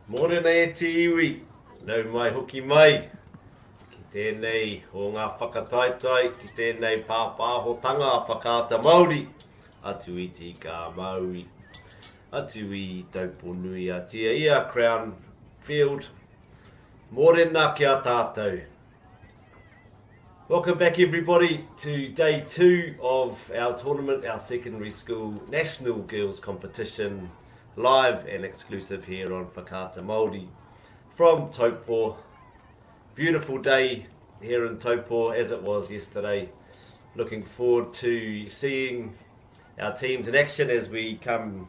Morena e te iwi, nau mai hoki mai, ki tēnei o ngā whakataetai, ki tēnei pāpāhotanga whakaata Māori, atu i te ka Māori, atu i Taupō nui a tia ia Crown Field, morena ki a tātou. Welcome back everybody to day 2 of our tournament, our secondary school national girls competition, live and exclusive here on Whakaata Māori from Taupō. Beautiful day here in Taupō as it was yesterday. Looking forward to seeing our teams in action as we come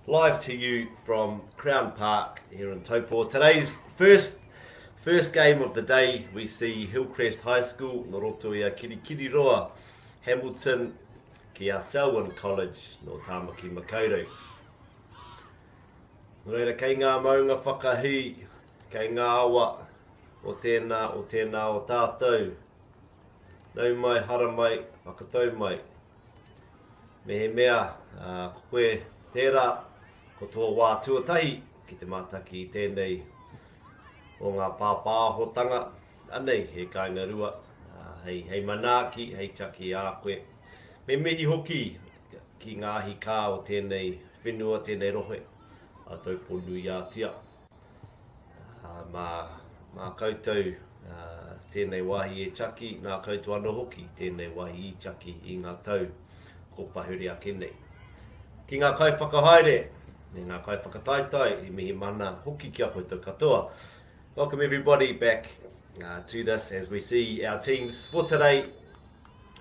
live to you from Crown Park here in Taupō. Today's first game of the day, we see Hillcrest High School, no roto i a Kirikiriroa, Hamilton, ki a Selwyn College, no Tāmaki Makaurau. Reira, kei ngā maunga whakahi, kei ngā awa, o tēnā o tātou. Nau mai, hara mai, whakatau mai. Mehe mea, koe tērā, ko tō wā tuatahi, ki te mātaki i tēnei o ngā pāpāhotanga. Anei, he kāinga rua, hei manaaki, hei chaki a koe. Me mihi hoki ki ngāhi kā o tēnei whenua, tēnei rohe. A Taupō nui a tia. Mā koutou tēnei wahi e chaki, nā koutou anō hoki tēnei wahi i chaki i ngā tau ko pahuri a kenei. Ki ngā kai whakahaere, ne ngā kai whakataetai, i mihi mana hoki ki a koutou katoa. Welcome everybody back to this as we see our teams for today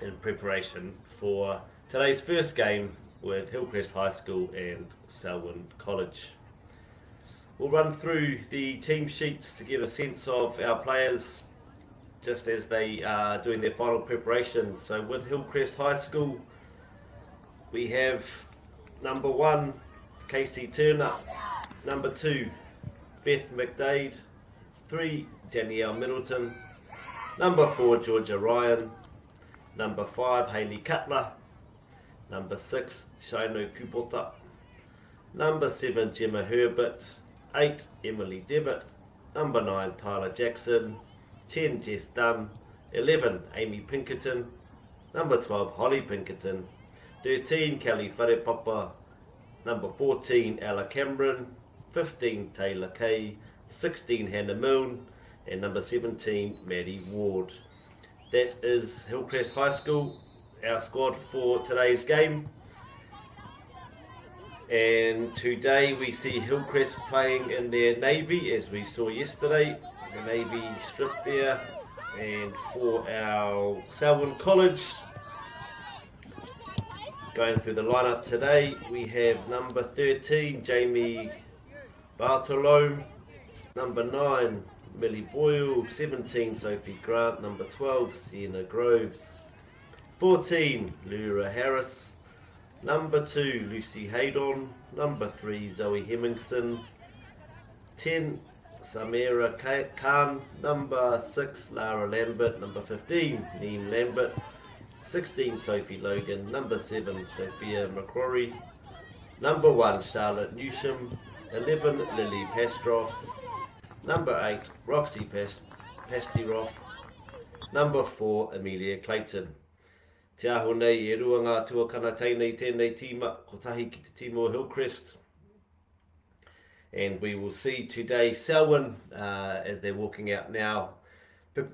in preparation for today's first game with Hillcrest High School and Selwyn College. We'll run through the team sheets to get a sense of our players just as they are doing their final preparations. So with Hillcrest High School, we have number 1, Casey Turner, number 2, Beth McDade, 3, Danielle Middleton, number 4, Georgia Ryan, number 5, Hayley Cutler, number 6, Shaino Kubota, number 7, Gemma Herbert, 8, Emily Devitt, number 9, Tyler Jackson, 10, Jess Dunn, 11, Amy Pinkerton, number 12, Holly Pinkerton, 13, Kelly Wharepapa, number 14, Ella Cameron, 15, Taylor Kay, 16, Hannah Milne, and number 17, Maddie Ward. That is Hillcrest High School, our squad for today's game. And today we see Hillcrest playing in their navy as we saw yesterday, the navy strip there. And for our Selwyn College, going through the lineup today, we have number 13, Jamie Bartolo, number 9, Millie Boyle, 17, Sophie Grant, number 12, Sienna Groves, 14, Lyra Harris, number 2, Lucy Haydon, number 3, Zoe Hemmingson, 10, Samira Khan, number 6, Lara Lambert, number 15, Neem Lambert, 16, Sophie Logan, number 7, Sophia McCrory, number 1, Charlotte Newsham, 11, Lily Pastroff, number 8, Roxy Pastiroff, number 4, Amelia Clayton. Te aho nei e rua ngā tuakana teinei tēnei tīma, ko tahi ki te tīmo Hillcrest. And we will see today Selwyn, as they're walking out now,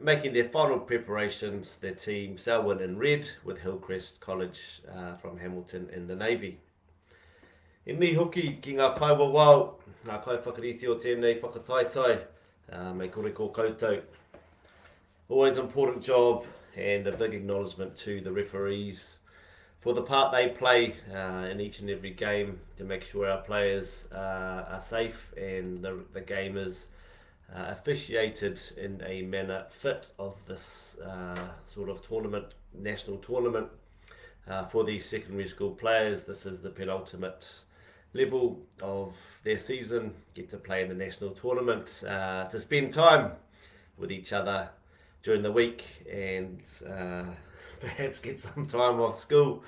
making their final preparations, their team, Selwyn in red, with Hillcrest College from Hamilton in the navy. E mi hoki ki ngā kaiwa wau, ngā kai whakariti o tēnei whakataetai, me kore ko koutou. Always important job, and a big acknowledgement to the referees for the part they play in each and every game to make sure our players are safe and the game is officiated in a manner fit of this sort of tournament, national tournament. For these secondary school players, this is the penultimate level of their season, get to play in the national tournament, to spend time with each other, during the week and perhaps get some time off school.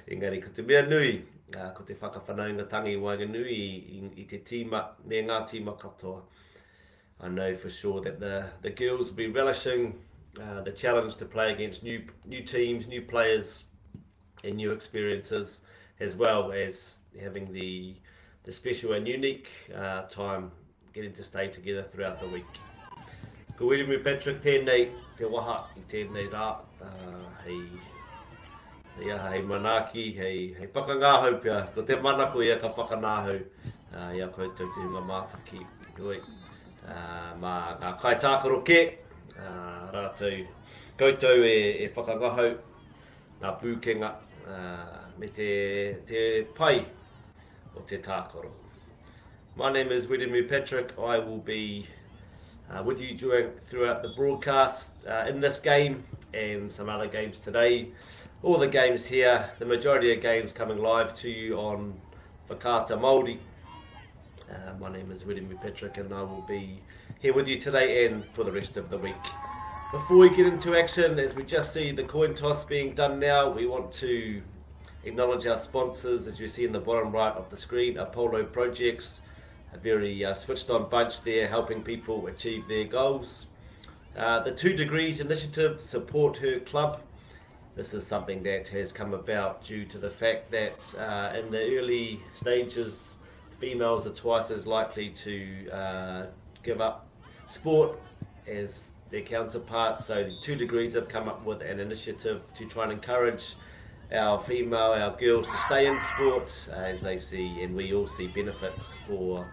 Engari, ko te mea nui, ko te whakawhanaungatangi Waenganui I te tīma, me ngā tīma katoa. I know for sure that the girls will be relishing the challenge to play against new teams, new players and new experiences, as well as having the special and unique time getting to stay together throughout the week. Ko wirimu Patrick, tēnei te waha I tēnei rā, hei manaki, hei whakangāhau pia, ko te manako ia ka whakanāhau, ia koutou te hunga mātaki. Mā ngā kaitākaro ke, rātou koutou e whakangahau, ngā pūkenga, me te pai o te tākaro. My name is Wirimu Patrick. I will be with you throughout the broadcast in this game and some other games today. All the games here, the majority of games coming live to you on Whakaata Māori. My name is Wirimu Patrick and I will be here with you today and for the rest of the week. Before we get into action, as we just see the coin toss being done now, we want to acknowledge our sponsors, as you see in the bottom right of the screen, Apollo Projects, a very switched on bunch there helping people achieve their goals. The 2 Degrees Initiative, Support Her Club. This is something that has come about due to the fact that in the early stages, females are twice as likely to give up sport as their counterparts. So the 2 Degrees have come up with an initiative to try and encourage our girls to stay in sports as they see, and we all see benefits for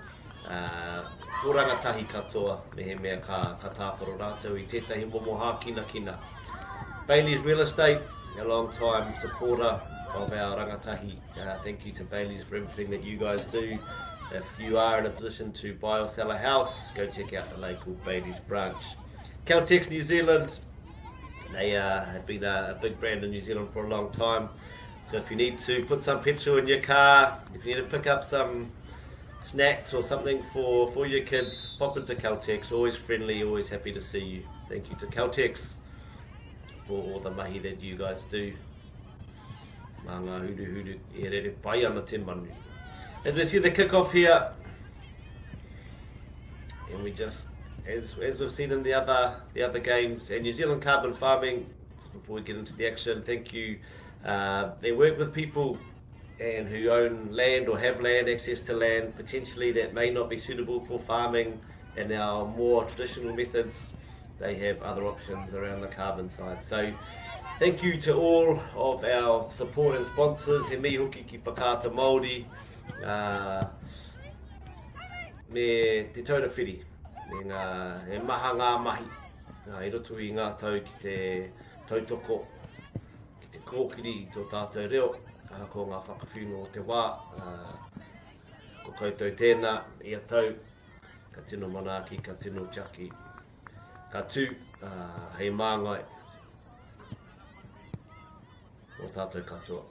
rangatahi katoa, mehe mea ka tākaro rātou I tētahi momoha kina. Bailey's Real Estate, a long time supporter of our rangatahi. Thank you to Bailey's for everything that you guys do. If you are in a position to buy or sell a house, go check out the local Bailey's branch. Caltex New Zealand, they have been a big brand in New Zealand for a long time. So if you need to put some petrol in your car, if you need to pick up some snacks or something for your kids, pop into Caltex. Always friendly, always happy to see you. Thank you to Caltex for all the mahi that you guys do. Mā ngā huru e rere pai ana te manu. As we see the kick-off here, and we just, as we've seen in the other games, and New Zealand Carbon Farming, before we get into the action, thank you. They work with people and who own land or have land, access to land, potentially that may not be suitable for farming, and our more traditional methods, they have other options around the carbon side. So thank you to all of our support and sponsors, he mihi hoki ki Whakaata Māori, me te taurawhiri, me maha ngā mahi, I roto I ngā tau ki te tautoko, ki te kōkiri I tō tātou reo, ko ngā whakawhunga o te wā, ko koutou tēnā, ia tau, ka tino manaki, ka tino chaki, ka tū, hei māngai, o tātou katoa.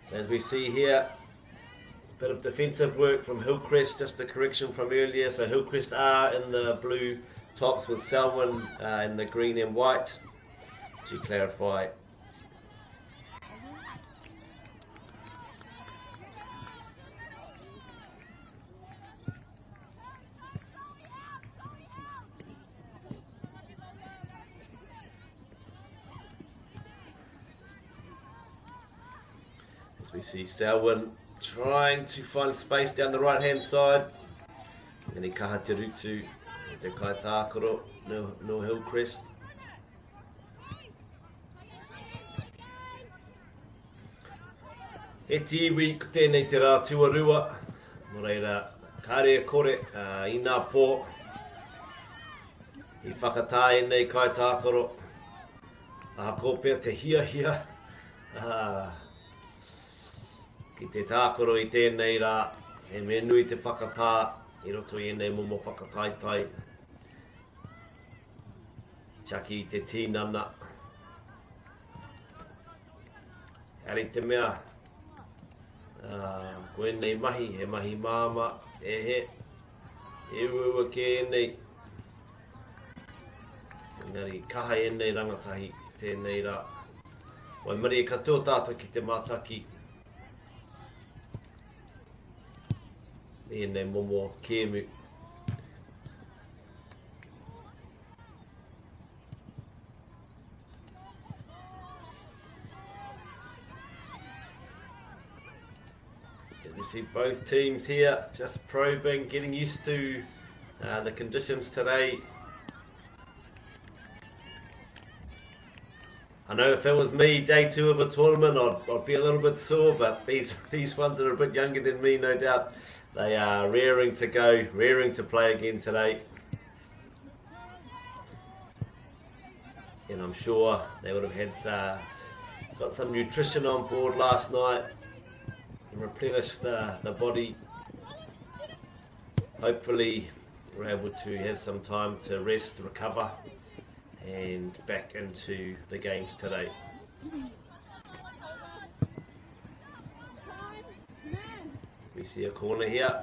So as we see here, a bit of defensive work from Hillcrest, just a correction from earlier. So Hillcrest are in the blue tops with Selwyn in the green and white, to clarify. As we see Selwyn trying to find space down the right hand side, and then he kaha te rutu, te kaitākaro, no Hillcrest. E te iwi ko tēnei te rā tuarua, mo reira kāre kore I nā pō, I whakatāe nei kaitākaro, ko pēr te hia, ki te tākaro I tēnei rā, he me nui te whakatā, I roto I nei momo whakataitai. Chaki I te tīnana. Ari te mea, Koenei mahi, he mahi māma, e he. E ua kēnei. Engari, kaha e nei rangatahi tēnei rā. Wai mari e katoa tātou ki te mātaki. E nei momo kēmu. As we see both teams here just probing, getting used to the conditions today. I know if it was me, day 2 of a tournament, I'd be a little bit sore, but these ones that are a bit younger than me, no doubt, they are raring to go, raring to play again today. And I'm sure they would have had got some nutrition on board last night and replenished the body. Hopefully we're able to have some time to rest, recover, and back into the games today. We see a corner here.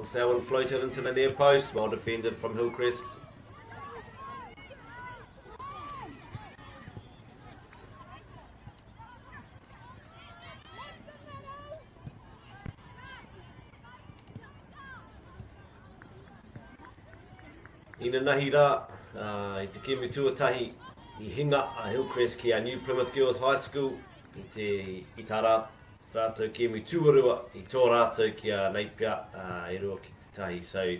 Selwyn floated into the near post, well defended from Hillcrest. Ina nahi rā, I te kemi tuatahi I hinga a Hillcrest ki a New Plymouth Girls High School I tā rātou kemi tuarua I tō rātou ki a Napier I rua ki te tahi. So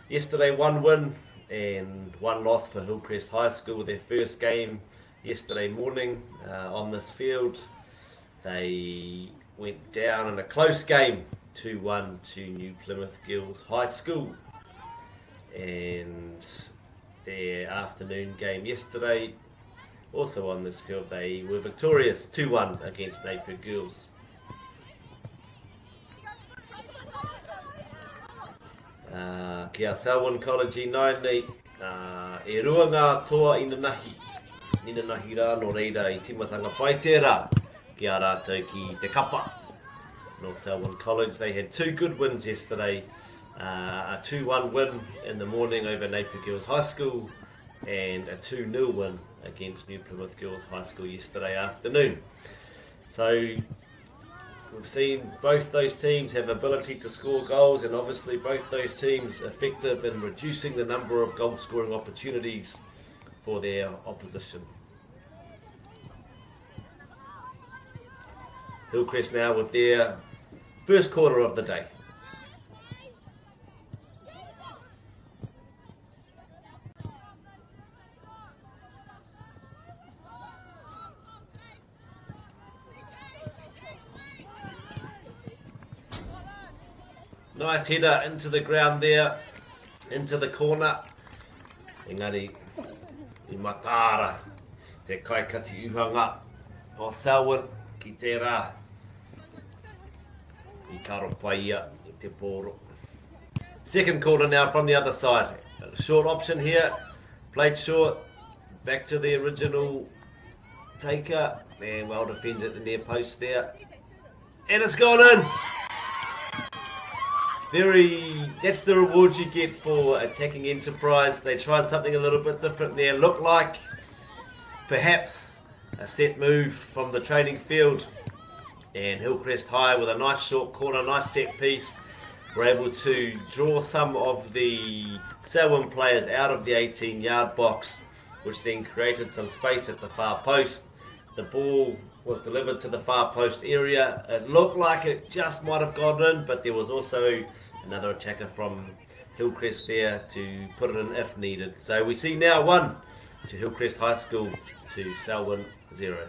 yesterday 1 win and 1 loss for Hillcrest High School, their first game yesterday morning on this field. They went down in a close game 2-1 to New Plymouth Girls High School. And their afternoon game yesterday, also on this field, they were victorious 2-1 against Napier Girls. Ki a Selwyn College I Nainei, e rua ngā toa ina nahi rā no reira I timatanga pai tērā ki a rātou ki te kapa. North Selwyn College, they had 2 good wins yesterday. A 2-1 win in the morning over Napier Girls High School and a 2-0 win against New Plymouth Girls High School yesterday afternoon. So we've seen both those teams have ability to score goals, and obviously both those teams effective in reducing the number of goal scoring opportunities for their opposition. Hillcrest now with their first corner of the day. Nice header into the ground there, into the corner. Engari, I matara, te kaikati uhanga o Selwyn ki te rā. I karo pai ia, I te pōro. Second corner now from the other side. A short option here, played short, back to the original taker, and well defended at the near post there. And it's gone in! That's the reward you get for attacking enterprise. They tried something a little bit different there. Looked like perhaps a set move from the training field, and Hillcrest High with a nice short corner, nice set piece, were able to draw some of the Selwyn players out of the 18-yard box, which then created some space at the far post. The ball was delivered to the far post area. It looked like it just might have gone in, but there was also another attacker from Hillcrest there to put it in if needed. So we see now 1 to Hillcrest High School to Selwyn 0.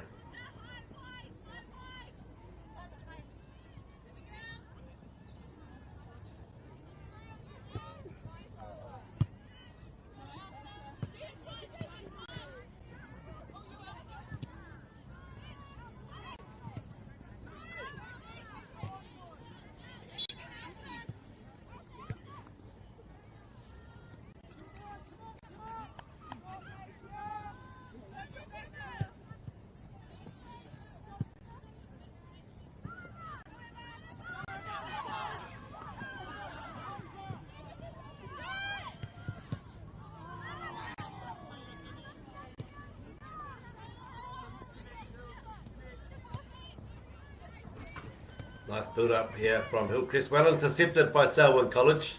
Nice build up here from Hillcrest. Well intercepted by Selwyn College.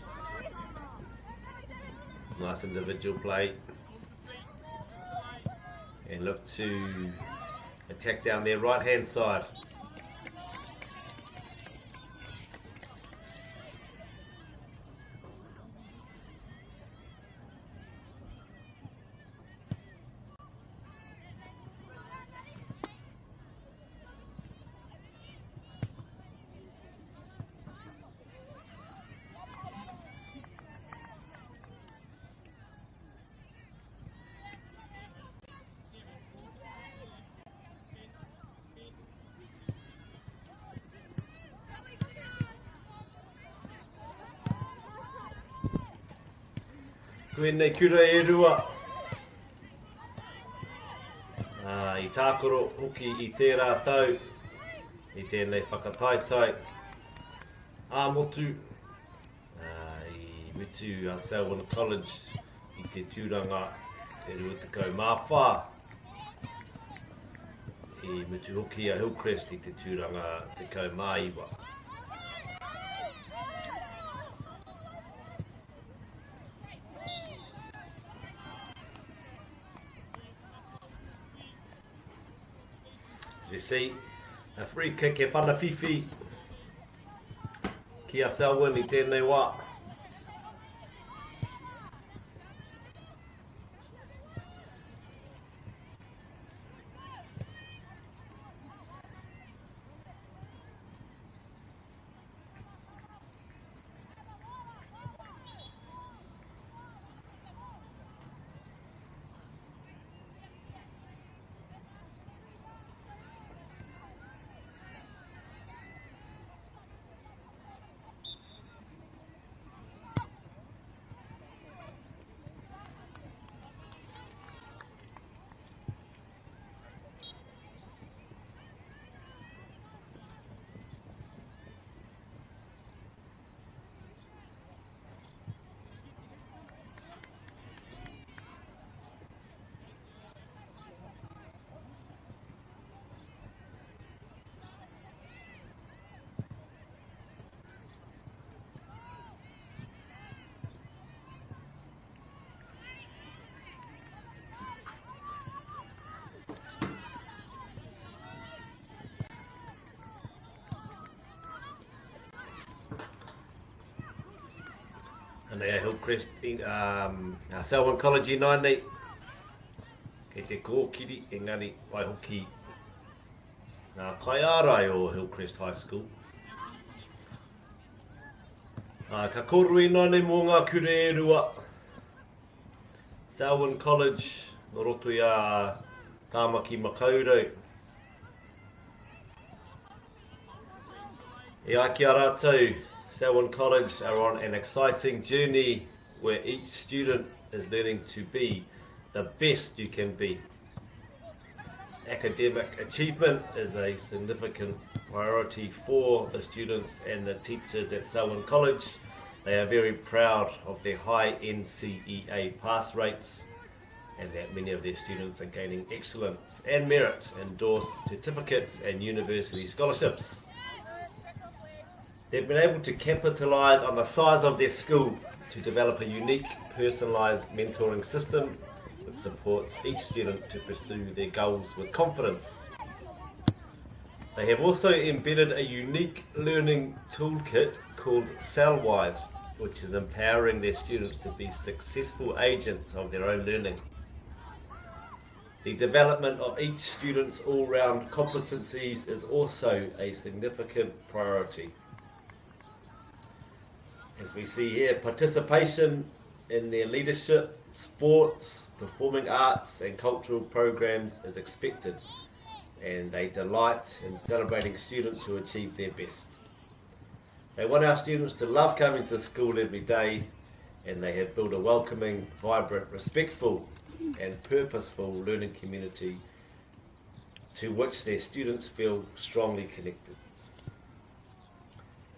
Nice individual play. And look to attack down their right hand side. Koenei kura e rua. I tākoro hoki I tērā tau. I tēnei whakataetai. Āmotu. I mutu a Selwyn College I te tūranga e rua tekau mawha. I mutu hoki a Hillcrest I te tūranga tekau māiwa. We see a free kick e whanawhiwhi ki a Selwyn I tēnei wā. And they Hillcrest, Selwyn College I nei. Kei te kōkiri, engari, pai hoki ngā kaiarai o Hillcrest High School. Ka koru I nei mō ngā kure e rua. Selwyn College, no roto I a tāmaki makaurau. E ai ki a rātou, Selwyn College are on an exciting journey where each student is learning to be the best you can be. Academic achievement is a significant priority for the students and the teachers at Selwyn College. They are very proud of their high NCEA pass rates and that many of their students are gaining excellence and merit, endorsed certificates and university scholarships. They've been able to capitalise on the size of their school to develop a unique, personalised mentoring system that supports each student to pursue their goals with confidence. They have also embedded a unique learning toolkit called Cellwise, which is empowering their students to be successful agents of their own learning. The development of each student's all-round competencies is also a significant priority. As we see here, participation in their leadership, sports, performing arts and cultural programs is expected, and they delight in celebrating students who achieve their best. They want our students to love coming to school every day, and they have built a welcoming, vibrant, respectful and purposeful learning community to which their students feel strongly connected.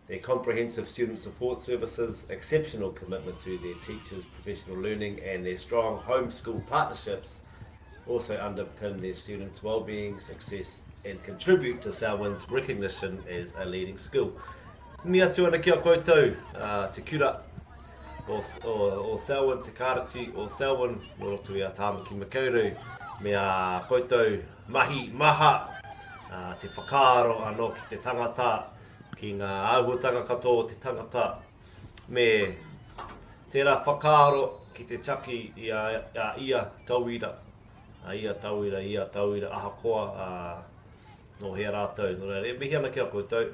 Their comprehensive student support services, exceptional commitment to their teachers' professional learning and their strong homeschool partnerships also underpin their students' well-being, success and contribute to Selwyn's recognition as a leading school. Ni atu ana kia koutou, te kura o Selwyn, te karati o Selwyn, no roto i a Tāmaki Makaurau, mea koutou mahi maha, te whakaaro anō ki te tangata, ki ngā auhutanga katoa o te tangata, me tērā whakaaro ki te taki i a ia tauira, ia tauira ahakoa no hea rātou. No reira, mihi ana kia koutou,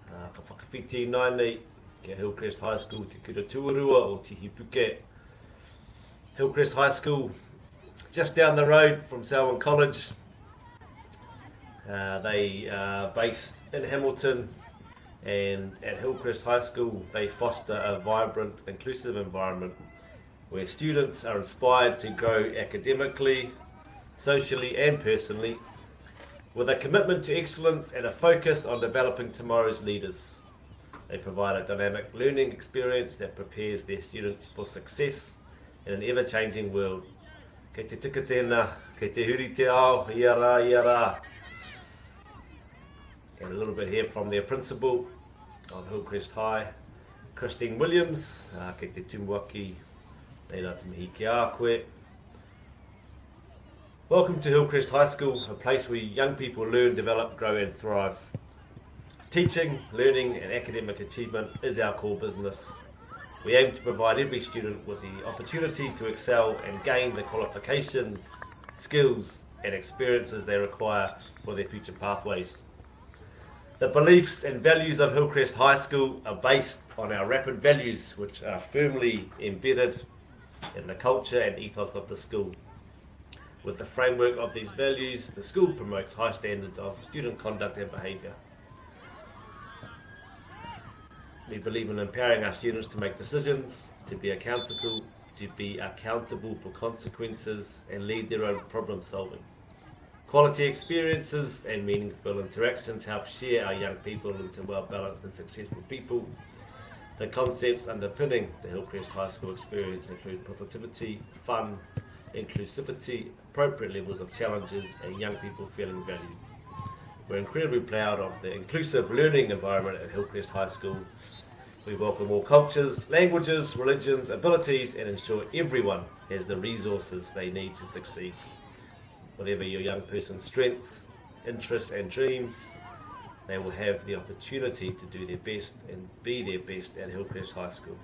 ka whakawhiti nai nei ki Hillcrest High School, te kura tuarua o Tihipuke. Hillcrest High School, just down the road from Selwyn College. They are based in Hamilton, and at Hillcrest High School they foster a vibrant, inclusive environment where students are inspired to grow academically, socially and personally, with a commitment to excellence and a focus on developing tomorrow's leaders. They provide a dynamic learning experience that prepares their students for success in an ever-changing world. Kei te tika tēnā, kei te huri te ao, ia rā. And a little bit here from their principal of Hillcrest High, Christine Williams, kei te tumuaki, nei rā te mihi ki a koe. Welcome to Hillcrest High School, a place where young people learn, develop, grow and thrive. Teaching, learning and academic achievement is our core business. We aim to provide every student with the opportunity to excel and gain the qualifications, skills and experiences they require for their future pathways. The beliefs and values of Hillcrest High School are based on our rapid values, which are firmly embedded in the culture and ethos of the school. With the framework of these values, the school promotes high standards of student conduct and behaviour. We believe in empowering our students to make decisions, to be accountable for consequences and lead their own problem solving. Quality experiences and meaningful interactions help share our young people into well-balanced and successful people. The concepts underpinning the Hillcrest High School experience include positivity, fun, inclusivity, appropriate levels of challenges, and young people feeling valued. We're incredibly proud of the inclusive learning environment at Hillcrest High School. We welcome all cultures, languages, religions, abilities, and ensure everyone has the resources they need to succeed. Whatever your young person's strengths, interests, and dreams, they will have the opportunity to do their best and be their best at Hillcrest High School.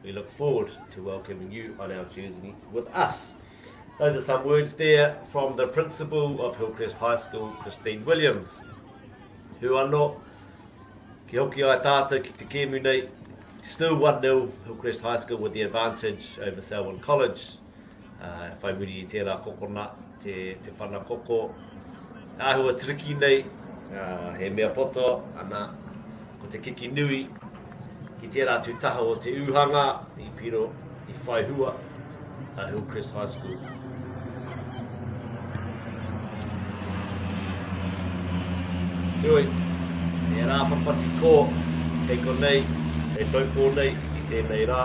We look forward to welcoming you on our journey with us. Those are some words there from the principal of Hillcrest High School, Christine Williams, who anō ki hoki ai tātou ki te kēmu nei, still 1-0 Hillcrest High School with the advantage over Selwyn College. Whai muri I tērā kokona, te whana koko, āhua triki nei, he mea poto, ana ko te kiki nui, ki tērā tūtaha o te uhanga, I piro, I whaihua, a Hillcrest High School. Rui, e rā whapati kō, kei ko nei, kei Taupō nei, I tēnei rā.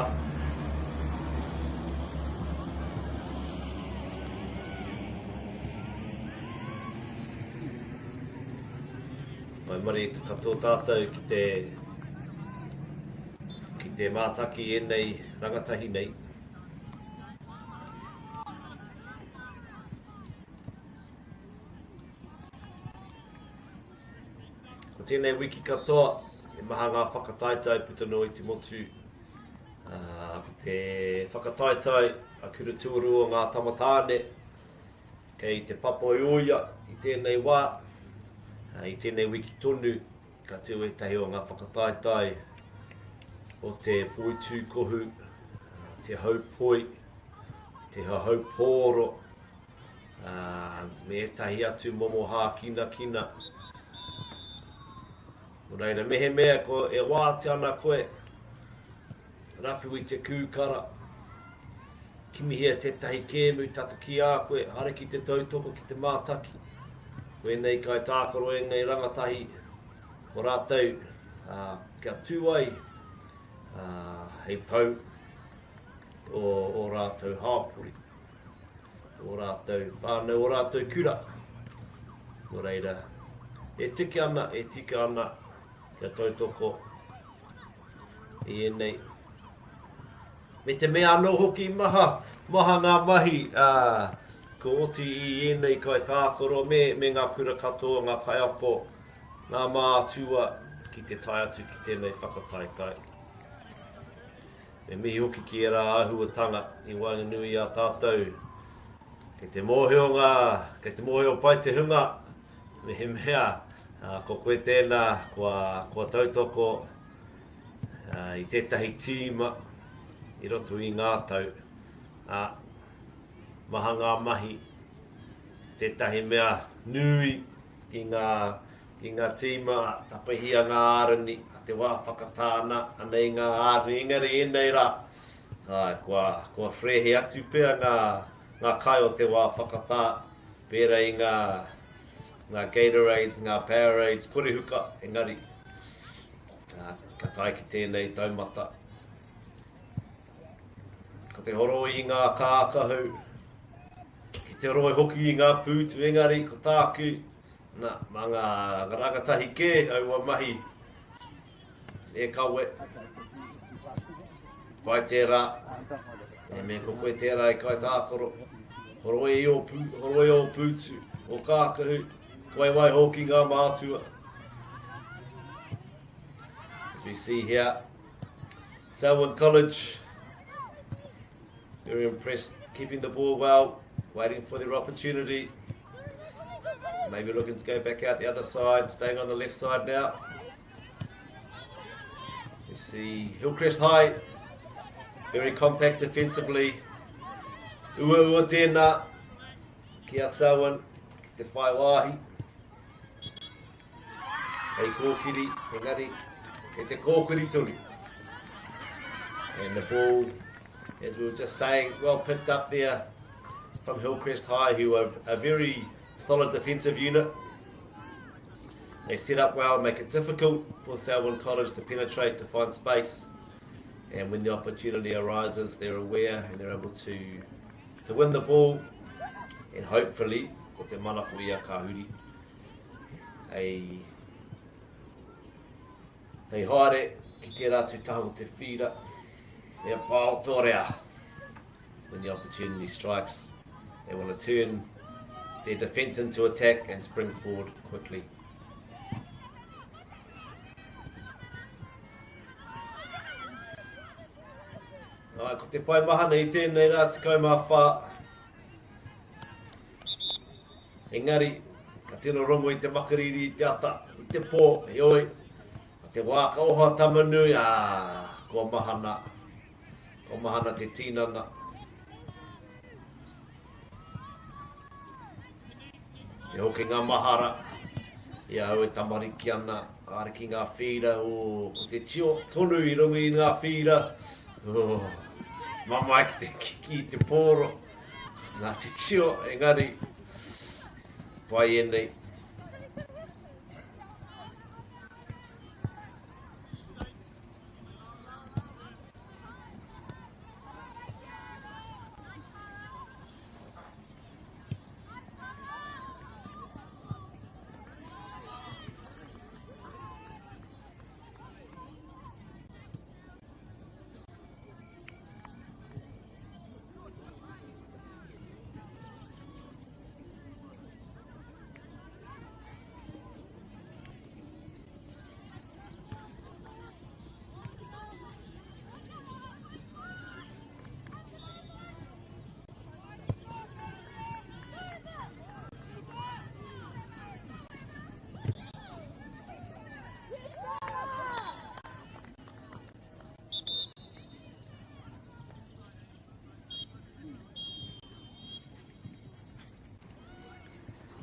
Mai mari te katoa tātou ki te mātaki e nei rangatahi nei. Ko tēnei wiki katoa, e maha ngā whakataitai puta no I te motu. Te whakataitai a kura tuarua ngā tamatāne, kei te papo I oia I tēnei wā. I tēnei wiki tonu, ka te uetahi o ngā whakataitai o te poitū kohu, te haupoi, te haupōro, me etahi atu momohā kina. O reira, mehe mea ko e wāti ana koe, rapu I te kūkara, kimihia tētahi kēmu tata ki a koe, hare ki te tautoko ki te mātaki. Koe nei kai tākaro e nei rangatahi ko rātou kia tūai hei pau o rātou hāpori, o rātou whānau, o rātou kura. O reira, e tika ana kia tautoko i enei. Me te mea anō hoki maha ngā mahi ko oti i enei kai tākoro me ngā kura katoa, ngā kaiapo, ngā mātua ki te tai atu ki tēnei whakataetai. Me mihi hoki ki e rā ahuatanga i Wainganui a tātou. Kei te mōheo pai te hunga, me he mea, ko koe tēnā, kua tautoko i tētahi tīma, i roto i ngā tau. Maha ngā mahi, tētahi mea nui i ngā tīma, tapahia ngā ārani, a te wā whakatāna, anei ngā ārani, engari enei rā. Kua frehe atu pia ngā kai o te wā whakatā, pēra i ngā Gatorades, ngā Powerades, kore huka, engari. Ka tai ki tēnei taumata. Ko te horo i ngā kākahu, ki te roi hoki i ngā pūtu, engari, ko tāku, mā ngā rangatahi kē, aua mahi, e kawe. Pai tērā, me ko koe tērā i kai tākoro, horoi o pūtu, o kākahu, koe wai hoki ngā mātua. As we see here, Selwyn College, very impressed, keeping the ball well, waiting for their opportunity. Maybe looking to go back out the other side, staying on the left side now. We see Hillcrest High, very compact defensively. Ua tēnā, kia Selwyn, te whai wāhi. Kei kōkiri, engari, kei te kōkiri turi. And the ball, as we were just saying, well picked up there from Hillcrest High, who are a very solid defensive unit. They set up well, make it difficult for Selwyn College to penetrate, to find space. And when the opportunity arises, they're aware and they're able to win the ball. And hopefully, ko te manapo ia kahuri, hei haere ki te rātu tahu te whira, e pāo tōrea. When the opportunity strikes, they want to turn their defence into attack and spring forward quickly. Ko te pai mahana i tēnei rā tikau mā whā. Engari, ka tino rongo i te makariri i te ata, i te pō, e oi. Te wāka oha tamanui, ko mahana te tīnana. E hoki ngā mahara, i au e tamariki ana, āriki ngā whira, ko te tio tonu i rungi i ngā whira. Mamai ki te kiki i te pōro, ngā te tio, engari, pai enei.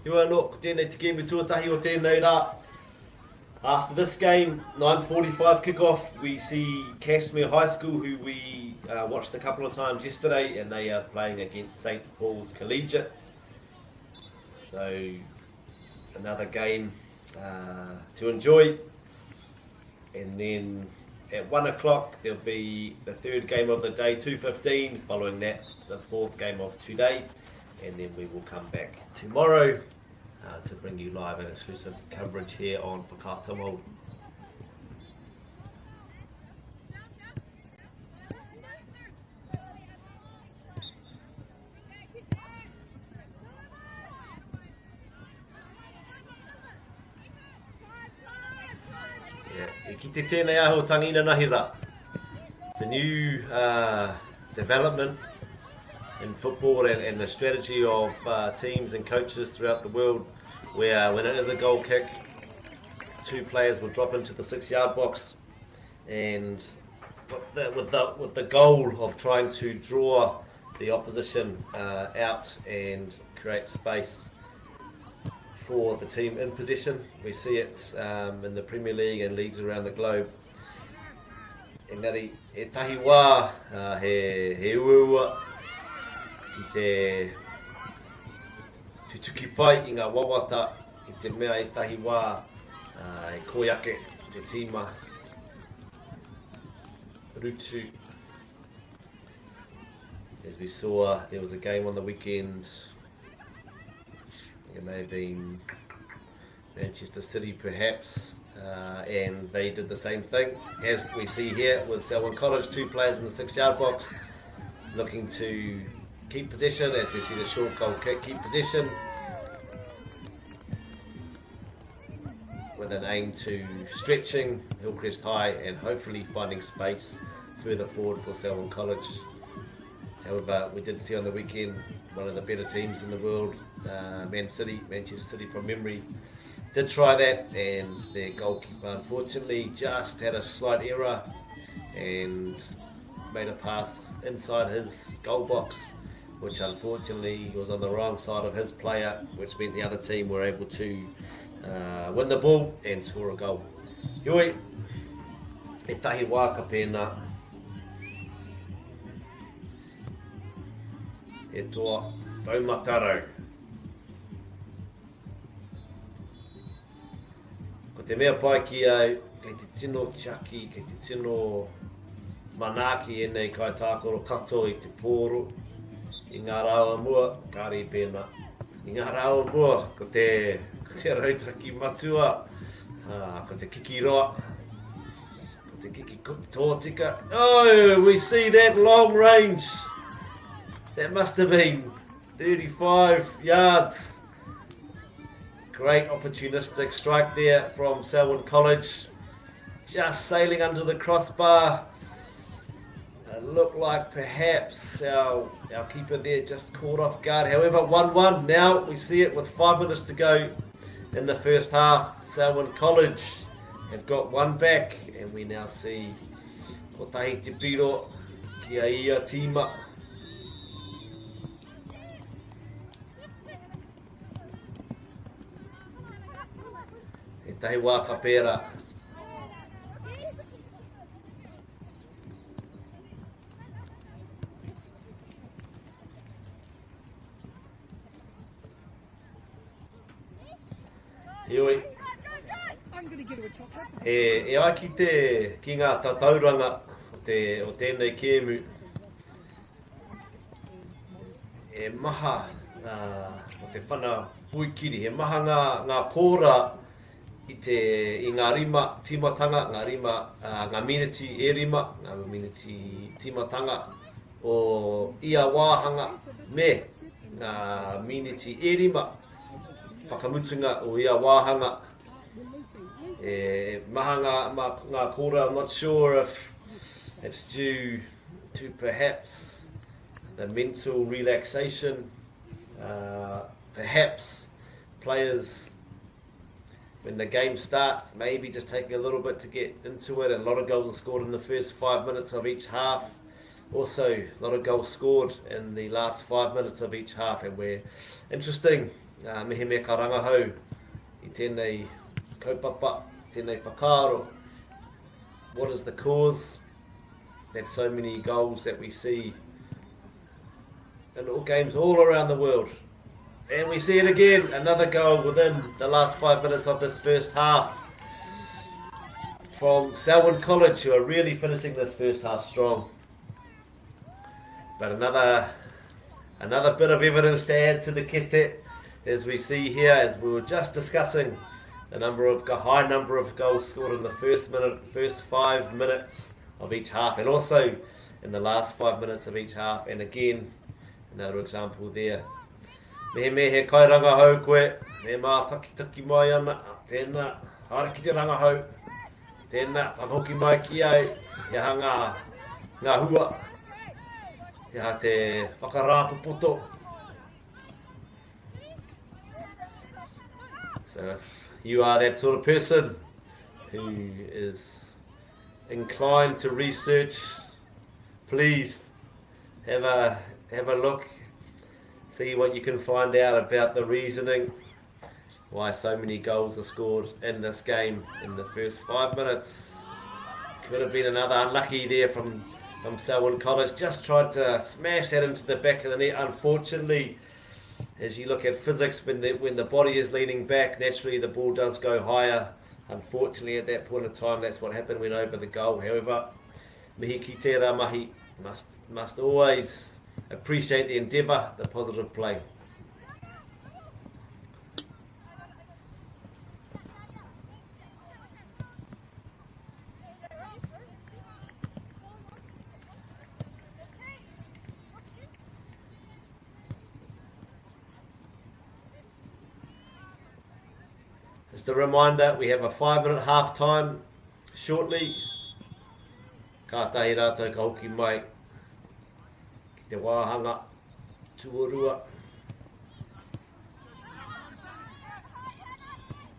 Iwa no, ko tēnei te game tuatahi o tēnei rā. After this game, 9:45 kick-off, we see Kashmir High School, who we watched a couple of times yesterday, and they are playing against St. Paul's Collegiate. So, another game to enjoy. And then at 1 o'clock, there'll be the third game of the day, 2:15. Following that, the fourth game of today. And then we will come back tomorrow to bring you live and exclusive coverage here on Taupō. Ki te tēnei aho tangina nahira. The new development in football and the strategy of teams and coaches throughout the world, where when it is a goal kick, 2 players will drop into the 6-yard box, and with the goal of trying to draw the opposition out and create space for the team in possession. We see it in the Premier League and leagues around the globe. Engari, e tahi wā he ua ki te tutuki pai i ngā wawata i te mea e tahi wā e koiake te tīma rutu. As we saw, there was a game on the weekend. It may have been Manchester City perhaps, and they did the same thing as we see here with Selwyn College, 2 players in the 6-yard box looking to keep possession. As we see the short goal kick, keep possession with an aim to stretching Hillcrest High and hopefully finding space further forward for Selwyn College. However, we did see on the weekend one of the better teams in the world, Manchester City from memory, did try that, and their goalkeeper unfortunately just had a slight error and made a pass inside his goal box, which unfortunately was on the wrong side of his player, which meant the other team were able to win the ball and score a goal. Yoi, e tahi waka pēnā. E toa taumataro. Ko te mea pai ki au, kei te tino chaki, kei te tino manaki e nei kai tākoro kato i te pōro, i ngā rāua mua, kāri pēnā. I ngā rāua mua, ko te rautaki matua, ko te kiki roa, ko te kiki tōtika. Oh, we see that long range. That must have been 35 yards. Great opportunistic strike there from Selwyn College. Just sailing under the crossbar. It looked like perhaps our keeper there just caught off guard. However, 1-1. Now we see it with 5 minutes to go in the first half. Selwyn College have got 1 back, and we now see Kotahi Te Piro ki a ia tīma. Tahi wā ka pēra. Ioi. E ai ki ngā tatauranga o tēnei kēmu. E maha o te whana puikiri. E maha ngā kōra i ngā rima timatanga, ngā miniti e rima, ngā miniti timatanga o ia wāhanga me ngā miniti e rima, whakamutunga o ia wāhanga. Maha ngā kōra, I'm not sure if it's due to perhaps the mental relaxation, perhaps players when the game starts, maybe just taking a little bit to get into it. And a lot of goals are scored in the first 5 minutes of each half. Also, a lot of goals scored in the last 5 minutes of each half. And we're interesting, mihi me ka rangahau i tēnei kaupapa, tēnei whakaaro. What is the cause that so many goals that we see in all games all around the world? And we see it again, another goal within the last 5 minutes of this first half from Selwyn College, who are really finishing this first half strong. But another bit of evidence to add to the kete as we see here, as we were just discussing, high number of goals scored in the first 5 minutes of each half, and also in the last 5 minutes of each half. And again, another example there. He kairanga hau koe, me mā taki mai ana, tēnā, haere ki te ranga hau, tēnā, whakahoki mai ki au, ia hanga ngā hua, ia te whakarāpa poto. So if you are that sort of person who is inclined to research, please have a look, see what you can find out about the reasoning why so many goals are scored in this game in the first 5 minutes. Could have been another unlucky there from Selwyn College, just tried to smash that into the back of the net. Unfortunately, as you look at physics, when the body is leaning back, naturally the ball does go higher. Unfortunately, at that point in time, that's what happened, went over the goal. However, mihi ki tērā mahi, must always appreciate the endeavour, the positive play. Just a reminder, we have a 5-minute half time shortly. Ka tahi rātou ka hoki mai ki te wāhanga tuarua.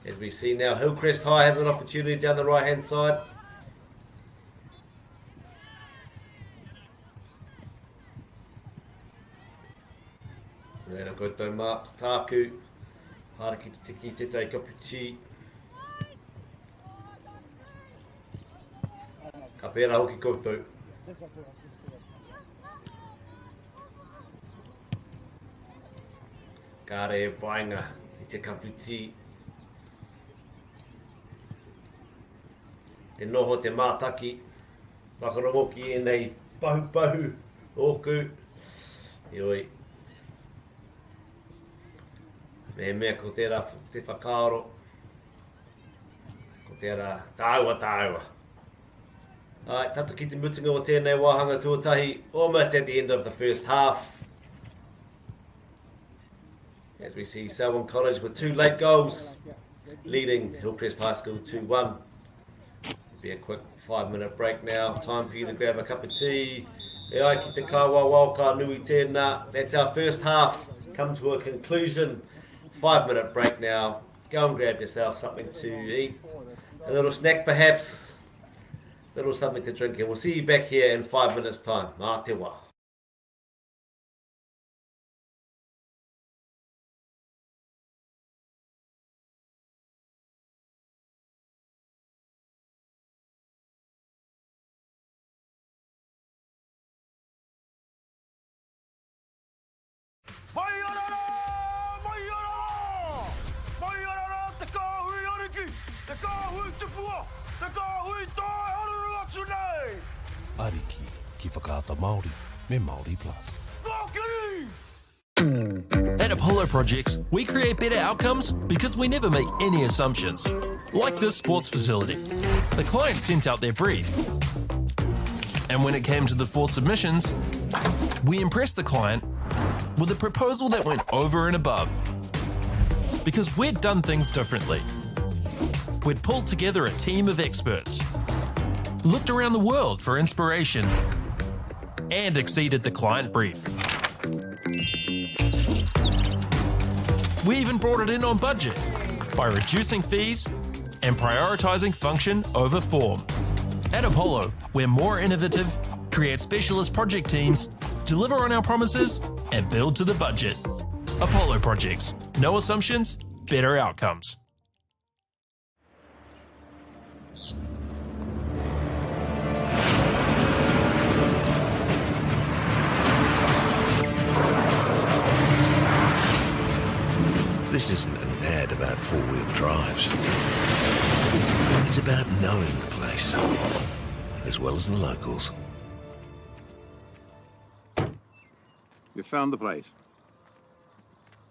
As we see now, Hillcrest High have an opportunity down the right hand side. Rena koutou Mark Tāku. Hara ki te tiki te tei kapuchi. Ka pēra hoki koutou. Ka re painga i te kapuchi. Te noho te mātaki. Whakarongoki e nei pahu oku. Ioi. Me mea ko tērā te whakaaro, ko tērā tāua. Alright, tata ki te mutunga o tēnei wāhanga tuatahi, almost at the end of the first half. As we see Selwyn College with 2 late goals, leading Hillcrest High School 2-1. Be a quick 5-minute break now, time for you to grab a cup of tea. E ai ki te kawa wauka nui tēnā. That's our first half, come to a conclusion. 5-minute break now. Go and grab yourself something to eat, a little snack perhaps, a little something to drink, and we'll see you back here in 5 minutes time. Mā te wā. Ariki ki whakaata Māori me Māori Plus. At Apollo Projects, we create better outcomes because we never make any assumptions. Like this sports facility. The client sent out their brief. And when it came to the 4 submissions, we impressed the client with a proposal that went over and above. Because we'd done things differently. We'd pulled together a team of experts, looked around the world for inspiration, and exceeded the client brief. We even brought it in on budget by reducing fees and prioritising function over form. At Apollo, we're more innovative, create specialist project teams, deliver on our promises, and build to the budget. Apollo Projects. No assumptions, better outcomes. This isn't an ad about 4-wheel drives. It's about knowing the place, as well as the locals. We found the place.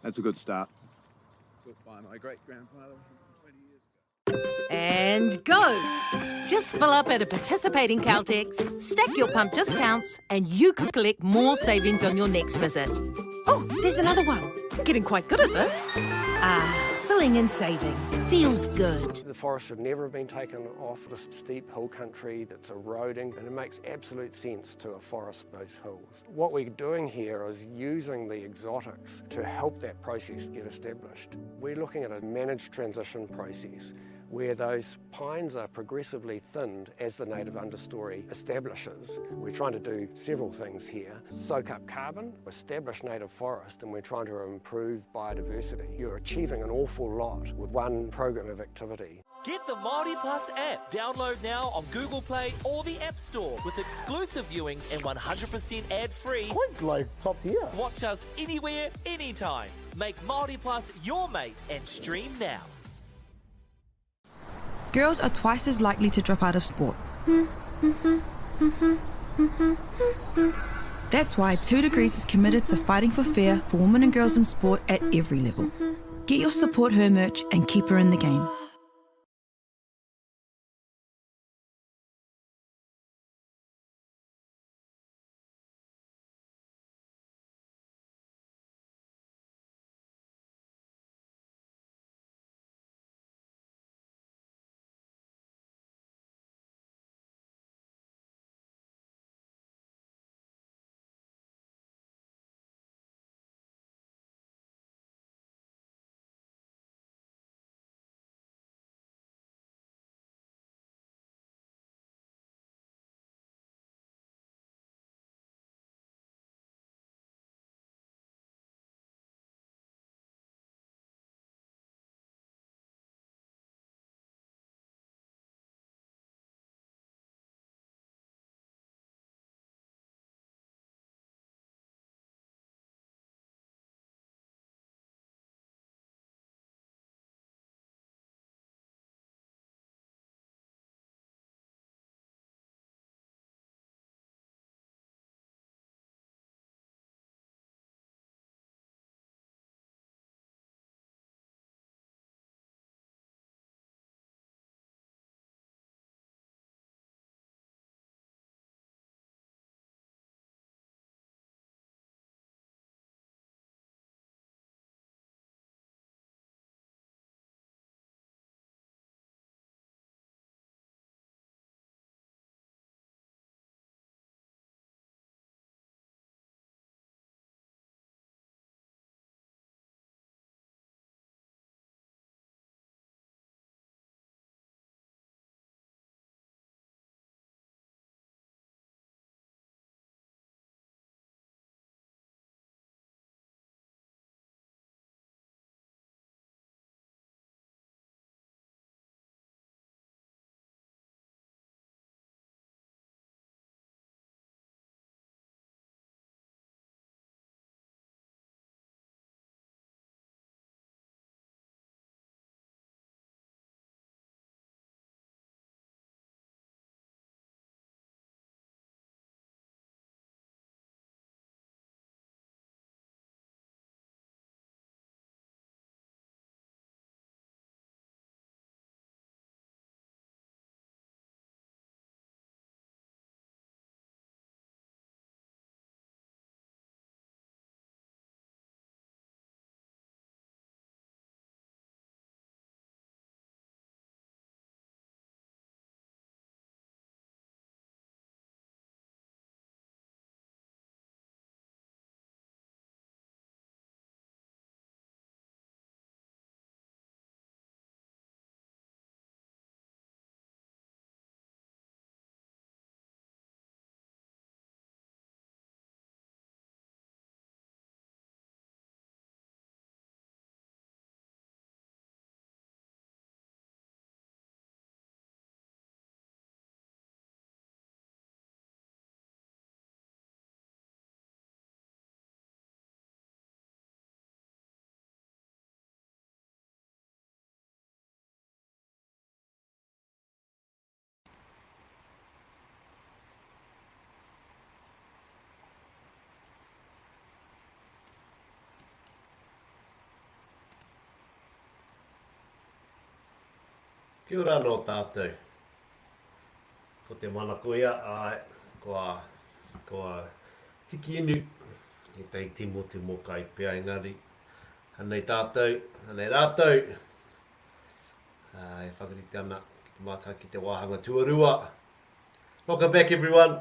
That's a good start. took by my great-grandfather 20 years ago. And go! Just fill up at a participating Caltex, stack your pump discounts, and you could collect more savings on your next visit. Oh, there's another one. Getting quite good at this. Filling and saving. Feels good. The forest should never have been taken off this steep hill country that's eroding, and it makes absolute sense to afforest those hills. What we're doing here is using the exotics to help that process get established. We're looking at a managed transition process where those pines are progressively thinned as the native understory establishes. We're trying to do several things here. Soak up carbon, establish native forest, and we're trying to improve biodiversity. You're achieving an awful lot with one program of activity. Get the Māori Plus app. Download now on Google Play or the App Store with exclusive viewings and 100% ad-free. Quite like top tier. Watch us anywhere, anytime. Make Māori Plus your mate and stream now. Girls are twice as likely to drop out of sport. That's why 2 Degrees is committed to fighting for fair for women and girls in sport at every level. Get your Support Her merch and keep her in the game. Kia ora no tātou. Ko te mana koia, koa tiki inu. E tei timo te mokai pia engari. Hanei tātou, hanei rātou. E whakarite ana ki te mātai ki te wāhanga tuarua. Welcome back everyone.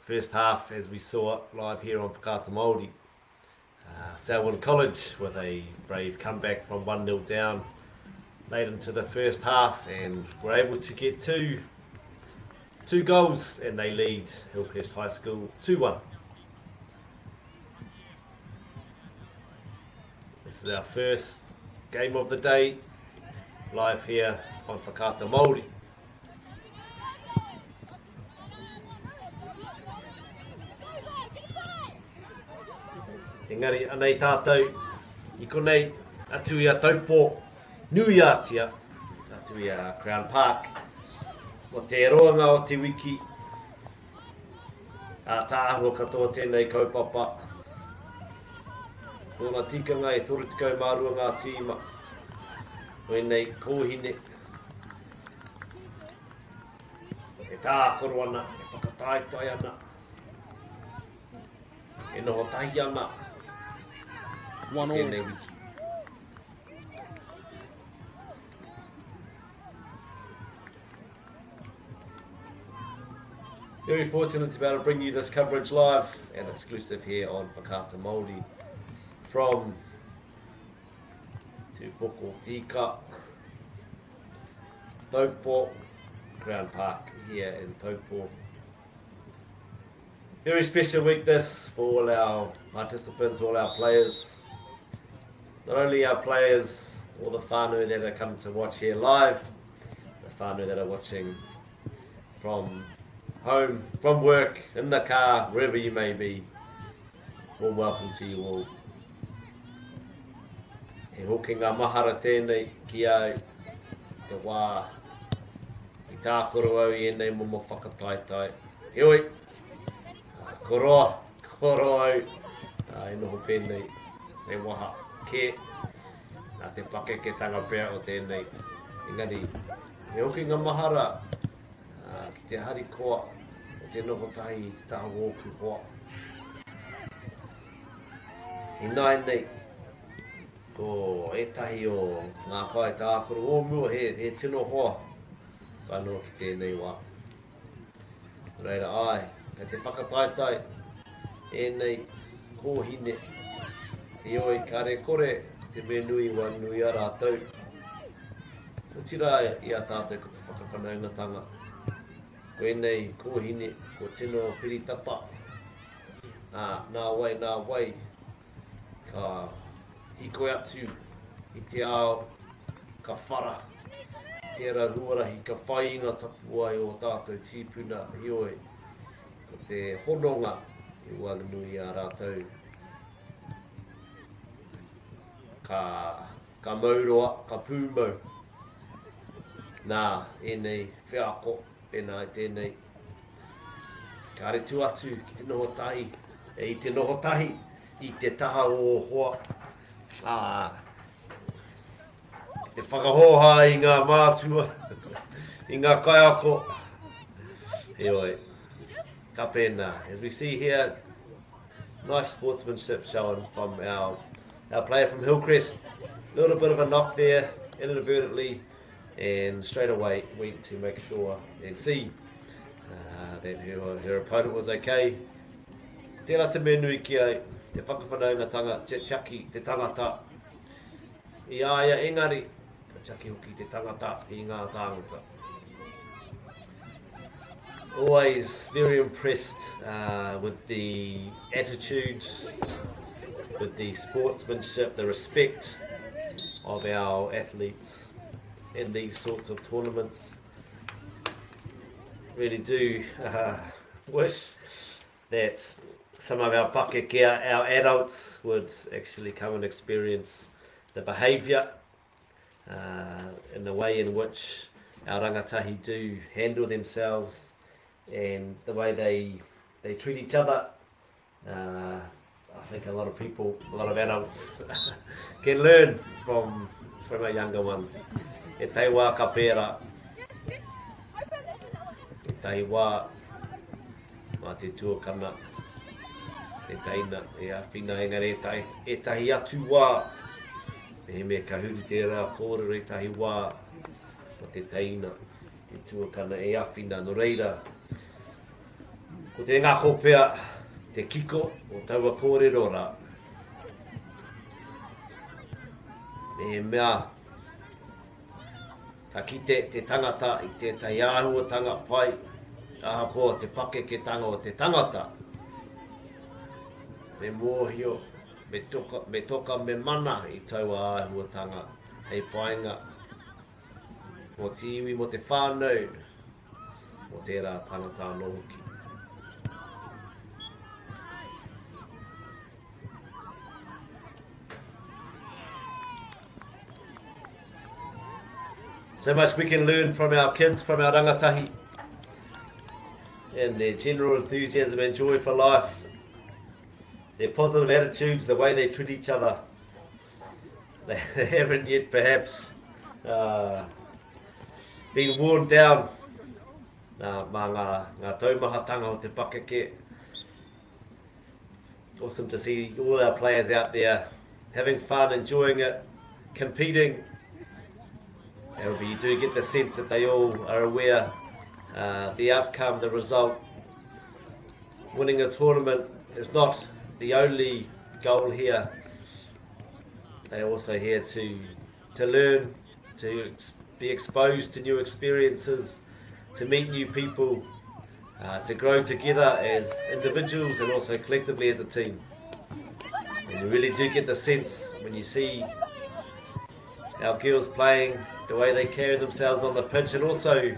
First half, as we saw live here on Whakaata Māori. Selwyn College with a brave comeback from 1-0 down late into the first half, and were able to get two goals, and they lead Hillcrest High School 2-1. This is our first game of the day, live here on Whakaata Māori. Engari, anei tātou, I konei atu ia Taupō, nui ātia, atu ia Crown Park, mo te roanga o te wiki, a tāhua katoa tēnei kaupapa. Tōna tikanga e toru tikau mārua ngā tīma, o enei kōhine. E tākoro ana, e whakataetai ana, e noho tahi ana, tēnei wiki. Very fortunate to be able to bring you this coverage live and exclusive here on Whakaata Māori from Tupoko Tika, Taupō, Crown Park here in Taupō. Very special week this for all our participants, all our players. Not only our players, all the whānau that are come to watch here live, the whānau that are watching from home, from work, in the car, wherever you may be. Warm welcome to you all. He hoki ngā mahara tēnei ki au te wā. I tākoro au I enei momo whakataetai. He oi, koroa au. E noho pēnei, e waha ke. Nā te pakeketanga pēr o tēnei. Engari, he hoki ngā mahara ki te hari koa, o te noho tahi, te taha wōku hoa. I nai nei, ko etahi o ngā kai tākoro o mua he tino hoa. Whanua ki tēnei wā. Reira ai, ka te whakataetai, enei kōhine. I oi, kare kore, te me nui wa nui a rātou. Ko tira I a tātou ko te whakawhanaungatanga. Ko enei kōhine, ko tino piritapa. Nā wai, ka hiko atu I te ao, ka whara. Tērā ruarahi, ka whainga tapu ai o tātou tīpuna hioi. Ko te hononga I walanui a rātou. Ka mauroa, ka pūmau. Nā, enei whiako, pēnā I tēnei. Ka retu atu ki te noho tahi, I te noho tahi, I te taha o hoa. Te whakahoha I ngā mātua, I ngā kaiako. Heoi, ka pēnā. As we see here, nice sportsmanship shown from our player from Hillcrest. A little bit of a knock there, inadvertently, and straight away went to make sure and see that her opponent was okay. Tērā te menui ki ai, te whakawhanaungatanga, te chaki, te tangata. I aia engari, te chaki hoki te tangata I ngā tāngata. Always very impressed with the attitude, with the sportsmanship, the respect of our athletes in these sorts of tournaments. Really do wish that some of our pakekea, our adults, would actually come and experience the behaviour and the way in which our rangatahi do handle themselves and the way they treat each other. I think a lot of people, a lot of adults can learn from our younger ones. e tai wā ka pēra. E tai wā mā te tuakana. E taina e awhina engari e tahi atu wā. E me ka huri tērā kōrero e tahi wā. Pa te taina, te tuakana e awhina no reira. Ko te ngako pea, te kiko o taua kōrero rā. E mea, ka kite te tangata i tētai āhuatanga pai. Aha ko te pakeketanga o te tangata. Me mōhio, me toka me mana i taua āhuatanga. Hei painga, mo te iwi mo te whānau, mo tērā tangata anō hoki. So much we can learn from our kids, from our rangatahi, and their general enthusiasm and joy for life, their positive attitudes, the way they treat each other. They haven't yet perhaps been worn down mā ngā taumahatanga o te pakeke. Awesome to see all our players out there having fun, enjoying it, competing. However, you do get the sense that they all are aware the outcome, the result. Winning a tournament is not the only goal here. They're also here to learn, to be exposed to new experiences, to meet new people, to grow together as individuals and also collectively as a team. And you really do get the sense when you see our girls playing, the way they carry themselves on the pitch and also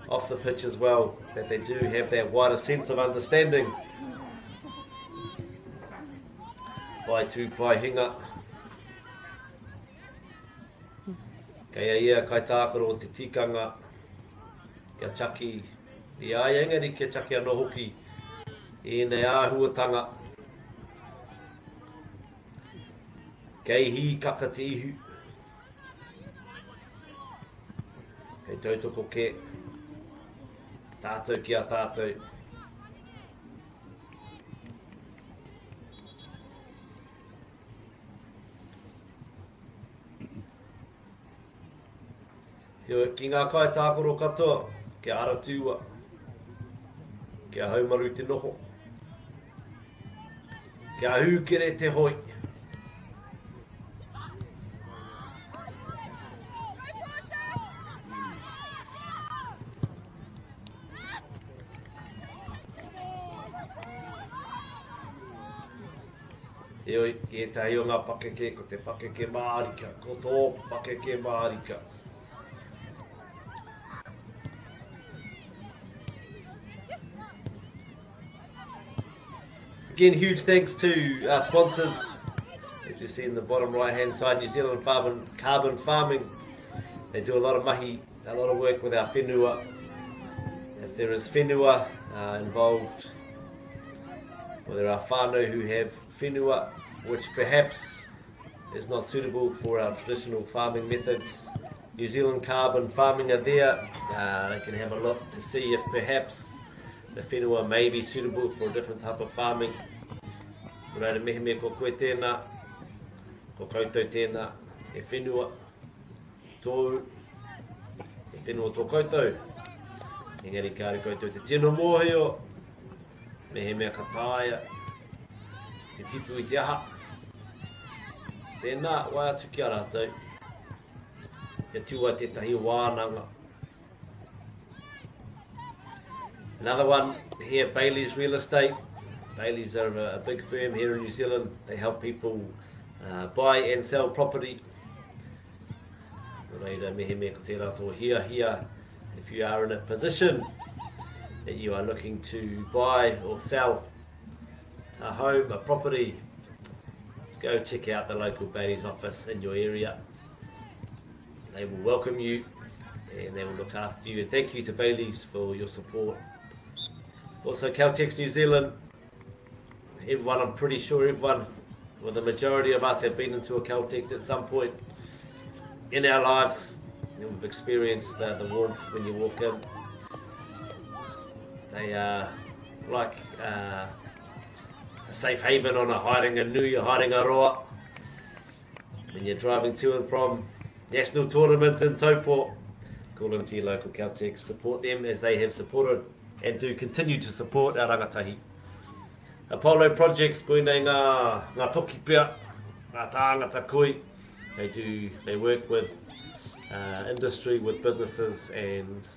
off the pitch as well, that they do have that wider sense of understanding. Pai tū, pai hinga. Kei ia kai tākaro o te tikanga, kia chaki i ai engari kia chaki anō hoki i nei āhuatanga. Kei hi kaka te ihu. Kei tautoko ke, tātou ki a tātou. Ki ngā kai tākoro katoa, kia ara tūua, kia haumaru te noho, kia hūkere te hoi. E tahi o ngā pakeke, ko te pakeke Mārika, ko tō pakeke Mārika. Again, huge thanks to our sponsors, as you see in the bottom right hand side, New Zealand Carbon Farming. They do a lot of mahi, a lot of work with our whenua. If there is whenua involved, or there are whānau who have whenua, which perhaps is not suitable for our traditional farming methods, New Zealand Carbon Farming are there. They can have a look to see if perhaps the whenua may be suitable for a different type of farming. Reira mehe me ko koe tēnā, ko koutou tēnā, e whenua tōu, e whenua tō koutou. Engari kāre koutou te tino mōhio, mehe mea ka tāia, te tipu i te aha. Tēnā, wai atu ki a rātou. Te tua tētahi wānanga. Another one here, Bailey's Real Estate. Bailey's are a big firm here in New Zealand. They help people buy and sell property. Reira mehe mea ko te rato hia. If you are in a position that you are looking to buy or sell a home, a property, go check out the local Bailey's office in your area. They will welcome you and they will look after you. And thank you to Bailey's for your support. Also Caltex New Zealand. Everyone, I'm pretty sure everyone, well the majority of us have been into a Caltex at some point in our lives. We've experienced the warmth when you walk in. They are like a safe haven on a haringa nui, a haringa roa. When you're driving to and from national tournaments in Taupō, call them to your local Celtics, support them as they have supported and do continue to support our rangatahi. Apollo projects, koinei ngā toki pia, ngā tāngata koi. They work with industry, with businesses, and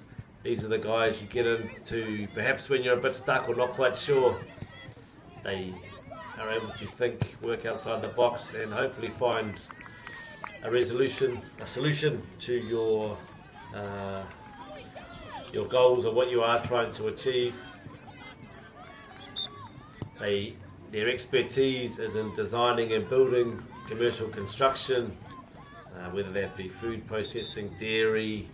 these are the guys you get into perhaps when you're a bit stuck or not quite sure. They are able to think, work outside the box, and hopefully find a solution to your goals or what you are trying to achieve. Their expertise is in designing and building commercial construction, whether that be food processing, dairy,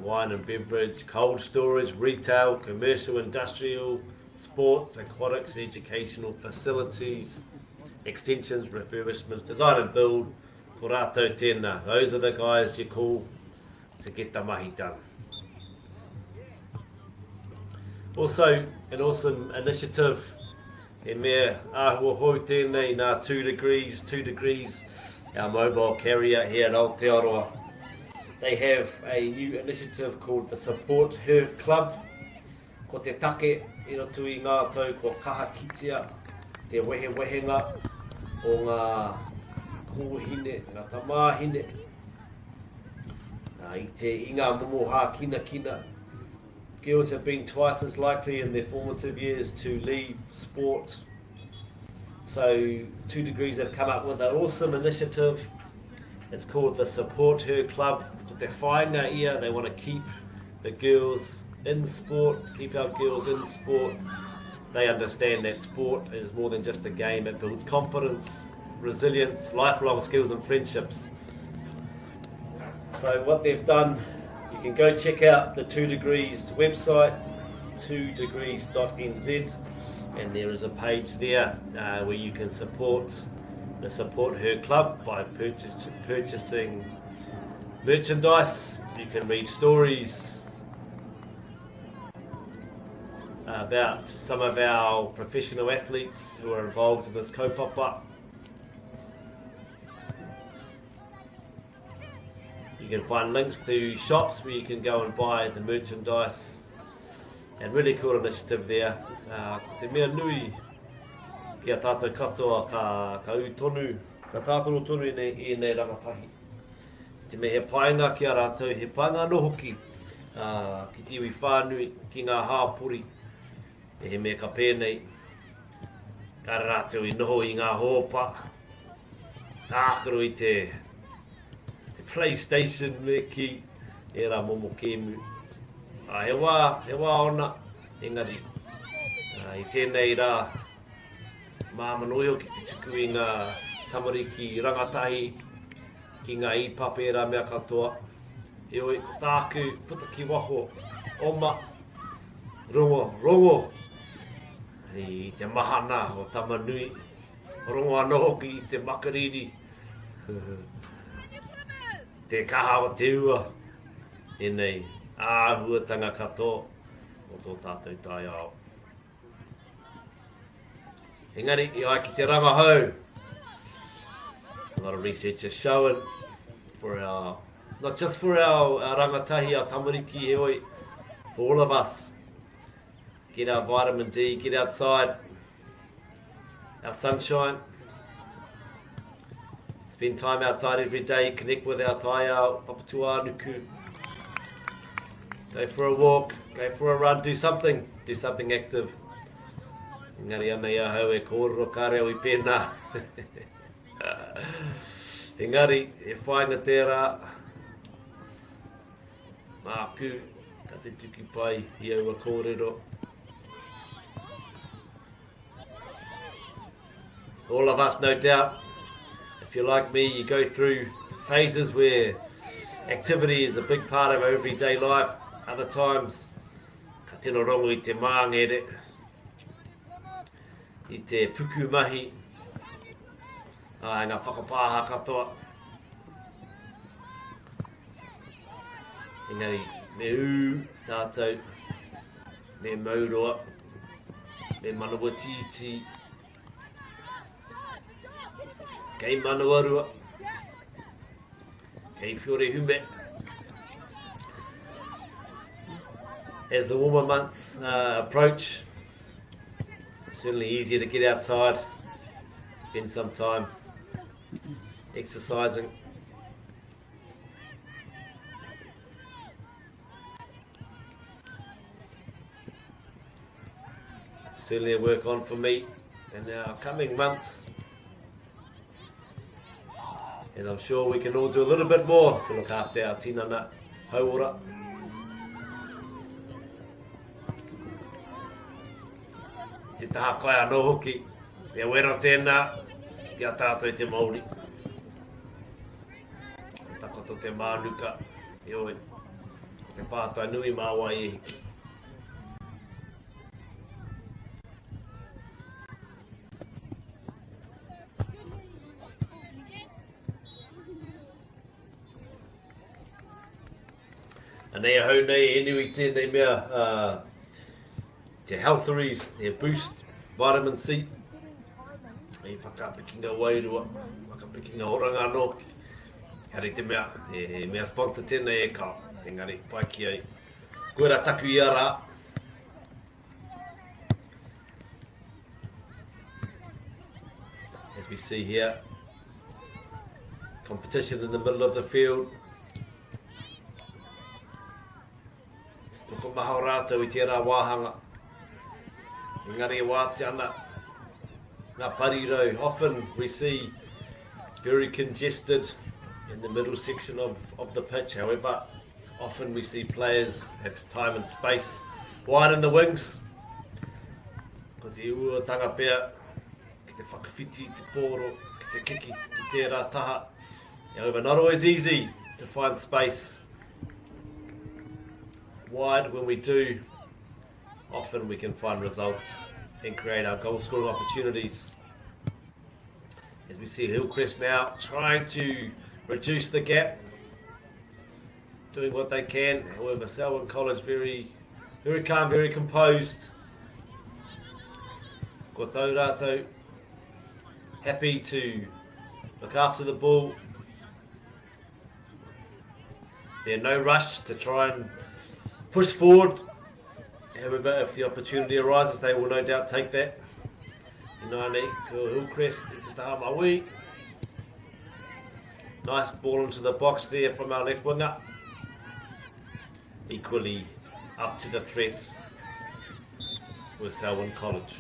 wine and beverage, cold storage, retail, commercial, industrial, sports, aquatics, educational facilities, extensions, refurbishments, design and build, ko rātou tēnā. Those are the guys you call to get the mahi done. Also, an awesome initiative, he mea āhua hoi tēnei nā 2 degrees, our mobile carrier here at Aotearoa. They have a new initiative called the Support Her Club. Ko te take, i roto i ngā tau, ko kaha kitea, te wehenga o ngā kōhine, ngā tamāhine. I te inga momo hā kina. Girls have been twice as likely in their formative years to leave sport. So 2 Degrees have come up with an awesome initiative. It's called the Support Her Club. Ko te whainga ia, they want to keep the girls in sport, keep our girls in sport. They understand that sport is more than just a game. It builds confidence, resilience, lifelong skills and friendships. So what they've done, you can go check out the 2 Degrees website, 2degrees.nz, and there is a page there where you can support the Support Her Club by purchasing merchandise. You can read stories about some of our professional athletes who are involved in this kaupapa. You can find links to shops where you can go and buy the merchandise, and really cool initiative there. Te mea nui ki a tātou katoa ka tonu, ka tātono tonu i nei rangatahi. Te mea he paenga ki a rātou, he paenga no hoki ki te iwi whānui ki ngā hāpuri, e he mea ka pēnei, ka rātou i noho i ngā hōpa, tākaro i te PlayStation me ki e rā momo kēmu. He wā ona, engari. I tēnei rā, māmanoio ki te tuku i ngā tamariki rangatahi, ki ngā ipape rā mea katoa. E oi, ko tāku, puta ki waho, oma, rongo. I te mahana o tamanui, rongo anō hoki i te makariri. Te kaha o te ua, e nei āhuatanga katoa o tō tātou tai ao. Engari, i ai ki te rangahau. A lot of research is showing for our, not just for our rangatahi, our tamariki he oi, for all of us. Get our vitamin D, get outside, our sunshine. Spend time outside every day, connect with our tai ao, papatua nuku. Go for a walk, go for a run, do something active. Engari anei ahau e kōrero kāreo i pēnā. Engari, e whainga tērā. Māku, ka te tuku pai, i aua kōrero. All of us, no doubt. If you're like me, you go through phases where activity is a big part of our everyday life. Other times, ka tino rongo i te māngere, i te puku mahi, ngā whakapāha katoa. Engari, me u tātou, me mauroa, me manawa titi, kei manawarua, kei whiore hume. As the warmer months approach, it's certainly easier to get outside, spend some time exercising. Certainly a work on for me in our coming months, and I'm sure we can all do a little bit more to look after our tinana hauora. Te taha koe anō hoki, e wero tēnā, kia tātou te Māori. Takoto te mānuka, e oe, te pātai nui māua e hiki. Anei ahau nei, e nui tēnei mea, te healtheries, e boost, vitamin C, e whakapikinga wairua, whakapikinga oranga anō, kare te mea, e mea sponsor tēnei e kao, engari, pai ki ai, koera taku i ara. As we see here, competition in the middle of the field. Toko maha o rātou i tērā wāhanga. Engari e wāte ana, ngā parirau. Often we see very congested in the middle section of the pitch. However, often we see players have time and space wide in the wings. Ko te uatanga pēr, ki te whakawhiti, te pōro, ki te kiki, ki tērā taha. However, not always easy to find space wide. When we do, often we can find results and create our goal scoring opportunities. As we see Hillcrest now trying to reduce the gap, doing what they can. However, Selwyn College very calm, very composed. Ko tau rātou, happy to look after the ball. There's no rush to try and push forward. However, if the opportunity arises, they will no doubt take that. Inani, ko Hillcrest, it's a taha maui. Nice ball into the box there from our left winger. Equally up to the threats with Selwyn College.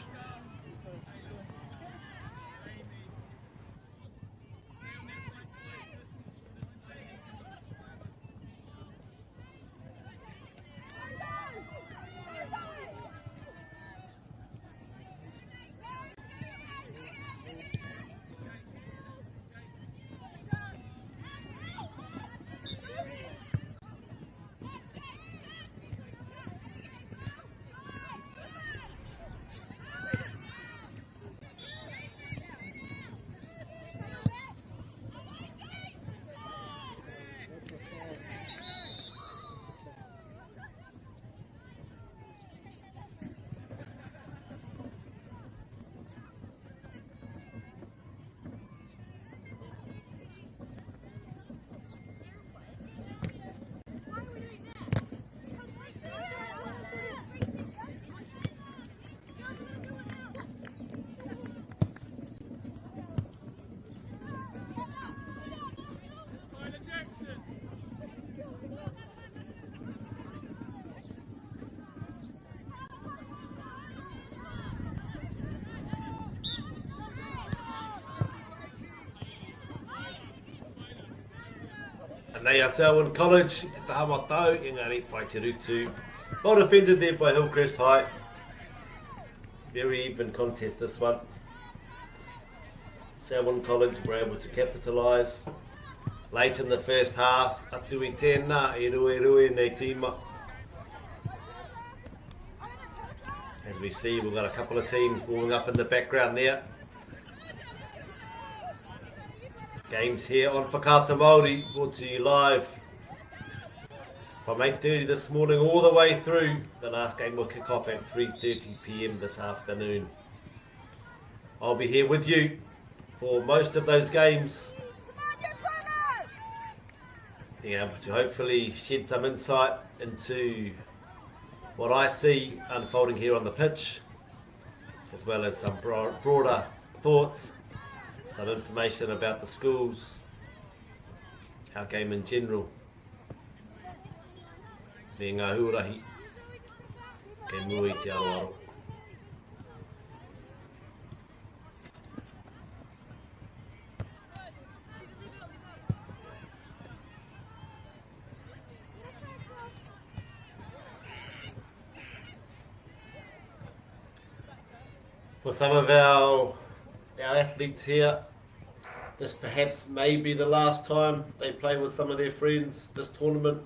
And they are Selwyn College, te taha matau, engari pai te rutu. Well defended there by Hillcrest High. Very even contest this one. Selwyn College were able to capitalise. Late in the first half, atu I tēnā, I rui nei tīma. As we see, we've got a couple of teams warming up in the background there. Games here on Whakaata Māori, brought to you live from 8:30 this morning all the way through. The last game will kick off at 3:30 p.m. this afternoon. I'll be here with you for most of those games, being able to hopefully shed some insight into what I see unfolding here on the pitch, as well as some broader thoughts, some information about the schools, our game in general. Me ngā huarahi, ke mua I te aroaro. For some of our athletes here, this perhaps may be the last time they play with some of their friends this tournament.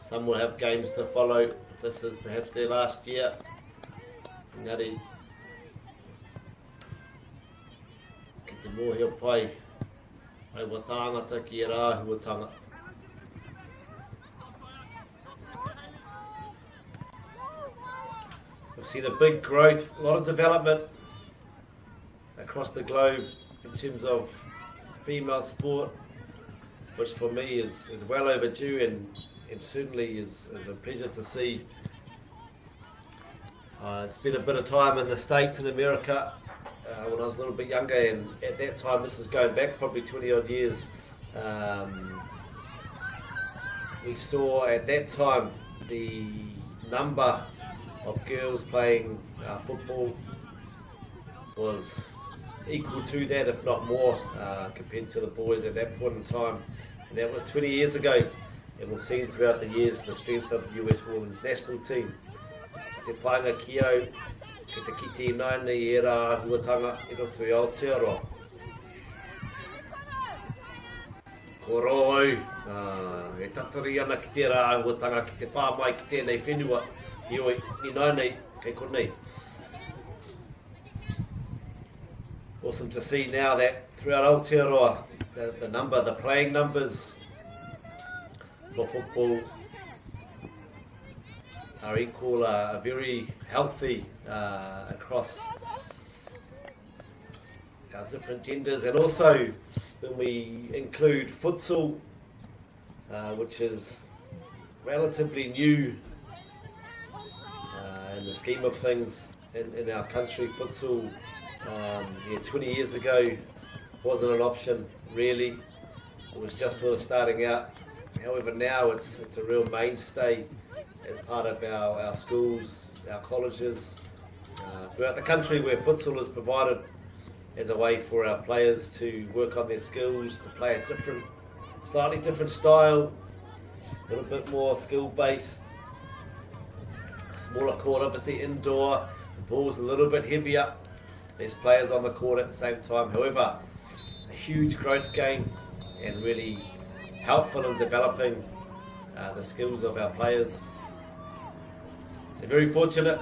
Some will have games to follow if this is perhaps their last year. Engari, ki te mōhio pai, ai wa tāngata ki e rāhuatanga. We've seen a big growth, a lot of development across the globe in terms of female sport, which for me is well overdue and certainly is a pleasure to see. I spent a bit of time in the States in America when I was a little bit younger, and at that time, this is going back probably 20 odd years, we saw at that time the number of girls playing football was equal to that, if not more, compared to the boys at that point in time. And that was 20 years ago. And we've seen throughout the years the strength of the US Women's National Team. Te pāinga ki au, ki te kiti nāne I rā huatanga I roto I Aotearoa. Ko rō au, e tatari ana ki te rā huatanga ki te pā mai ki tēnei whenua, I oi, I nānei, kei konei. Awesome to see now that throughout Aotearoa, the playing numbers for football are equal, very healthy across our different genders, and also when we include futsal, which is relatively new in the scheme of things in our country. Futsal 20 years ago wasn't an option really, it was just sort of starting out. However, now it's a real mainstay as part of our schools, our colleges, throughout the country, where futsal is provided as a way for our players to work on their skills, to play a slightly different style, a little bit more skill-based. Smaller court, obviously indoor, the ball's a little bit heavier, less players on the court at the same time. However, a huge growth game and really helpful in developing the skills of our players. So very fortunate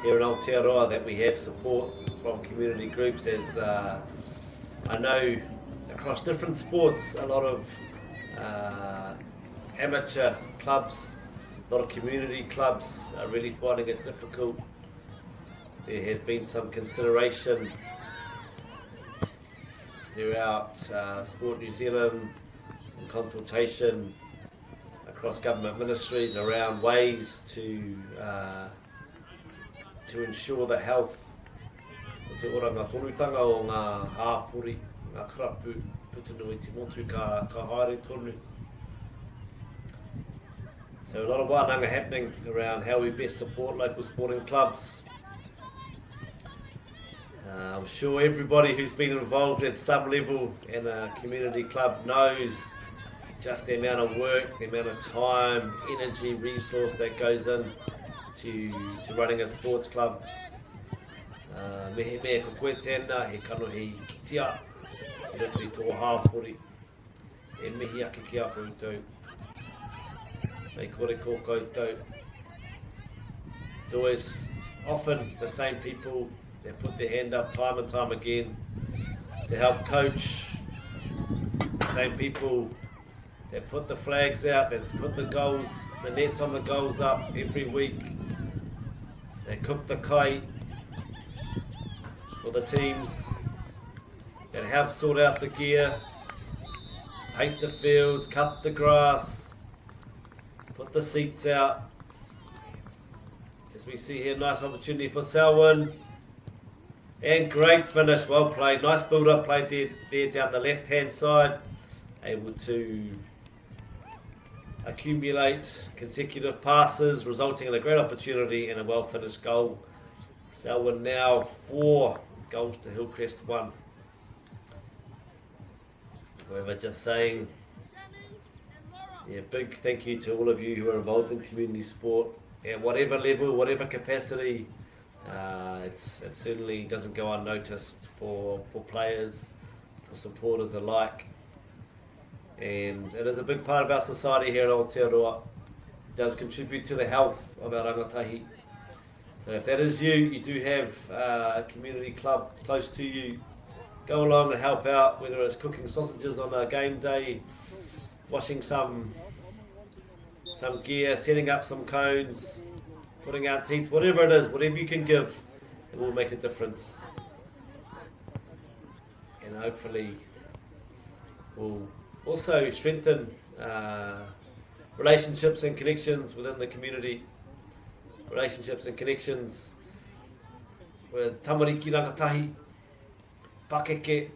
here in Aotearoa that we have support from community groups, as I know across different sports a lot of amateur clubs, a lot of community clubs are really finding it difficult. There has been some consideration throughout Sport New Zealand, some consultation across government ministries around ways to ensure the health o te ora ngā tonutanga o ngā hāpuri, ngā karapu, putunu I te motu ka haere tonu. So a lot of wānanga happening around how we best support local sporting clubs. I'm sure everybody who's been involved at some level in a community club knows just the amount of work, the amount of time, energy, resource that goes in to running a sports club. Mehe mea ko koe tēnā, he kanohi kitia, he ratu I tō hāpori, e mihi ake ki a koutou, mei kore ko koutou. It's always often the same people that put their hand up time and time again to help coach, same people that put the flags out, that's put the nets on the goals up every week. They cook the kai for the teams, that help sort out the gear, paint the fields, cut the grass, put the seats out. As we see here, nice opportunity for Selwyn. And great finish, well played. Nice build-up play there down the left-hand side. Able to accumulate consecutive passes, resulting in a great opportunity and a well-finished goal. Selwyn now 4 goals to Hillcrest 1. However, just saying, big thank you to all of you who are involved in community sport at whatever level, whatever capacity. It certainly doesn't go unnoticed for players, for supporters alike. And it is a big part of our society here in Aotearoa. It does contribute to the health of our rangatahi. So if that is you, you do have a community club close to you, go along and help out, whether it's cooking sausages on a game day, washing some gear, setting up some cones, putting out seats, whatever it is, whatever you can give, it will make a difference. And hopefully will also strengthen relationships and connections within the community. Relationships and connections with tamariki rangatahi, pakeke,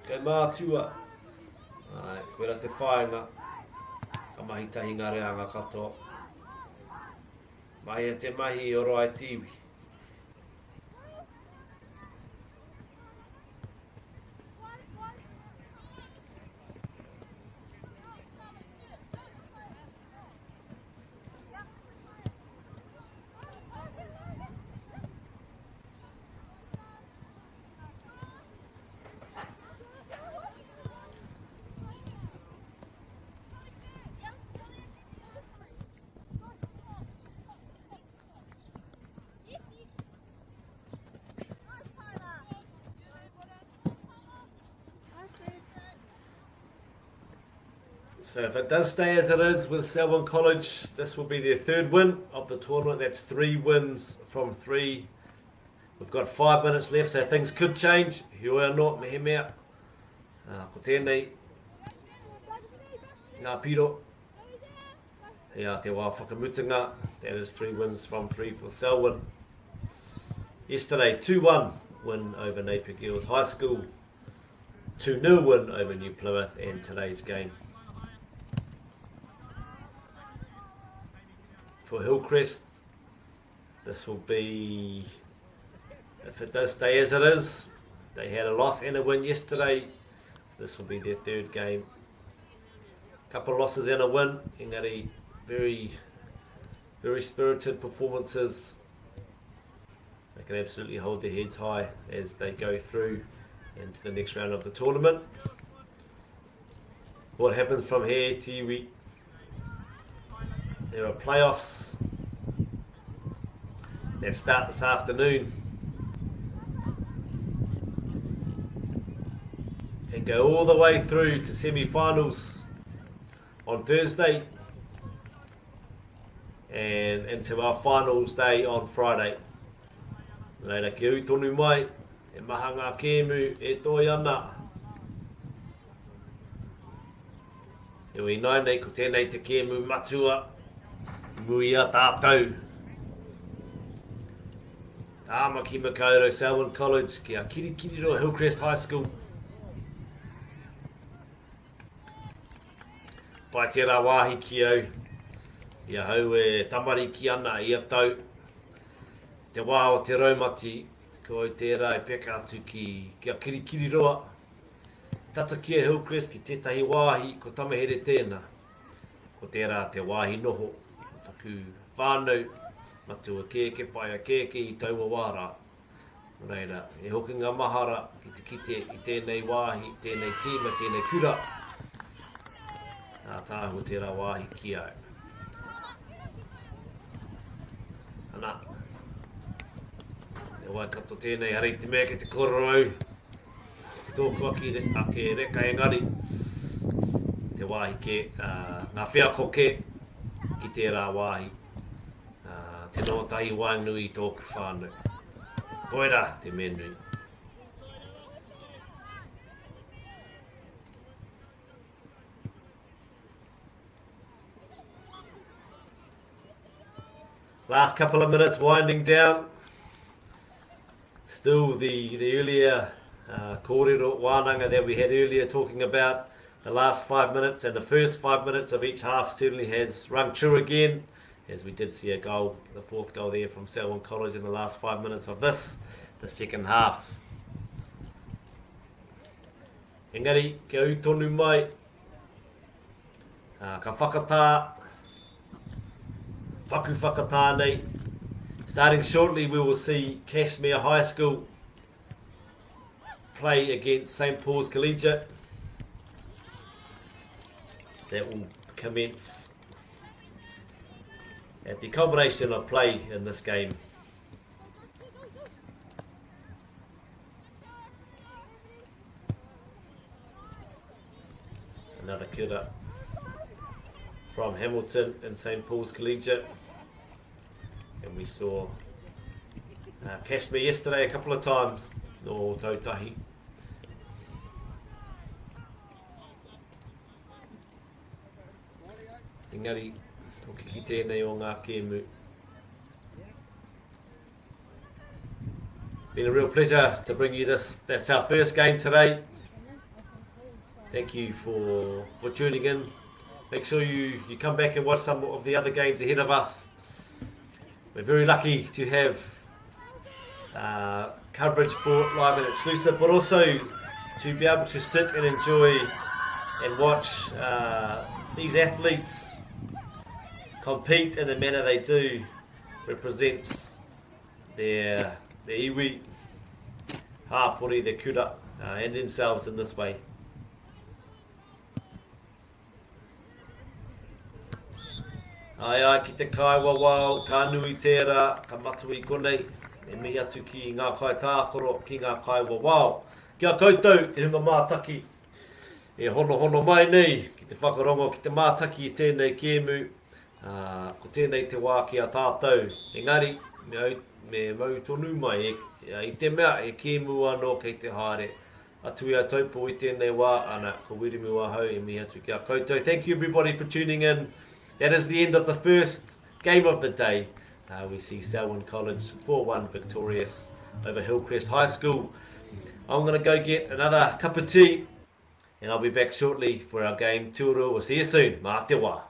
kei mātua. Koe rā te whāinga, ka mahi tahi ngā reanga katoa. Mai te mahi o roa e tiwi. So if it does stay as it is with Selwyn College, this will be their 3rd win of the tournament. That's 3 wins from 3. We've got 5 minutes left, so things could change. Hioi anō, mehe mea. Ko tēnei, ngā piro. Hea te wā whakamutunga. That is 3 wins from 3 for Selwyn. Yesterday, 2-1 win over Napier Girls High School. 2-0 win over New Plymouth, and today's game. For Hillcrest, this will be, if it does stay as it is, they had a loss and a win yesterday, so this will be their 3rd game. Couple of losses and a win, engari very, very spirited performances. They can absolutely hold their heads high as they go through into the next round of the tournament. What happens from here, Tiwi? There are playoffs that start this afternoon and go all the way through to semi-finals on Thursday and into our finals day on Friday. Reira ke ui tonu mai, e maha ngā kēmu e toi ana. E ui nai nei ko tēnei te kēmu matua. Mui a tātou. Tāma ki Makaurau Selwyn College, ki a Kirikiriro Hillcrest High School. Pai tērā wāhi ki au. Ia hau e tamariki ana i a tau. Te wā o te raumati, ko au tērā e peka atu ki a Kirikiriroa. Tata kia Hillcrest ki tētahi wāhi, ko tamahere tēnā. Ko tērā te wāhi noho. Taku whānau, matua kēke, whaia kēke i taua wārā. Reira, e hoki ngā mahara ki te kite i tēnei wāhi, tēnei tīma, tēnei kura. Nā tāhu tērā wāhi ki au. Ana, e wai kato tēnei harei te mea ki te kororau. Ki tōku aki ake reka engari. te wāhi ke, ngā whea koke ki tērā wāhi. Te no tahi wainui tōku whānau. Koera te menui. Last couple of minutes winding down. Still the earlier kōrero wānanga that we had earlier talking about the last 5 minutes, and the first 5 minutes of each half certainly has rung true again, as we did see a goal, the fourth goal there from Selwyn College in the last 5 minutes of this, the second half. Engari, kia u tonu mai, ka whakatā, paku whakatā nei. Starting shortly, we will see Kashmir High School play against St. Paul's Collegiate. That will commence at the culmination of play in this game. Another kura from Hamilton and St. Paul's Collegiate. And we saw Kashmir yesterday a couple of times. No tautahi. Engari, toki ki tēnei o ngā kēmu. Been a real pleasure to bring you this. That's our first game today. Thank you for tuning in. Make sure you come back and watch some of the other games ahead of us. We're very lucky to have coverage brought live and exclusive, but also to be able to sit and enjoy and watch these athletes compete in the manner they do. Represents their iwi, hāpori, their kura, and themselves in this way. Ai ki te kaiwa wao, ka nui tērā, ka matui konei, e mihi atu ki ngā kai tākoro, ki ngā kaiwa wao. Kia koutou, te hunga mātaki, e hono mai nei, ki te whakarongo, ki te mātaki i tēnei kēmu, ko tēnei te wā ki a tātou. Engari, me mau tonu mai, i te mea, e kēmu anō kei te haere. Atu ia Taupō i tēnei wā, ana, ko wirimi wā hau, e mihi atu ki a koutou. Thank you everybody for tuning in. That is the end of the first game of the day. We see Selwyn College 4-1 victorious over Hillcrest High School. I'm going to go get another cup of tea, and I'll be back shortly for our game. Tuuru, we'll see you soon. Mā te wā.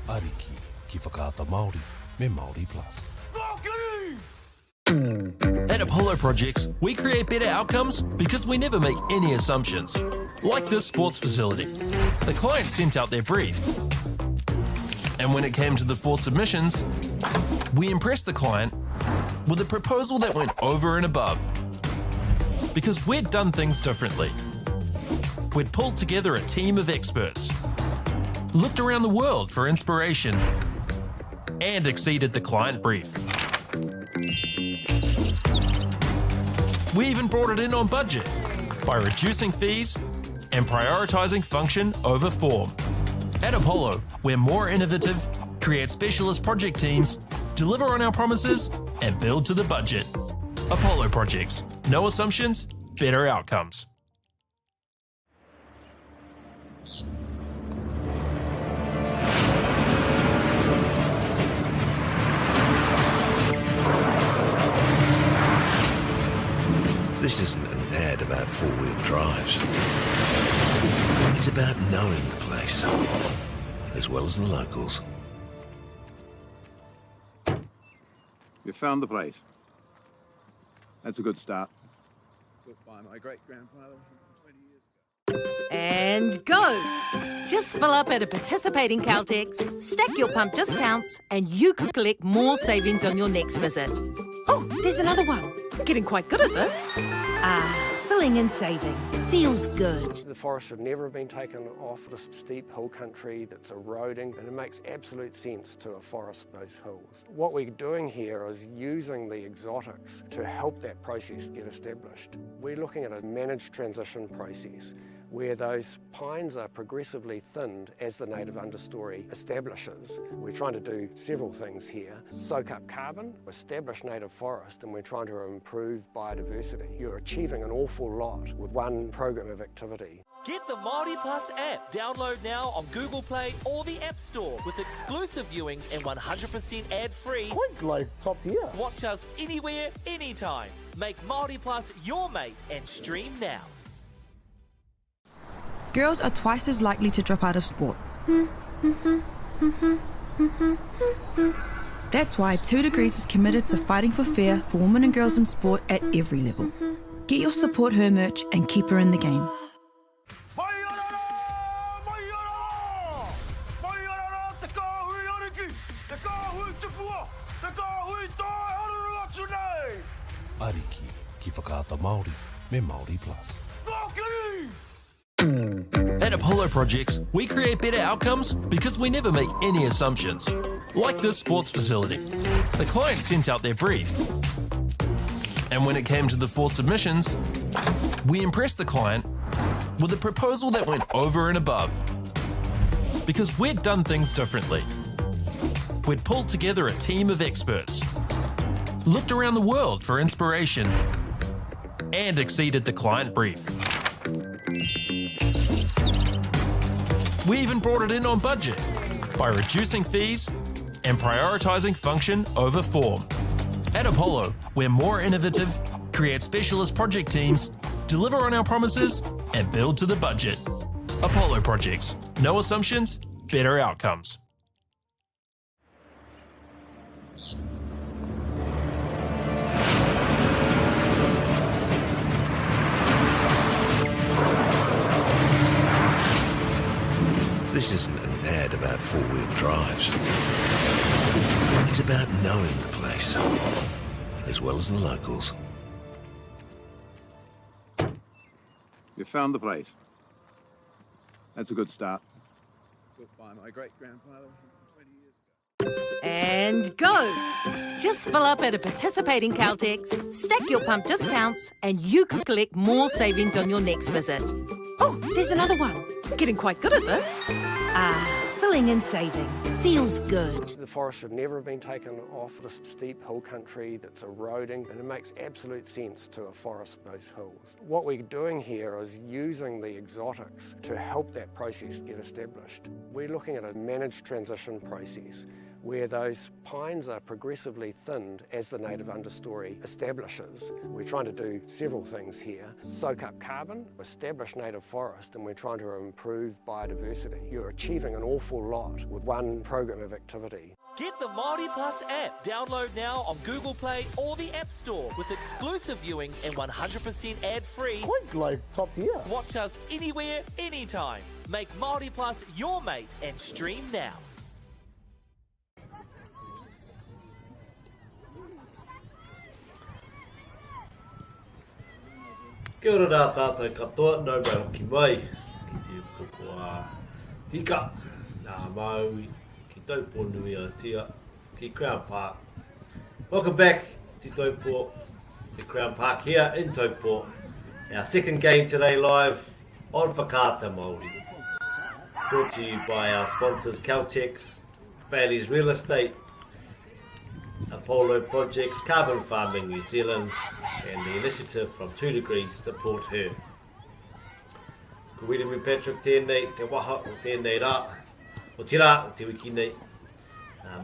Ariki, ki whakaata Māori, me Māori Plus. At Apollo Projects, we create better outcomes because we never make any assumptions. Like this sports facility. The client sent out their brief. And when it came to the 4 submissions, we impressed the client with a proposal that went over and above. Because we'd done things differently. We'd pulled together a team of experts, looked around the world for inspiration, and exceeded the client brief. We even brought it in on budget by reducing fees and prioritising function over form. At Apollo, we're more innovative, create specialist project teams, deliver on our promises, and build to the budget. Apollo Projects. No assumptions, better outcomes. This isn't an ad about four-wheel drives. It's about knowing the place, as well as the locals. You found the place. That's a good start. Built by my great-grandfather 20 years ago. And go! Just fill up at a participating Caltex, stack your pump discounts, and you could collect more savings on your next visit. Oh, there's another one. Getting quite good at this. Filling and saving. Feels good. The forest should never have been taken off this steep hill country that's eroding, and it makes absolute sense to afforest those hills. What we're doing here is using the exotics to help that process get established. We're looking at a managed transition process where those pines are progressively thinned as the native understory establishes. We're trying to do several things here. Soak up carbon, establish native forest, and we're trying to improve biodiversity. You're achieving an awful lot with one program of activity. Get the Māori Plus app. Download now on Google Play or the App Store with exclusive viewings and 100% ad-free. Quite like top tier. Watch us anywhere, anytime. Make Māori Plus your mate and stream now. Girls are twice as likely to drop out of sport. That's why 2 Degrees is committed to fighting for fair for women and girls in sport at every level. Get your Support Her merch and keep her in the game. Ariki, ki whakaata Māori, me Māori Plus. At Apollo Projects, we create better outcomes because we never make any assumptions. Like this sports facility. The client sent out their brief. And when it came to the 4 submissions, we impressed the client with a proposal that went over and above. Because we'd done things differently. We'd pulled together a team of experts, looked around the world for inspiration, and exceeded the client brief. We even brought it in on budget by reducing fees and prioritising function over form. At Apollo, we're more innovative, create specialist project teams, deliver on our promises, and build to the budget. Apollo Projects. No assumptions, better outcomes. This isn't an ad about four-wheel drives. It's about knowing the place, as well as the locals. You found the place. That's a good start. Built by my great-grandfather 20 years ago. And go! Just fill up at a participating Caltex, stack your pump discounts, and you could collect more savings on your next visit. Oh, there's another one. Getting quite good at this. Filling and saving. Feels good. The forest should never have been taken off this steep hill country that's eroding, and it makes absolute sense to afforest those hills. What we're doing here is using the exotics to help that process get established. We're looking at a managed transition process where those pines are progressively thinned as the native understory establishes. We're trying to do several things here. Soak up carbon, establish native forest, and we're trying to improve biodiversity. You're achieving an awful lot with one program of activity. Get the Māori Plus app. Download now on Google Play or the App Store with exclusive viewings and 100% ad-free. Quite like top tier. Watch us anywhere, anytime. Make Māori Plus your mate and stream now. Kia ora rā tātou katoa, nau mai hoki mai, ki te koko a tika, nā Māui, ki Taupō nui a tia, ki Crown Park. Welcome back to Taupō, to Crown Park here in Taupō. Our second game today live on Whakaata Māori. Brought to you by our sponsors Caltex, Bailey's Real Estate, Apollo Projects, Carbon Farming New Zealand, and the initiative from 2 Degrees Support Her. Ko William Patrick tēnei, te waha o tēnei rā, o te rā, o te wiki nei.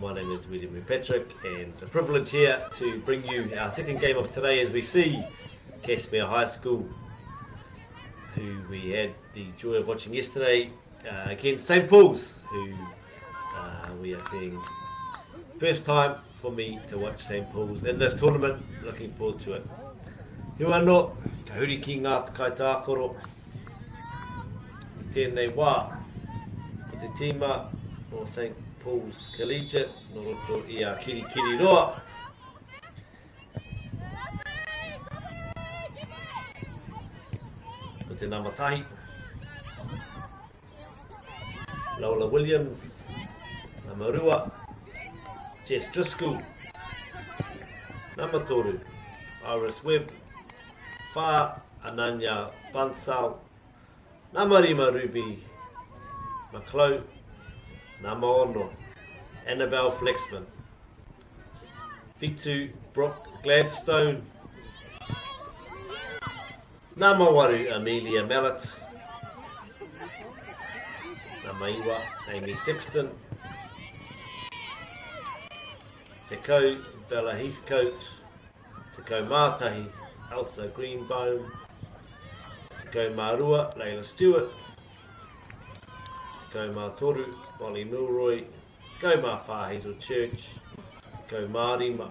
My name is William Patrick, and a privilege here to bring you our second game of today as we see Kashmir High School, who we had the joy of watching yesterday, against St. Paul's, who we are seeing first time for me to watch St. Paul's in this tournament. Looking forward to it. He anō, ka huri ki ngā kaitākoro. tēnei wā. Ko te tīma o St. Paul's Collegiate, no roto I a Kirikiri roa. Ko te namatahi. Lola Williams, Namarua, Jess Driscoll, Namatoru, Iris Webb, Wha Ananya Bansal, Namarima Ruby, Maclo, Namaono, Annabelle Flexman, Fitu Brooke Gladstone, Namawaru Amelia Mallet, Namaiwa Amy Sexton, Te Kau Bella Heathcote, Te Kau Mātahi Elsa Greenbone, Te Kau Mārua Leila Stewart, Te Kau Mātoru Molly Milroy, Te Kau Mawha Hazel Church, Te Kau Mārima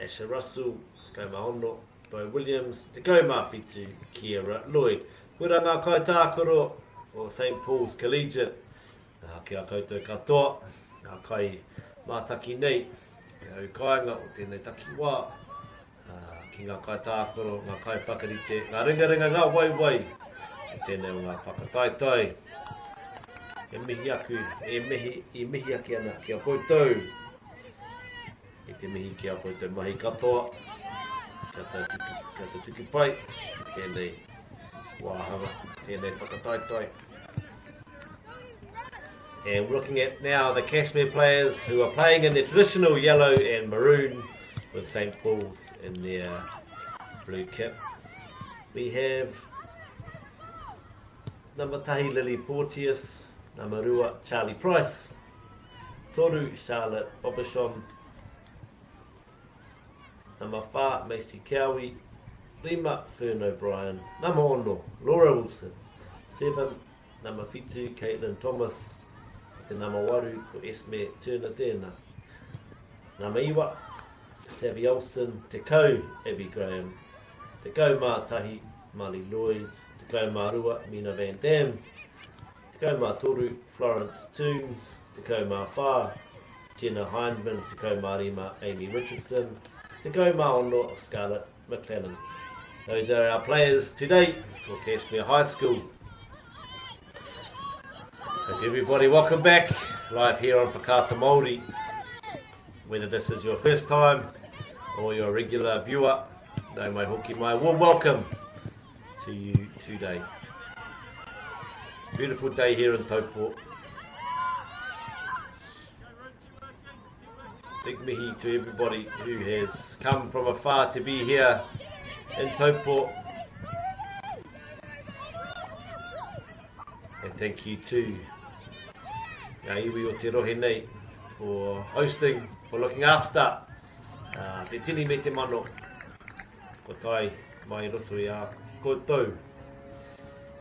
Asha Russell, Te Kau Maono Bo Williams, Te Kau Mawhitu Kiera Lloyd. Kura ngā kai tākoro o St. Paul's Collegiate. Kia koutou katoa, ngā kai mātaki nei, te au kāinga o tēnei taki wā, ki ngā kai tākoro, ngā kai whakarite, ngā ringa ngā waiwai, o tēnei o ngā whakataitai. E mihi aku, I mihi aki ana kia koutou, I te mihi kia koutou mahi katoa, kia te tuki pai, tēnei wāhanga, tēnei whakataitai. And we're looking at now the Kashmir players who are playing in their traditional yellow and maroon with St. Paul's in their blue kit. We have number tahi Lily Porteous, Namarua Charlie Price, Toru Charlotte Bobishon, number 4 Macy Cowie, Rima Fern O'Brien, number 1 Laura Wilson, 7 number 5 Caitlin Thomas, te nama waru ko Esme Turner tēnā. Nama iwa, Savvy Olsen, te kau Abby Graham, te kau mātahi Molly Lloyd, te kau mārua Mina Van Dam, te kau mātoru Florence Toombs, te kau mawha Jenna Hindman, te kau mārima Amy Richardson, te kau maono Scarlett McLennan. Those are our players today for Kashmir High School. So to everybody, welcome back, live here on Whakaata Māori. Whether this is your first time or you're a regular viewer, no mai hoki mai, warm welcome to you today. Beautiful day here in Taupō. Big mihi to everybody who has come from afar to be here in Taupō. And thank you to ngā iwi o te rohe nei for hosting, for looking after te tini me te mano. Ko tai mai roto I a koutou.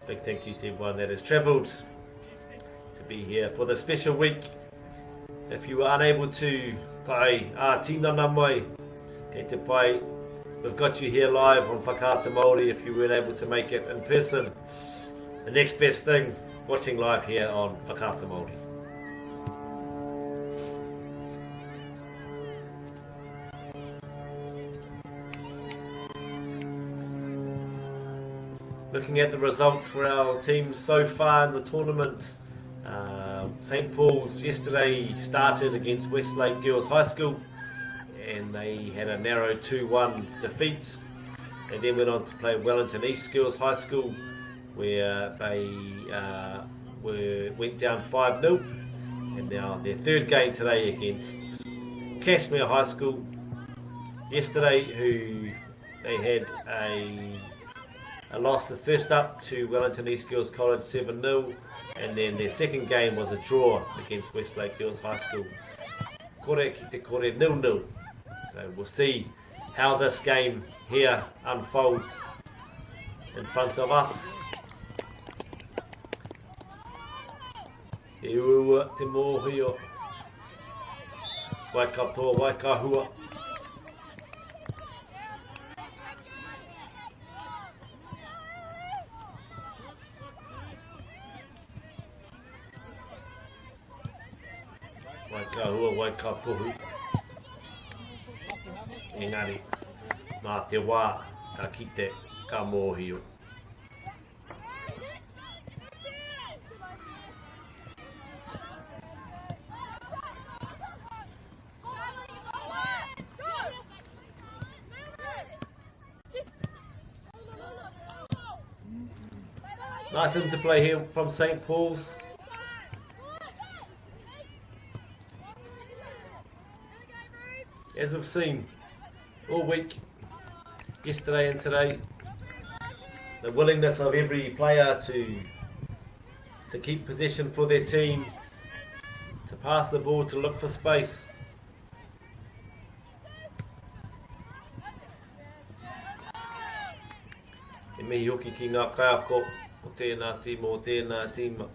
Big thank you to everyone that has travelled to be here for this special week. If you were unable to tai tinana mai, kei te pai, we've got you here live on Whakaata Māori if you weren't able to make it in person. The next best thing, watching live here on Whakaata Māori. Looking at the results for our teams so far in the tournament, St. Paul's yesterday started against Westlake Girls High School and they had a narrow 2-1 defeat. They then went on to play Wellington East Girls High School where they went down 5-0, and now their third game today against Kashmir High School yesterday, who they had a loss the first up to Wellington East Girls College 7-0, and then their second game was a draw against Westlake Girls High School. Kore ki te kore 0-0. So we'll see how this game here unfolds in front of us. E ua te mōhio, wai katoa, wai kahua. Wai ka hua, wai ka tohu. Engari, mā te wā, ka kite, ka mōhio. Nice to play here from St. Paul's. As we've seen all week, yesterday and today, the willingness of every player to keep possession for their team, to pass the ball, to look for space. E mihi hoki ki ngā kaiako o tēnā tīma o tēnā tīma.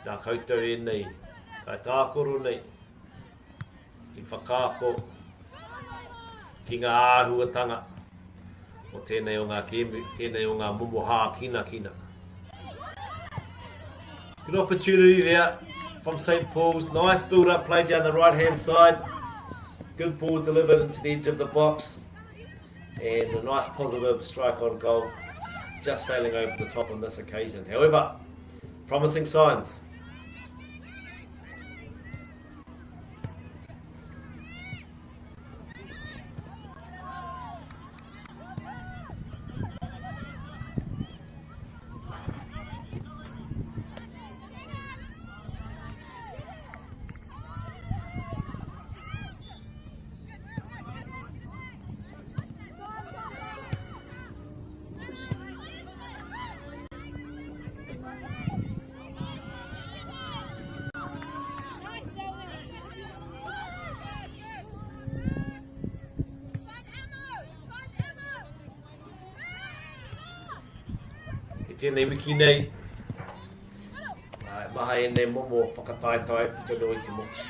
Tā koutou e nei, kai tākoro nei, i whakaako ki ngā āhuatanga o tēnei o ngā kēmu, tēnei o ngā momohā kina kina. Good opportunity there from St. Paul's. Nice build-up play down the right-hand side. Good ball delivered into the edge of the box. And a nice positive strike on goal. Just sailing over the top on this occasion. However, promising signs. Tēnei wiki nei. Maha e nei momo whakataetai tono i te motu.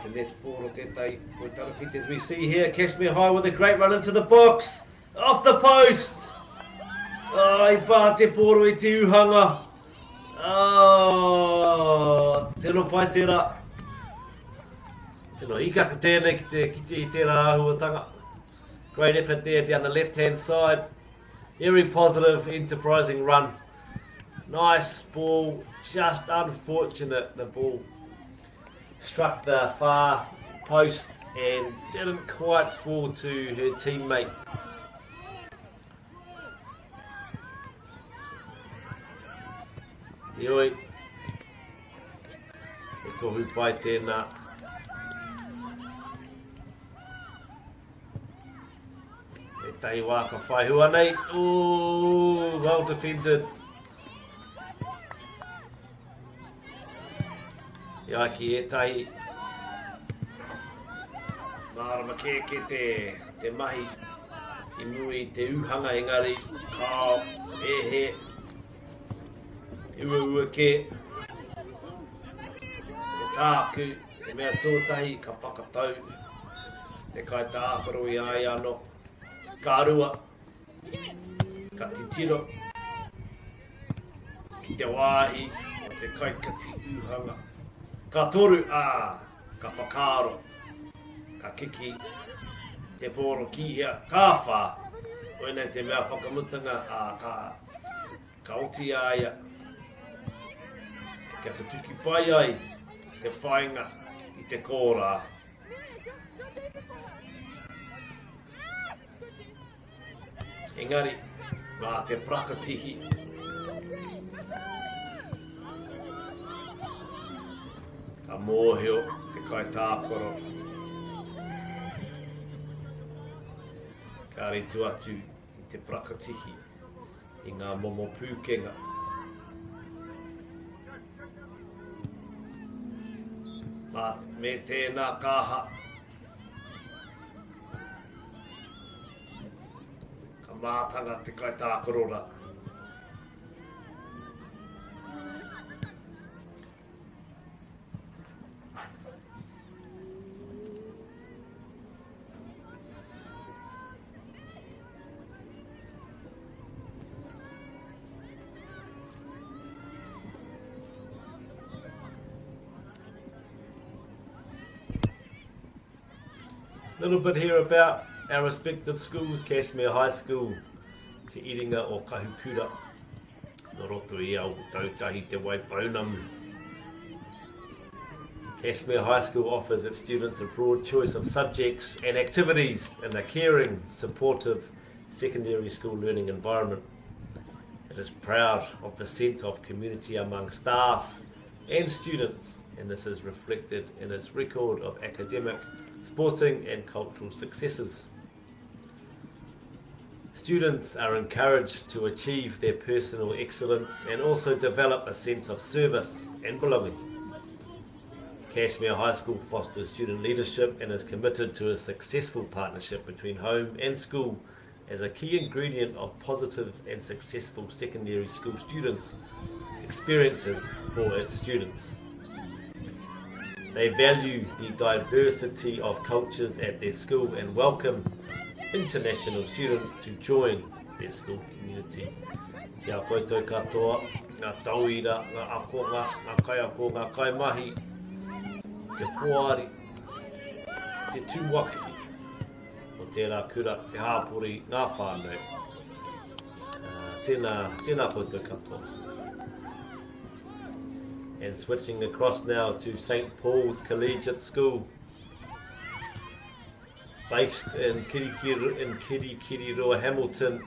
The net ball o tētai o Taupō as we see here. Kashmir High with a great run into the box. Off the post. I pā te poro i te uhanga. Tēnō pai tērā. Tēnō ika ka tēnei ki te i tērā āhuatanga. Great effort there down the left-hand side. Very positive, enterprising run. Nice ball, just unfortunate. The ball struck the far post and didn't quite fall to her teammate. Ioi. E tohu pai tēnā. Tai wā ka whai hua nei. Ooh, well defended. Ia ki e tai. Mārama ke te mahi. I nui te uhanga engari. Kao, he. Ua ke. Te tāku. Te mea tōtahi ka whakatau. Te kai tākaro i ai anō. Ka rua, ka titiro, ki te wāhi, o te kaikati uhanga. Ka toru, ka whakaro, ka kiki, te poro kihia, ka whā. Oina te mea whakamutanga, ka oti aia. Kia te tuki pai ai, te whainga i te kōrā. Engari, mā te prakatihi. Ka mōheo, te kai tākoro. Ka ritu atu i te prakatihi i ngā momo pūkenga. Mā me tēnā kāha. Mātanga te kai tākorora. A little bit here about our respective schools. Kashmir High School, Te Iringa o Kahukura, no roto I au tautahi te Waipaunam. Kashmir High School offers its students a broad choice of subjects and activities in a caring, supportive secondary school learning environment. It is proud of the sense of community among staff and students, and this is reflected in its record of academic, sporting and cultural successes. Students are encouraged to achieve their personal excellence and also develop a sense of service and belonging. Kashmir High School fosters student leadership and is committed to a successful partnership between home and school as a key ingredient of positive and successful secondary school students' experiences for its students. They value the diversity of cultures at their school and welcome international students to join their school community. Kia koutou katoa, ngā tauira, ngā akonga, ngā kaiako, ngā kaimahi, te poari, te tūwaki, o tērā kura, te hāpori, ngā whānau. Tēnā koutou katoa. And switching across now to St. Paul's Collegiate School, based in Kirikiriroa, Hamilton.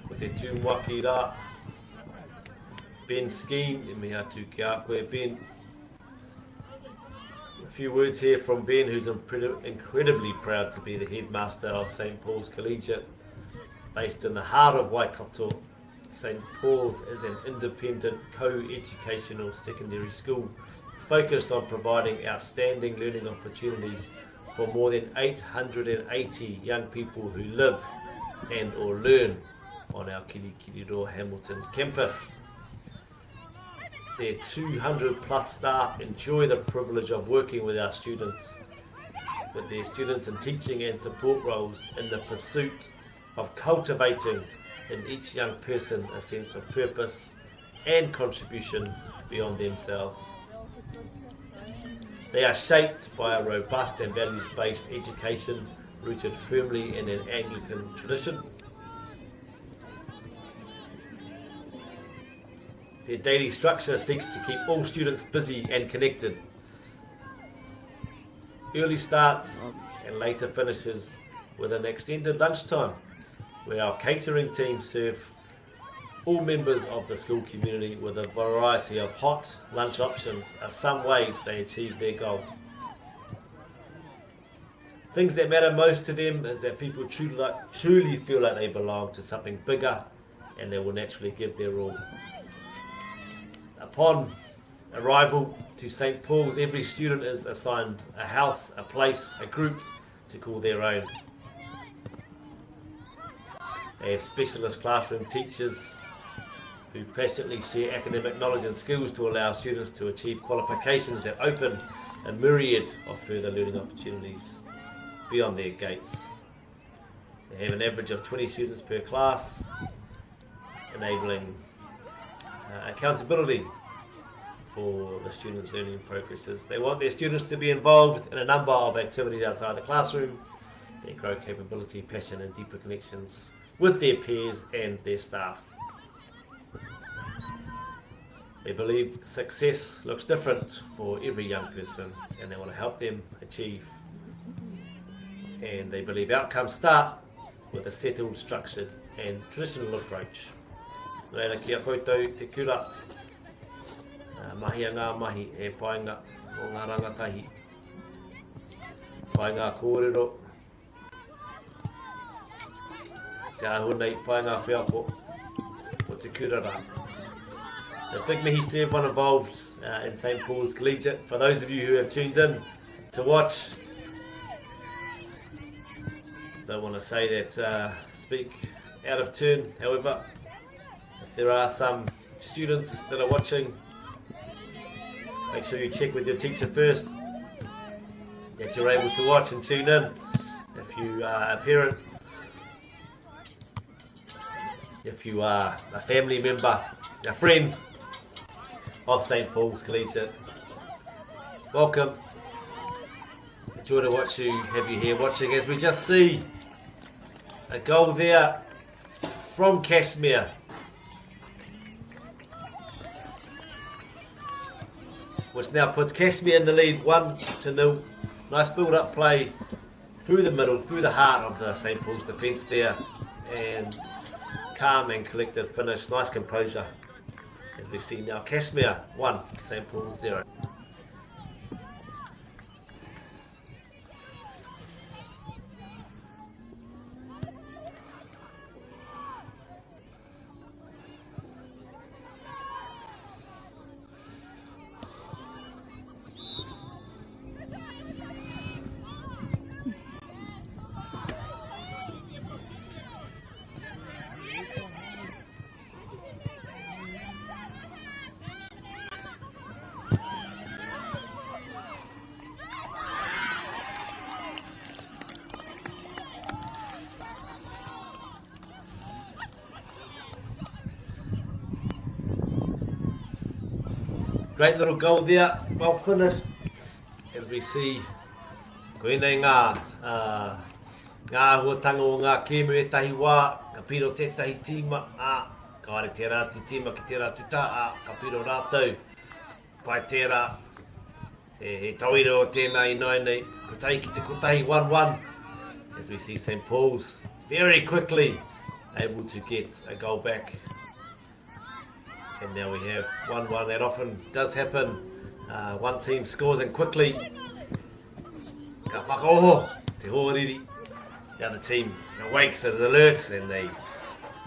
Ko te tūwaki rā, Ben Skeen, e mihi atu ki a koe Ben. A few words here from Ben, who's incredibly proud to be the headmaster of St. Paul's Collegiate. Based in the heart of Waikato, St. Paul's is an independent co-educational secondary school focused on providing outstanding learning opportunities for more than 880 young people who live and or learn on our Kirikiriroa Hamilton campus. Their 200 plus staff enjoy the privilege of working with our students, with their students in teaching and support roles in the pursuit of cultivating in each young person a sense of purpose and contribution beyond themselves. They are shaped by a robust and values-based education rooted firmly in an Anglican tradition. Their daily structure seeks to keep all students busy and connected. Early starts and later finishes with an extended lunchtime, where our catering team serve all members of the school community with a variety of hot lunch options are some ways they achieve their goal. Things that matter most to them is that people truly feel like they belong to something bigger, and they will naturally give their all. Upon arrival to St. Paul's, every student is assigned a house, a place, a group to call their own. They have specialist classroom teachers who passionately share academic knowledge and skills to allow students to achieve qualifications that open a myriad of further learning opportunities beyond their gates. They have an average of 20 students per class, enabling accountability for the students' learning progresses. They want their students to be involved in a number of activities outside the classroom. They grow capability, passion and deeper connections with their peers and their staff. They believe success looks different for every young person, and they want to help them achieve. And they believe outcomes start with a settled, structured and traditional approach. Reira kia koutou te kura, mahi a ngā mahi e painga o ngā rangatahi. Pai ngā kōrero, te ahunei, pai ngā whiako o te kura rā. So big mihi to everyone involved in St. Paul's Collegiate. For those of you who have tuned in to watch, don't want to say that speak out of turn. However, if there are some students that are watching, make sure you check with your teacher first that you're able to watch and tune in. If you are a parent, if you are a family member, a friend of St. Paul's Collegiate. Welcome. Enjoy to have you here watching as we just see a goal there from Kashmir. Which now puts Kashmir in the lead 1-0. Nice build-up play through the middle, through the heart of the St. Paul's defence there. And calm and collected finish. Nice composure. As we see now, Kashmir 1, St. Paul's 0. Great little goal there, well finished. As we see, koenei ngā huatanga o ngā kēmu e tahi wā, ka piro tētahi tīma, kaore te rātu tīma ki te rātu tā, ka piro rātou, pai tērā, he tauira o tēnā i nai nei, kotahi ki te kotahi 1-1. As we see St. Paul's very quickly able to get a goal back. And now we have 1-1. That often does happen. One team scores and quickly ka whakaoho te hōriri. The other team awakes and is alert, and they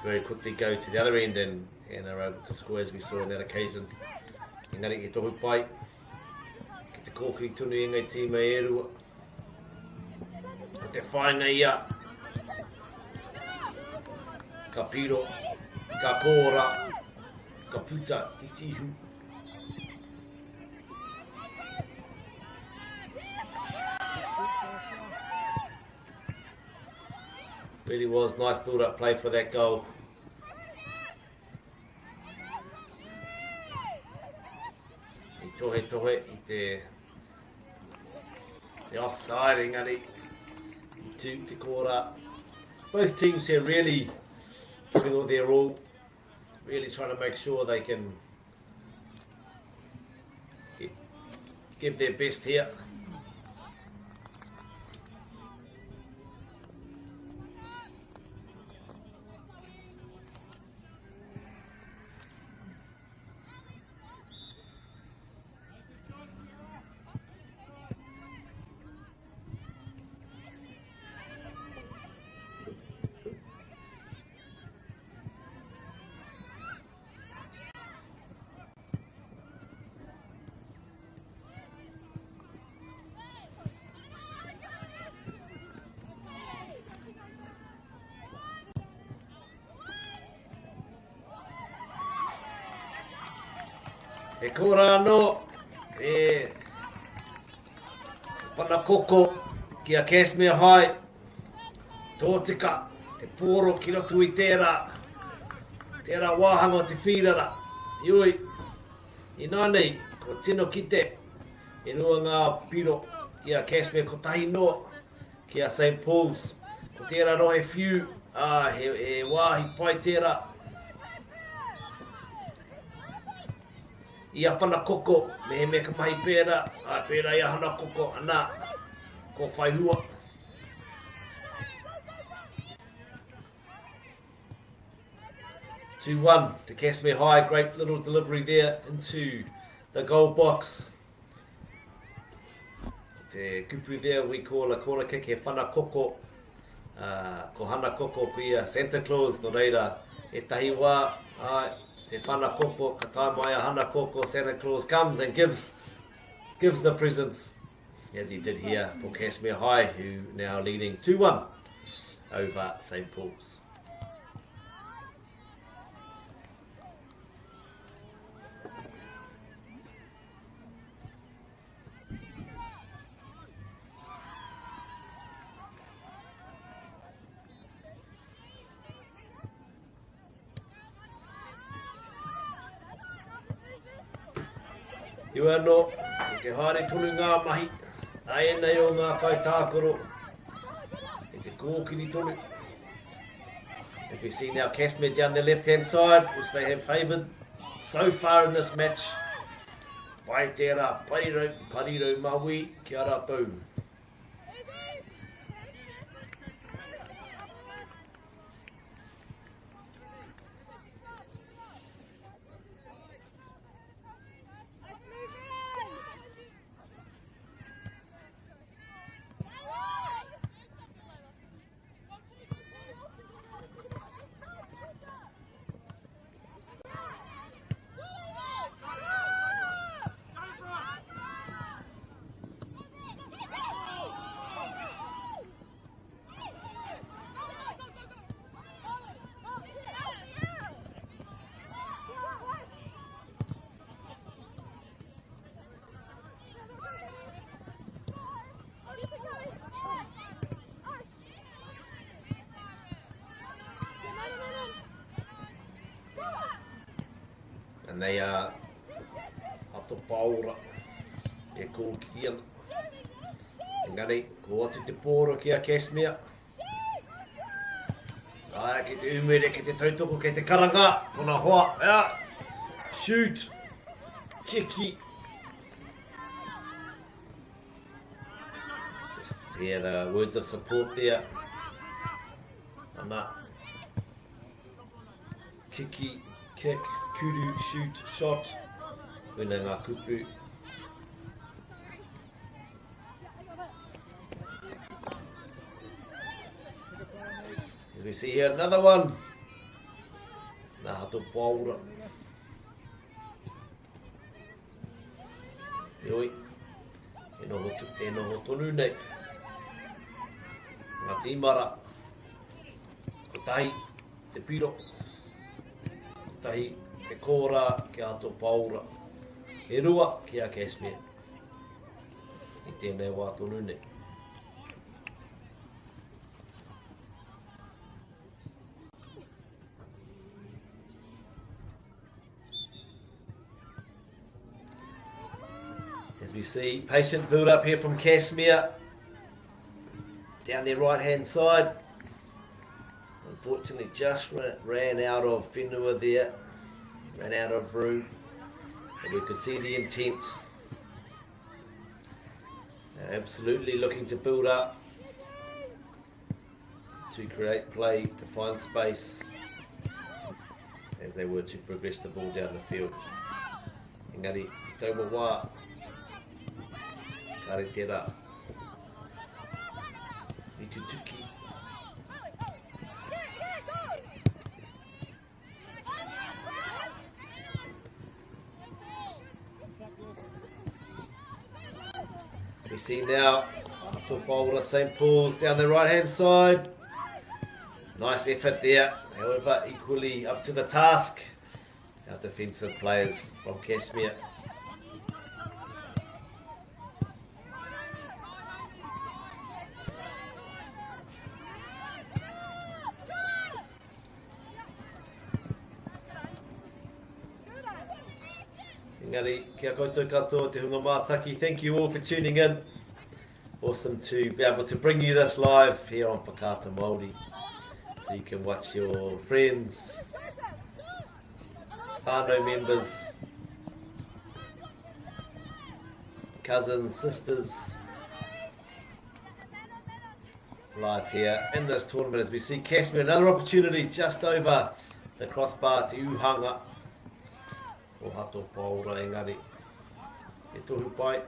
very quickly go to the other end and are able to score, as we saw on that occasion. Engari he tohu pai. Ki te kōkiri tunu i ngai tīma e rua. O te whainga ia. Ka piro. Ka kōra. Ka puta i tihu. Really was nice build-up play for that goal. I tohe i te offside engari i te kōra. Both teams here really giving all their all. Really trying to make sure they can give their best here. E kōra anō, e whanakoko ki a Kashmir High, tōtika, te pōro ki roto i tērā wāhanga o te whirara. Ioi, i nānei, ko tino kite, e rua ngā piro ki a Kashmir kotahi noa, ki a St. Paul's, ko tērā rohe whiu, he wāhi pai tērā. Ia whanakoko, me me ka mahi pēra, pēra ia whanakoko, anā, ko whaihua. Two 2-1 to Kashmir High, great little delivery there into the goal box. Te kupu there we call a corner kick, he whanakoko, ko hanakoko pia Santa Claus, no reira, e tahi wā, te whanakoko, ka tai mai a hanakoko, Santa Claus comes and gives the presents, as he did here for Kashmir High, who now leading 2-1 over St. Paul's. You anō, ke haere tonu ngā mahi. Ai nei o ngā kai tākoro. E te kōkiri tonu. As we see now, Kashmir down the left-hand side, which they have favoured so far in this match. Pai tērā, pariro maui, kia rātou. And they are Taupō e kōkiri ana. Engari, ko atu te pōro ki a Kashmir. Ai, ki te umere, ki te tautoko, ki te karanga, tōna hoa. Yeah. Shoot. Kiki. Just hear the words of support there. Ana. Kiki, kick, kuru, shoot, shot. Wena ngā kupu. As we see here, another one. Nā Taupō. Ioi. E noho tonu nei. Ngā tīmara. Ko tahi, te piro. Ko tahi, te kōrā ki a Taupō. E rua ki a Kashmir. I tēnei wā tonu nei. As we see, patient build up here from Kashmir. Down their right hand side. Unfortunately just ran out of whenua there. Ran out of room. And we could see the intent. They're absolutely looking to build up. To create play, to find space. As they were to progress the ball down the field. Engari, Taupō wā. Kare tērā. I tutuki. We see now Taupō St. Paul's down the right hand side. Nice effort there. However, equally up to the task. Our defensive players from Kashmir. Engari, kia koutou katoa te hunga mātaki. Thank you all for tuning in. Awesome to be able to bring you this live here on Whakaata Māori. So you can watch your friends, whānau members, cousins, sisters, live here in this tournament as we see Kashmir. Another opportunity just over the crossbar to Uhanga. O Taupō engari. E tohu pai.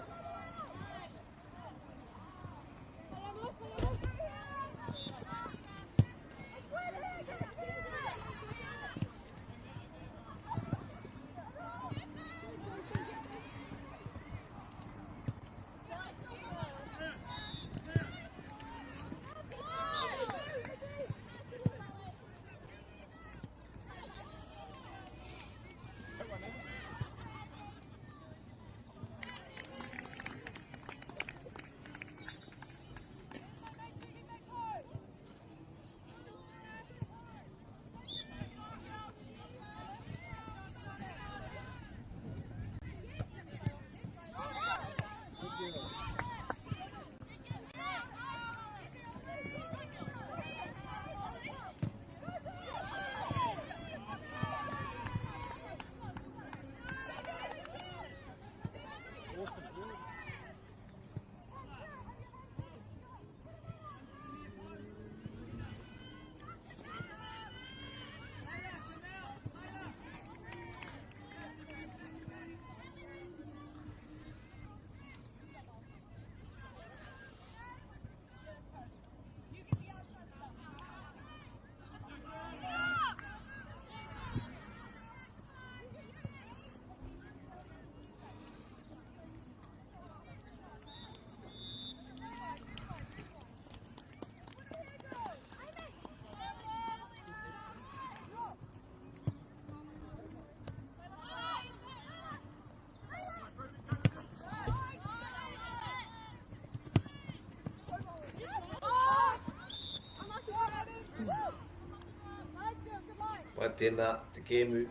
Wai tēnā, te kēmu,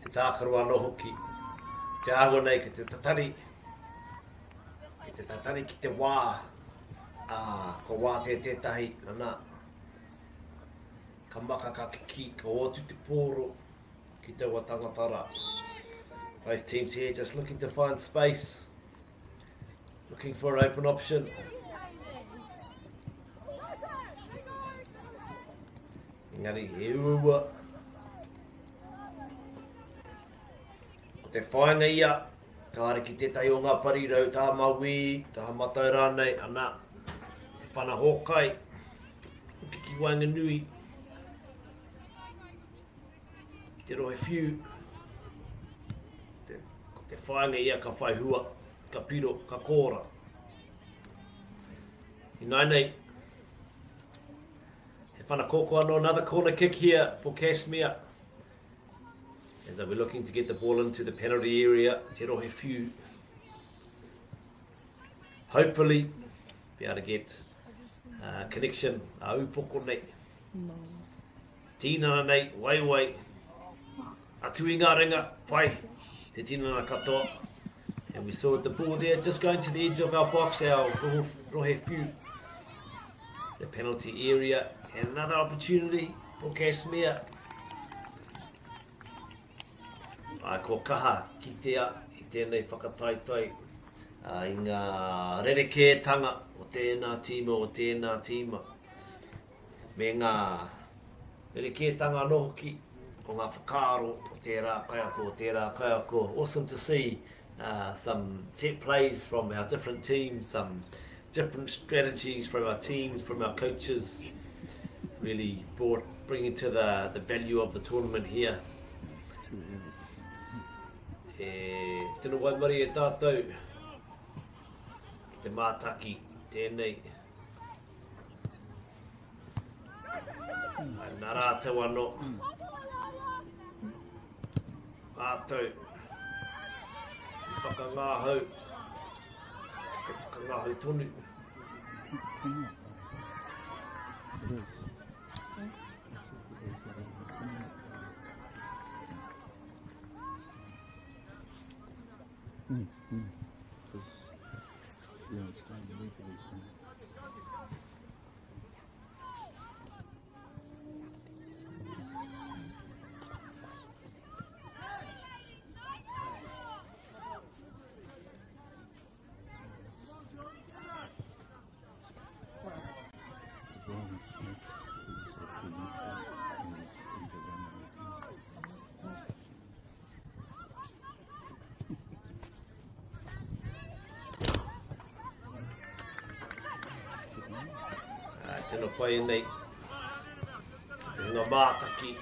te tākaro anō hoki. Te ahua nei ki te tatari. Ki te tatari ki te wā. Ko wā te tētahi, anā. Ka maka ka kiki, ka otu te pōro, ki te wa tangatara. Both teams here just looking to find space. Looking for an open option. Engari, he ua. O te whainga ia, ka are ki tētai o ngā parirau, tā maui, tā matau rānei, anā. He whana hōkai, hoki ki wainga nui. Ki te rohe whiu. Te whainga ia ka whai hua, ka piro, ka kōra. I nei. He whana kōko anō, another corner kick here for Kashmir. As they were looking to get the ball into the penalty area, te rohe whiu. Hopefully, be able to get connection, a upoko nei. Tīnana nei, wai. Atu i ngā ringa, pai, te tinana katoa. And we saw the ball there, just going to the edge of our box, our rohe whiu. The penalty area, and another opportunity for Kashmir. Ai ko kaha ki tea, i tēnei whakataitoi. I ngā rerekētanga o tēnā tīma. Me ngā rerekētanga anō hoki. O ngā whakaaro o tērā kaiako, Awesome to see some set plays from our different teams, some different strategies from our teams, from our coaches, really bringing to the value of the tournament here. Tēnā waimari e tātou, ki te mātaki, tēnei. Nā rātou anō. Ātou, whakangāhau, te whakangāhau tonu. Tēnā pai nei, te ngā mātaki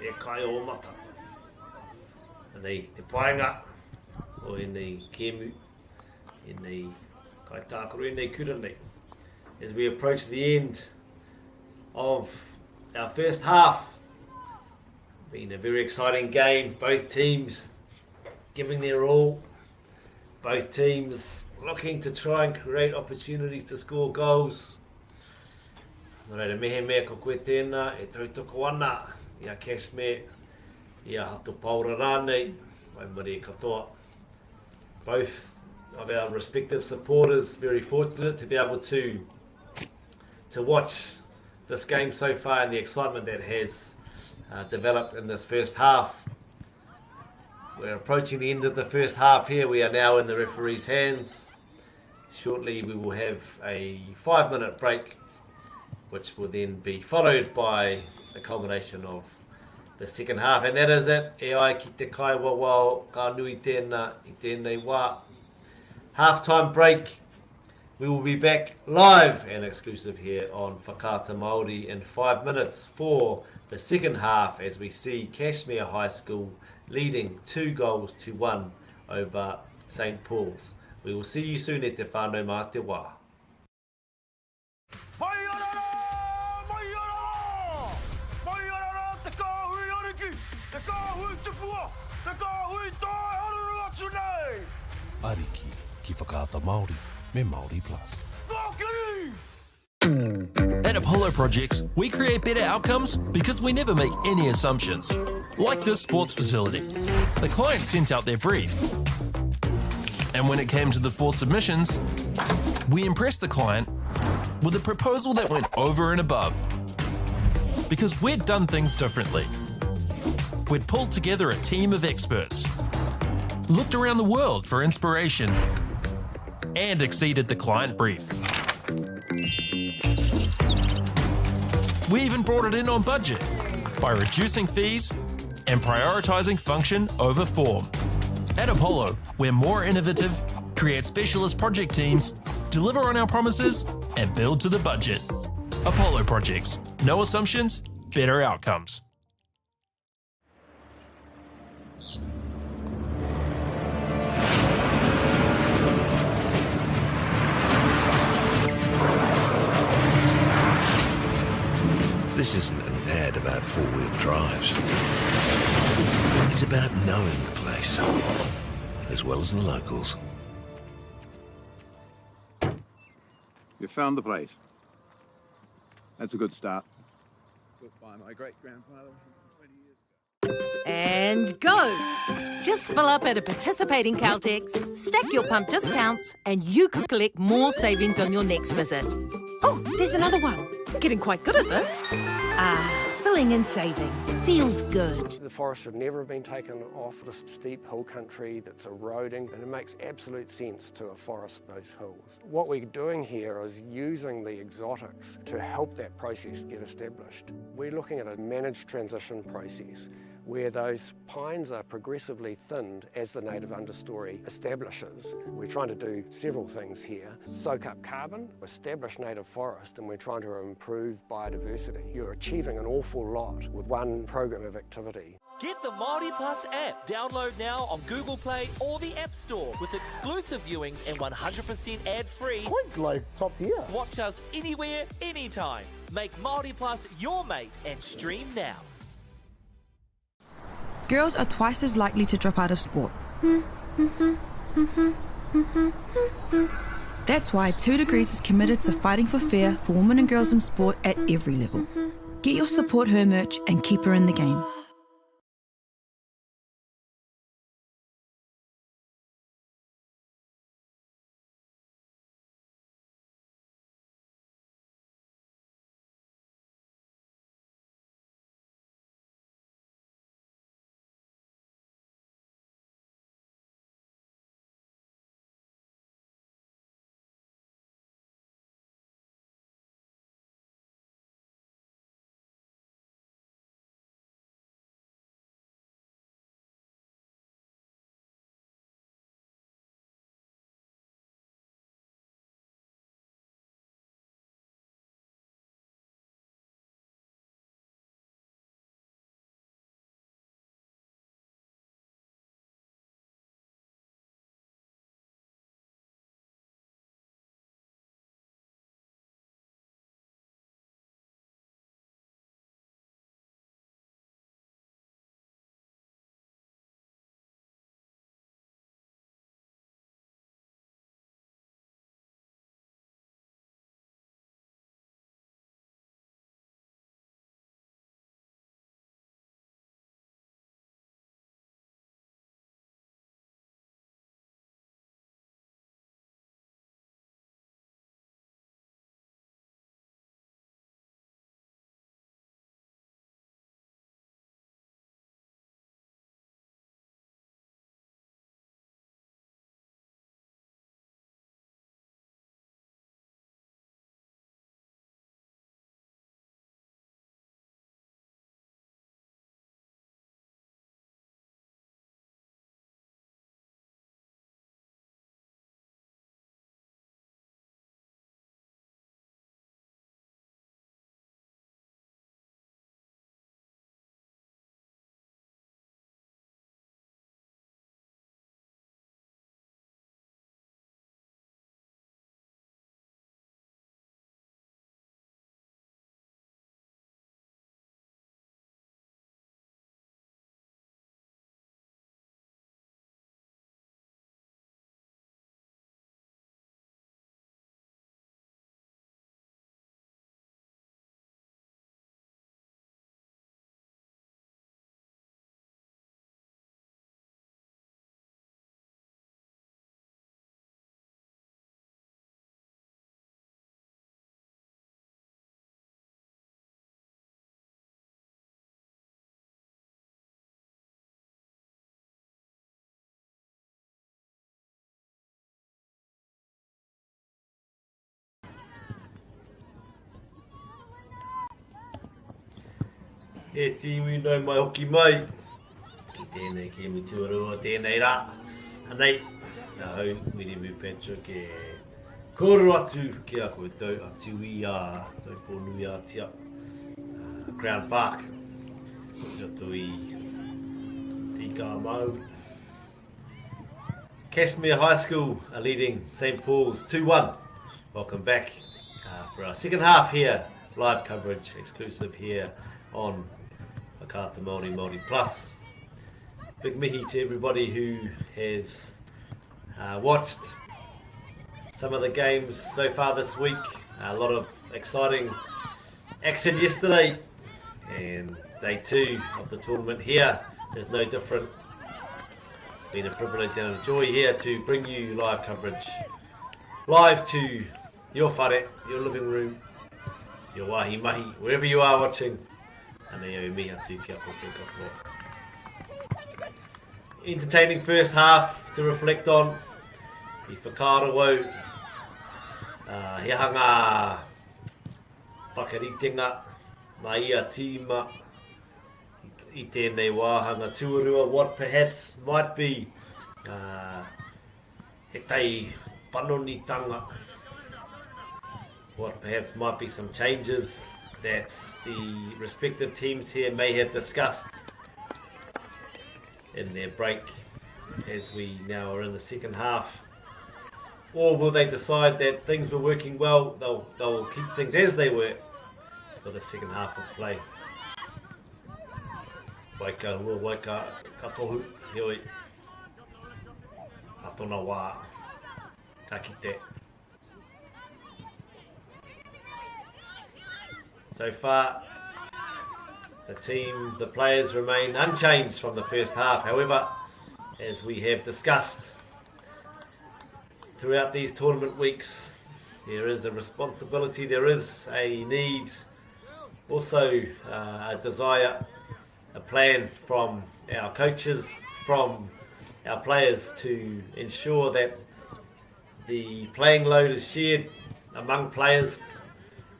e kai o mata. Nei, te painga o nei kēmu, nei kai tākaro, nei kura nei. As we approach the end of our first half, been a very exciting game, both teams giving their all, both teams looking to try and create opportunities to score goals. Nō reira mea ko koe tēnā, e tautoko ana, ia Kashmir, ia Taupō rānei, waimari e katoa. Both of our respective supporters very fortunate to be able to watch this game so far and the excitement that has developed in this first half. We're approaching the end of the first half here. We are now in the referee's hands. Shortly we will have a 5-minute break, which will then be followed by the culmination of the second half. And that is it. E ai ki te kai wawao, ka nui tēnā, i tēnei wā. Half-time break. We will be back live and exclusive here on Whakaata Māori in 5 minutes for the second half as we see Kashmir High School leading 2-1 over St. Paul's. We will see you soon e te whānau mā te wā. Ariki ki whakaata Māori me Māori Plus. At Apollo Projects, we create better outcomes because we never make any assumptions. Like this sports facility. The client sent out their brief. And when it came to the 4 submissions, we impressed the client with a proposal that went over and above. Because we'd done things differently. We'd pulled together a team of experts, looked around the world for inspiration, and exceeded the client brief. We even brought it in on budget by reducing fees and prioritising function over form. At Apollo, we're more innovative, create specialist project teams, deliver on our promises, and build to the budget. Apollo Projects. No assumptions, better outcomes. This isn't an ad about 4-wheel drives. It's about knowing the place, as well as the locals. You found the place. That's a good start. Built by my great-grandfather 20 years ago. And go! Just fill up at a participating Caltex, stack your pump discounts, and you could collect more savings on your next visit. Oh, there's another one. Getting quite good at this. Filling and saving. Feels good. The forest should never have been taken off this steep hill country that's eroding, and it makes absolute sense to afforest those hills. What we're doing here is using the exotics to help that process get established. We're looking at a managed transition process where those pines are progressively thinned as the native understory establishes. We're trying to do several things here. Soak up carbon, establish native forest, and we're trying to improve biodiversity. You're achieving an awful lot with one program of activity. Get the Māori Plus app. Download now on Google Play or the App Store with exclusive viewings and 100% ad-free. Quite like top tier. Watch us anywhere, anytime. Make Māori Plus your mate and stream now. Girls are twice as likely to drop out of sport. That's why 2 Degrees is committed to fighting for fair for women and girls in sport at every level. Get your support her merch and keep her in the game. E tiwi no mai hoki mai. Ki tēnei ki mi tuarua tēnei rā. Anei, nā hau, miri mu Petro ke kōru atu ki a koutou atu I a Taupō nui a tia Crown Park. Roto I Tika Mau. Kashmir High School are leading St. Paul's 2-1. Welcome back for our second half here. Live coverage exclusive here on Whakaata Māori Māori Plus. Big mihi to everybody who has watched some of the games so far this week. A lot of exciting action yesterday, and day 2 of the tournament here is no different. It's been a privilege and a joy here to bring you live coverage, live to your whare, your living room, your wahi mahi, wherever you are watching. Anei au miha tū kia koutou katoa. Entertaining first half to reflect on. I whakarawau, he hanga whakaritenga, mai ia tīma, I tēnei wāhanga tuarua, what perhaps might be he tei panonitanga, what perhaps might be some changes that the respective teams here may have discussed in their break as we now are in the second half. Or will they decide that things were working well, they'll keep things as they were for the second half of play. Waika hua, waika katohu, heoi. Atona wā, ka kite. So far, the players remain unchanged from the first half. However, as we have discussed throughout these tournament weeks, there is a responsibility, there is a need, also a desire, a plan from our coaches, from our players to ensure that the playing load is shared among players.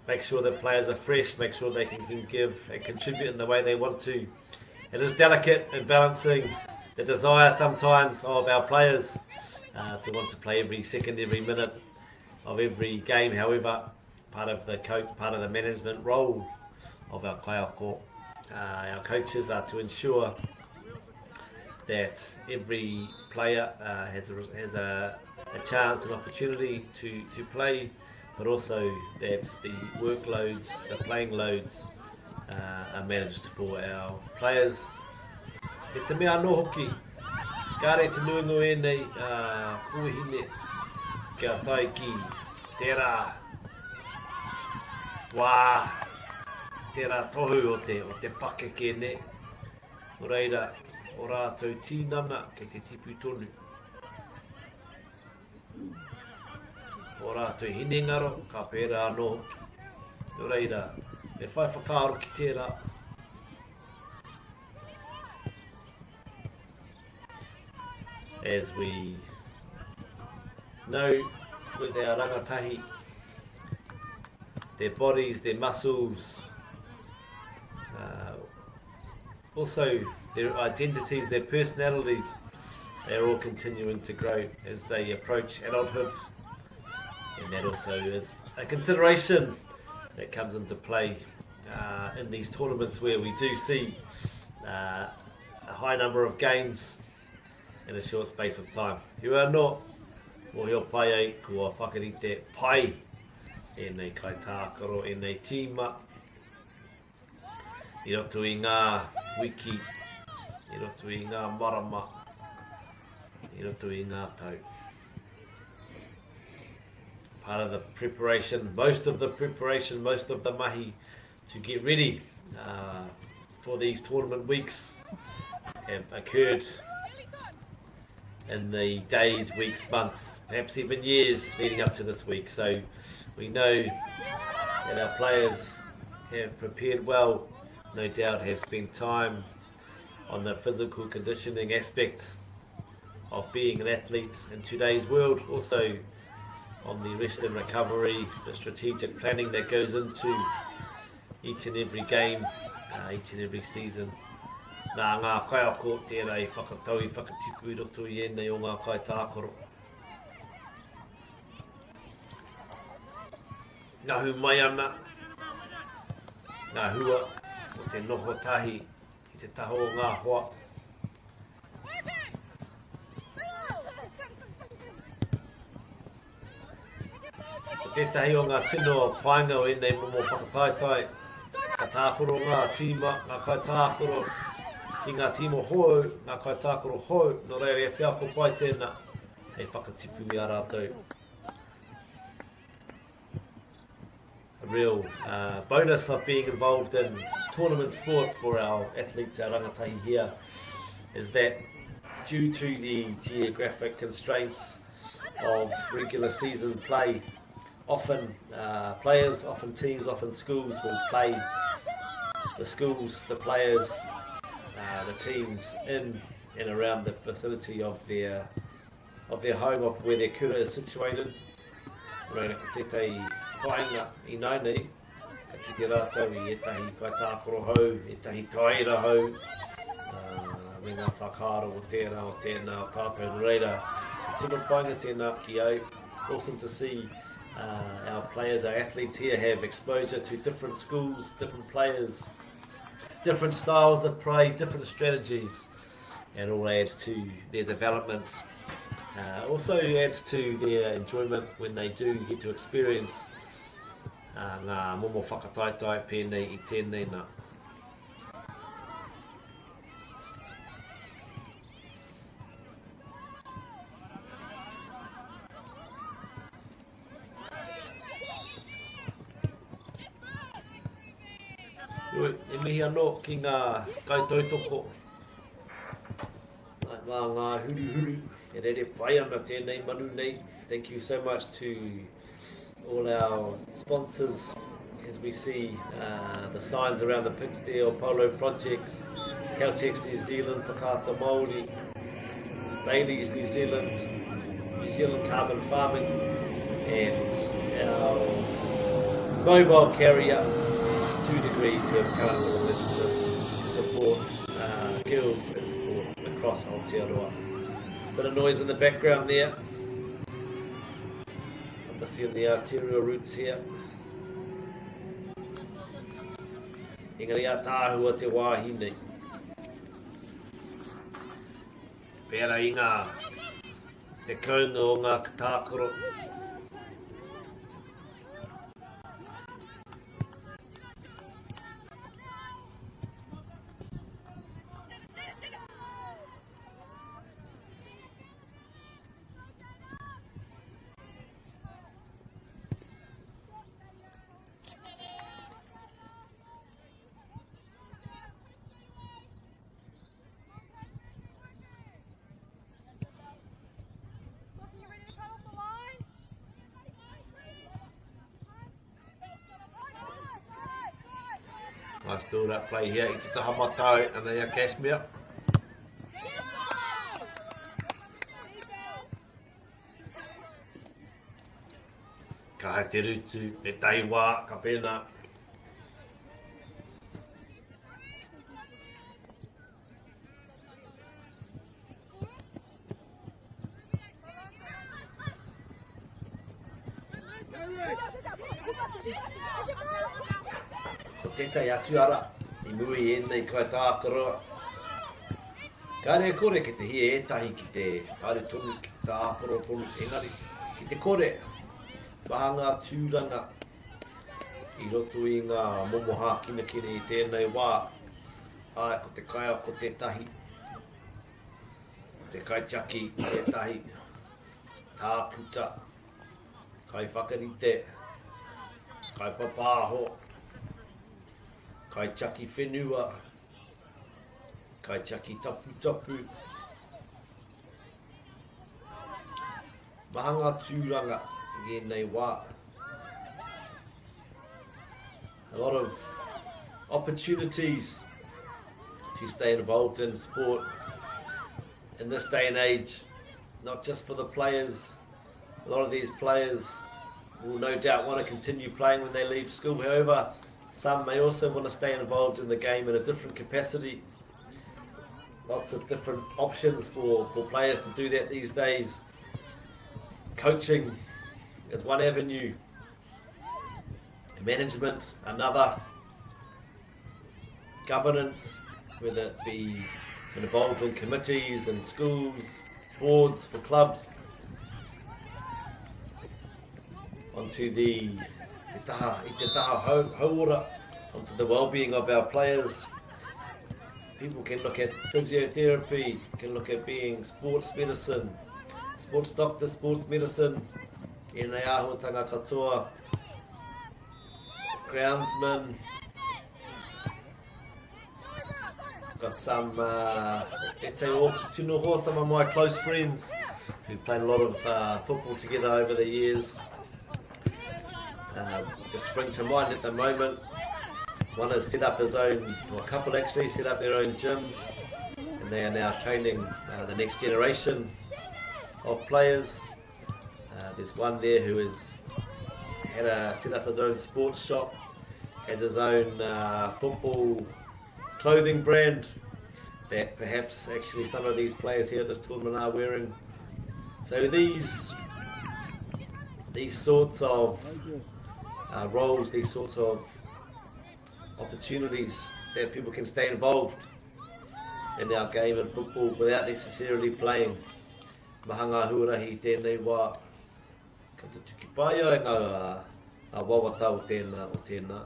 Make sure that players are fresh, make sure they can give and contribute in the way they want to. It is delicate in balancing the desire sometimes of our players to want to play every second, every minute of every game. However, part of the coach, part of the management role of our kaiako, our coaches are to ensure that every player has a chance, an opportunity to play, but also that the workloads, the playing loads are managed for our players. E te mea anō hoki, kāre te nuingo e nei kuhine kia tai ki tērā wā, tērā tohu o te pakeke ne. O reira, o rātou tīnana kei te tipu tonu. O rātou hinengaro, ka pērā anō hoki. O reira, e whai whakaaro ki tērā. As we know with our rangatahi, their bodies, their muscles, also their identities, their personalities, they're all continuing to grow as they approach adulthood. And that also is a consideration that comes into play in these tournaments where we do see a high number of games in a short space of time. You are not o heo pai ai kua whakarite pai e nei kai tākaro, e nei tīma, I roto I ngā wiki, I roto I ngā marama, I roto I ngā tau. Part of the preparation, most of the mahi to get ready for these tournament weeks have occurred in the days, weeks, months, perhaps even years leading up to this week. So we know that our players have prepared well, no doubt have spent time on the physical conditioning aspect of being an athlete in today's world, also on the rest and recovery, the strategic planning that goes into each and every game each and every season. Nā ngā kai ako tērā I whakatau I whakatipu I roto I ēnei o ngā kai tākoro. Ngā hu mai ana, ngā hua o te noho tahi I te taho o ngā hoa. Tētahi o ngā tino painga o ēnei momo whakataitai. Ka tākoro ngā tīma, ngā kai tākoro, ki ngā tīma hou, ngā kai tākoro hou, no reire e whiako pai tēnā, hei whakatipu I a rātou. A real bonus of being involved in tournament sport for our athletes, our rangatahi here, is that due to the geographic constraints of regular season play, often players, often teams, often schools will play the schools, the players, the teams in and around the vicinity of their home, of where their kura is situated. Reina ko tētai painga I naunei, ka ki te rātau I etahi kai tākoro hou, etahi taira hou, me ngā whakaro o tērā, o tēnā, o tātou reira. Tino painga tēnā ki au. Awesome to see our players, our athletes here have exposure to different schools, different players, different styles of play, different strategies, and all adds to their development. Also adds to their enjoyment when they do get to experience ngā momo whakataitai pēnei I tēnei nā. E mihi anō ki ngā kaitautoko. Ngā huru, e rere pai ana tēnei manu nei. Thank you so much to all our sponsors as we see the signs around the pitch there, Polo Projects, Caltex New Zealand, Whakaata Māori, Bailey's New Zealand, New Zealand Carbon Farming, and our mobile carrier 2 Degrees who have come up with an initiative to support girls in sport across Aotearoa. Bit of noise in the background there. I'm seeing the arterial routes here. Engari a tāhua te wāhine. Pēra I ngā te kaunga o ngā tākoro. Nice build-up play here. I te taha matau and they are Kashmir. Ka hai te rutu, e taiwā, ka pēnā. Ko tētai atu ara, I nui ēnei kai tākoroa. Ka rea kore ke te hie ētahi ki te haere tonu, ki te tākoro tonu, engari. Ki te kore, maha ngā tūranga, I roto I ngā momoha kinakini I tēnei wā. Ai, ko te kai ko tētahi. Te kai chaki, tētahi. Tākuta. Kai whakarite. Kai papāho. Kai chaki whenua, kai chaki tapu tapu. Maha ngā tūranga I ēnei wā. A lot of opportunities to stay involved in sport in this day and age, not just for the players. A lot of these players will no doubt want to continue playing when they leave school. However, Some may also want to stay involved in the game in a different capacity. Lots of different options for players to do that these days. Coaching is one avenue. Management, another. Governance, whether it be involved in committees and schools, boards for clubs. Onto the hauora, onto the well-being of our players. People can look at physiotherapy, can look at being sports medicine, sports doctor, sports medicine, ēnei āhuatanga katoa, groundsman. Got some, some of my close friends who played a lot of football together over the years. Just spring to mind at the moment. One has set up his own, or a couple actually set up their own gyms, and they are now training the next generation of players. There's one there who has set up his own sports shop, has his own football clothing brand that perhaps actually some of these players here at this tournament are wearing. So these sorts of roles, these sorts of opportunities that people can stay involved in our game of football without necessarily playing. Mahanga huarahi tēnei wā kata tuki paia e ngā wawatau tēnā o tēnā.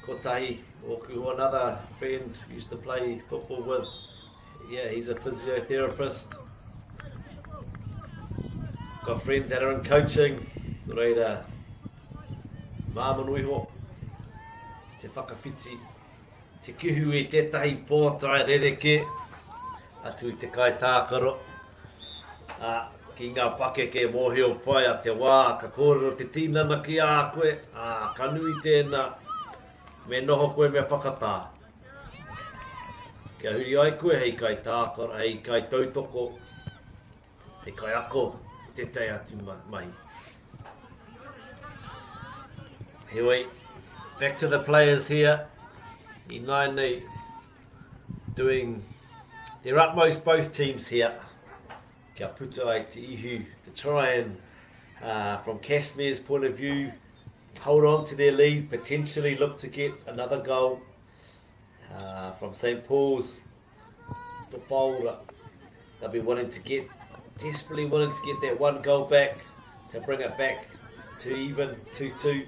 Kotahi, Oku, another friend used to play football with. Yeah, he's a physiotherapist. Got friends that are in coaching. Reira, māmanuiho, te whakawhiti, te kihu e tētahi pōtai rereke, atu I te kai tākaro. Ki ngā pakeke mōhio pai a te wā, ka kōrero te tīnana ki a koe, ka nui tēnā, me noho koe me whakatā. Kia huri ai koe hei kai tākaro, hei kai tautoko, hei kai ako, tētai atu mahi. Anyway, back to the players here. I Nainei doing their utmost, both teams here. Kia puta ai te ihu to try and, from Kashmir's point of view, hold on to their lead, potentially look to get another goal. From St. Paul's, Taupō, they'll be desperately wanting to get that one goal back, to bring it back to even, 2-2.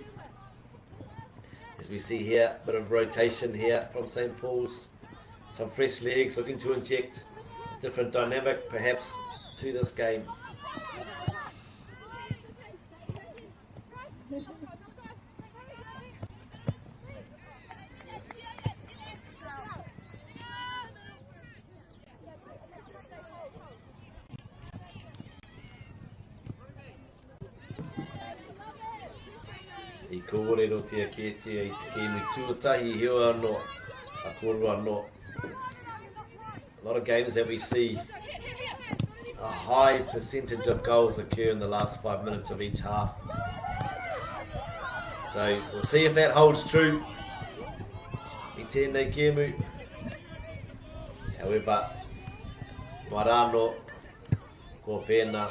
As we see here, a bit of rotation here from St. Paul's. Some fresh legs looking to inject a different dynamic perhaps to this game. I kōrero tia kētia I te kēnui tuatahi heo anō, a kōrero anō. A lot of games that we see, a high percentage of goals occur in the last 5 minutes of each half. So we'll see if that holds true I tēnei kēmu. However, Marano, ko pēnā.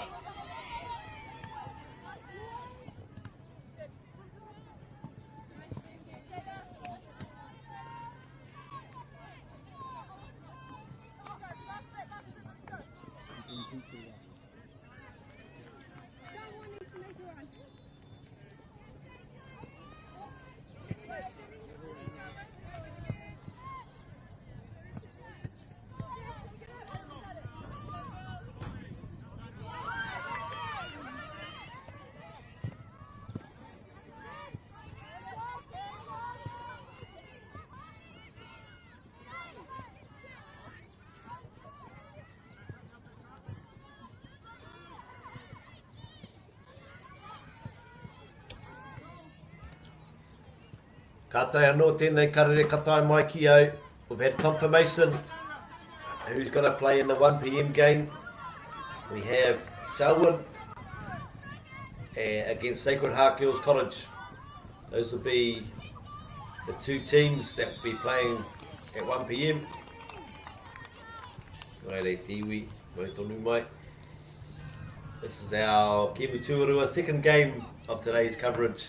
Kātai anō tēnei karere katai mai ki au. We've had confirmation who's going to play in the 1 PM game. We have Selwyn against Sacred Heart Girls College. Those will be the two teams that will be playing at 1 p.m. This is our Kiwi Tuarua second game of today's coverage.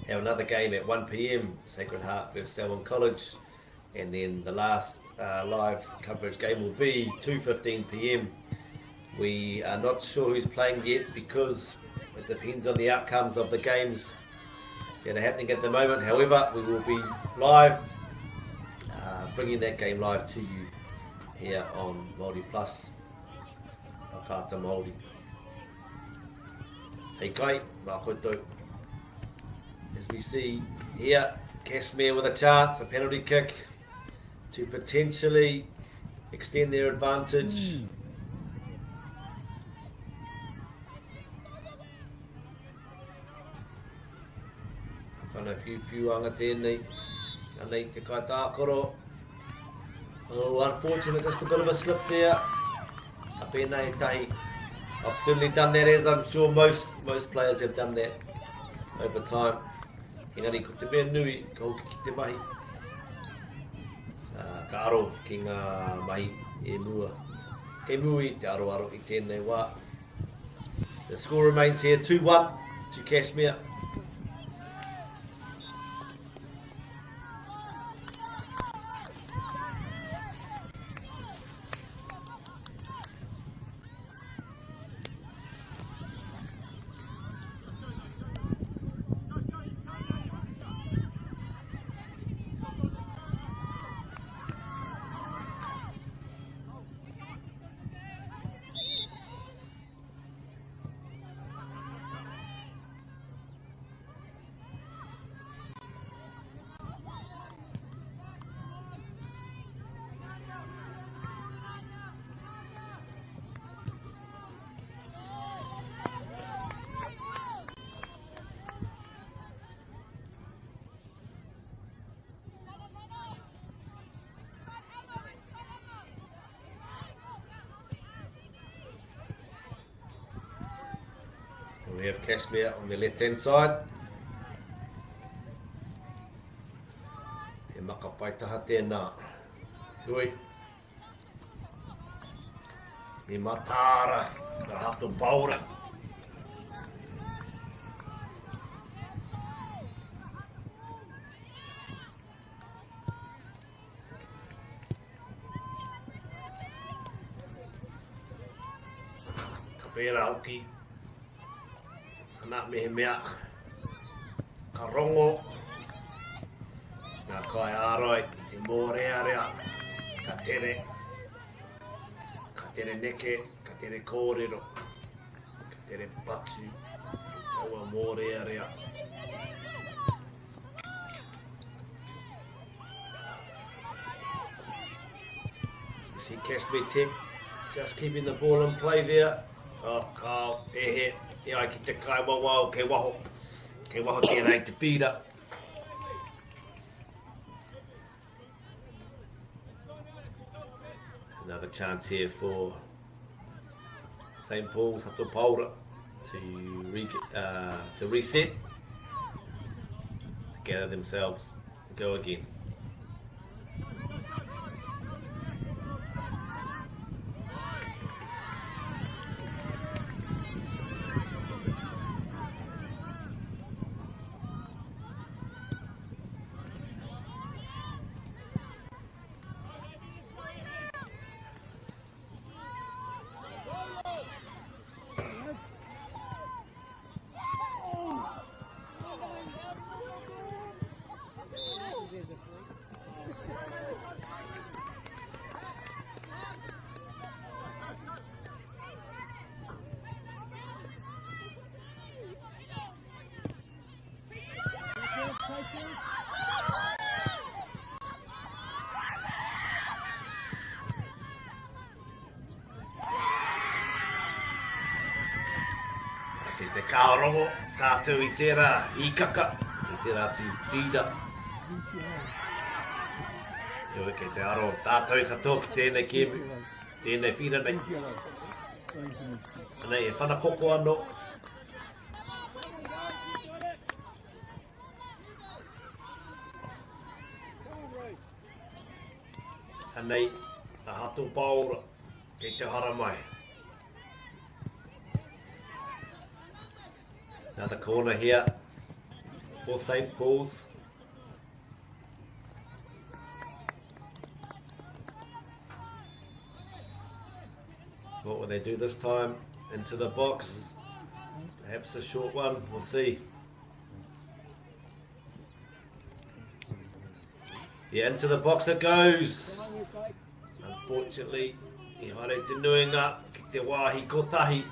Have another game at 1 p.m. Sacred Heart versus Selwyn College, and then the last live coverage game will be 2:15 p.m. We are not sure who's playing yet because it depends on the outcomes of the games that are happening at the moment. However, we will be live, bringing that game live to you here on Māori Plus, Pakata Māori. Hei kai, mā koutou. As we see here, Kashmir with a chance, a penalty kick to potentially extend their advantage. Whana whiu anga tēnei, anei te kai tākoro. Oh, unfortunate, just a bit of a slip there. A pēnei tahi. I've certainly done that, as I'm sure most players have done that over time. Engari, ko te mea nui, ka hoki ki te mahi. Ka aro ki ngā mahi e mua. Kei mui te aro i tēnei wā. The score remains here 2-1 to Kashmir. We have Kashmir on the left hand side. He makapaitaha tēnā. Ui. He matara. Taupō. Kapera hoki. Nā mehe mea, ka rongo, ngā kai āroi, te mōrearea, ka tere neke, ka tere kōrero, ka tere patu, taua mōrearea. We see Kashmir Tech just keeping the ball in play there. Oh, Kyle, ehe. Yeah, I get the kai wawa, ke waho tēnei te whira. Another chance here for St. Paul's Taupō to reset, to gather themselves, and go again. Te kaorongo, tātou I tērā hikaka, I tērā tu whira. Ioi kei te aro, tātou katoa ki tēnei kēmu, tēnei whira nei. Nei, e whanakoko anō. Anei, a hatu paura, kei te hara mai. Another corner here for St. Paul's. What will they do this time? Into the box. Perhaps a short one. We'll see. Yeah, into the box it goes. Unfortunately, i haere te nuinga ki te wāhi kotahi.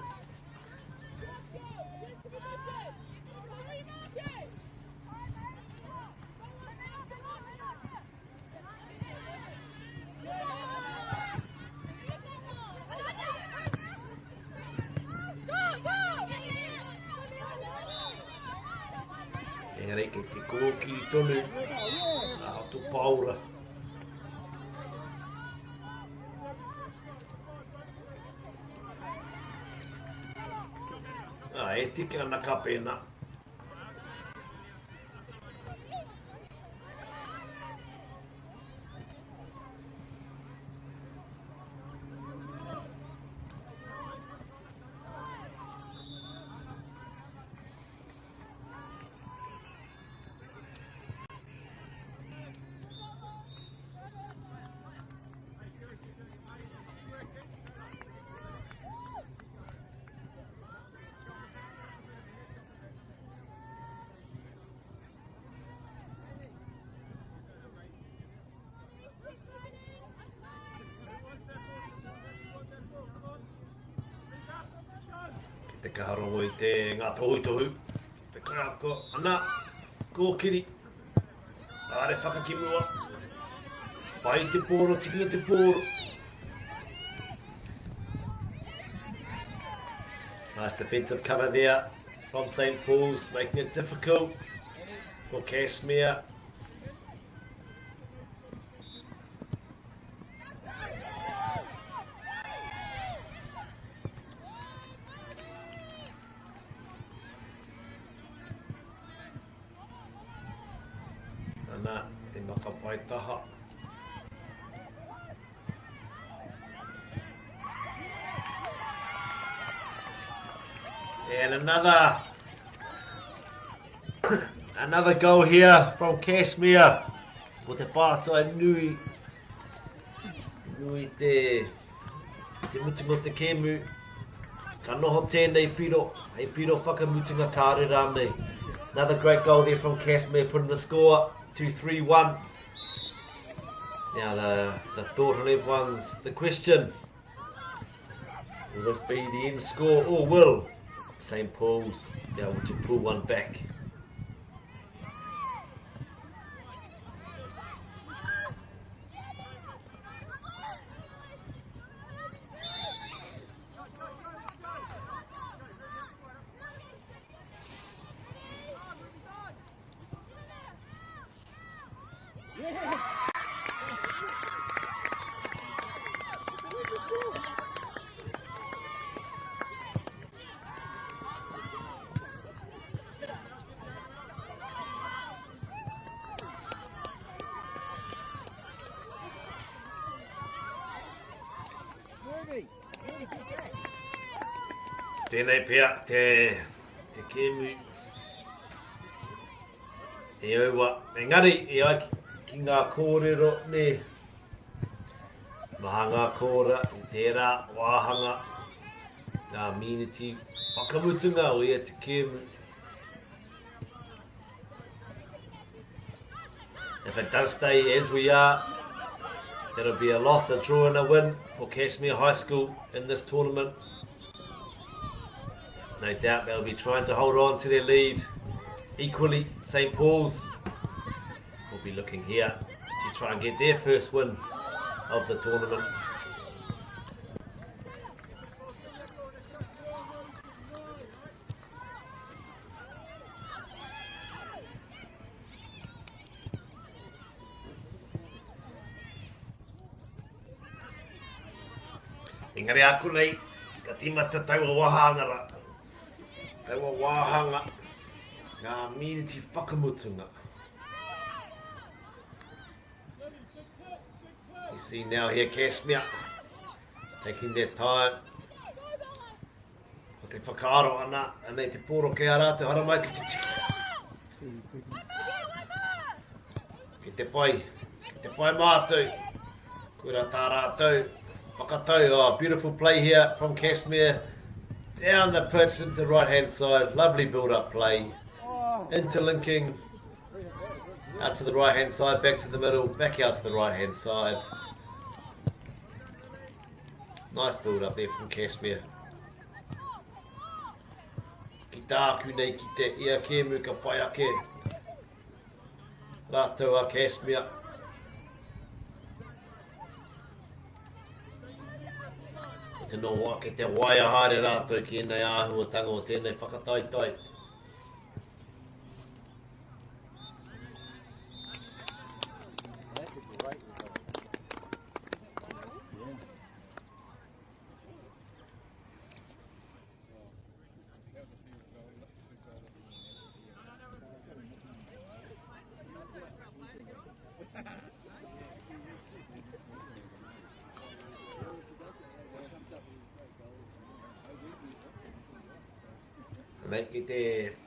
Engari ki te kōki tonu, a hatu paura. E tiki ana ka pēnā. Te kaharongo I te ngā tohu. Te kāko, ana, kōkiri. Are whakakimua. Whai te pōro, tiki te pōro. Nice defensive cover there from St. Paul's, making it difficult for Kashmir. Ana, e makapai taha. And another goal here from Kashmir. Ko te pātai nui te mutinga te kēmu. Ka noho tēnei piro, hei piro whakamutinga kāre rānei. Another great goal there from Kashmir, putting the score 2-3-1. Now the thought on everyone's the question. Will this be the end score or will St. Paul's be able to pull one back? Tēnei pia te kēmu e aua. Engari, e ai ki ngā kōrero ne maha ngā kōra I tērā wāhanga ngā miniti whakamutunga o ia te kēmu. If it does stay as we are, that'll be a loss, a draw and a win for Kashmir High School in this tournament. No doubt they'll be trying to hold on to their lead. Equally, St. Paul's will be looking here to try and get their first win of the tournament. Engari aku nei, ka timata taua wahangara. Taua wahanga, ngā miniti whakamutunga. You see now here Kashmir taking their time. O te whakaaro ana, anei te pōro ke ara te haramai ki te tiki. Ki te pai mātou. Kura tā rātou. Whakatau, oh, beautiful play here from Kashmir. Down the pitch into the right hand side. Lovely build-up play. Interlinking. Out to the right hand side, back to the middle, back out to the right hand side. Nice build-up there from Kashmir. Ki tāku nei ki te ia kēmu ka pai ake. Rātou a Kashmir. Te no wā ke te waia haere rātou ki enei āhuatanga o tēnei whakataitai. Nei ki te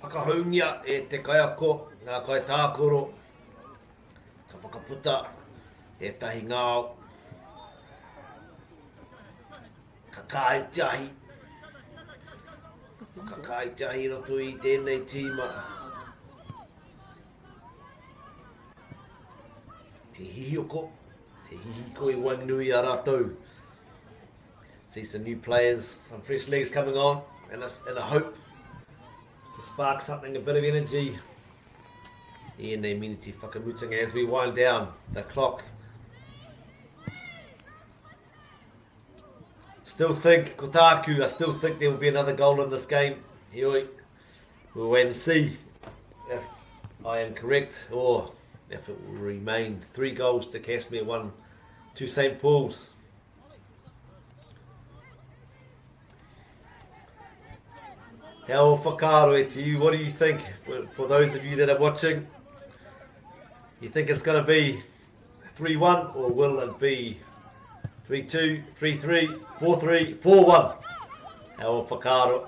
whakahaungia e te kaiako, ngā kai tākoro, ka whakaputa e tahi ngāo, ka kāitiahi, ka kāitiahi roto i tēnei tīma. Te hihioko, te hihiko I wanui a rātou. See some new players, some fresh legs coming on, and a hope to spark something, a bit of energy. I nei miniti whakamutunga as we wind down the clock. Still think, ko tāku, I still think there will be another goal in this game. Heoi, we'll wait and see if I am correct or if it will remain 3 goals to Kashmir, 1 to St. Paul's. How whakaaro e to you? What do you think? For those of you that are watching, you think it's going to be 3-1 or will it be 3-2, 3-3, 4-3, 4-1? How whakaaro?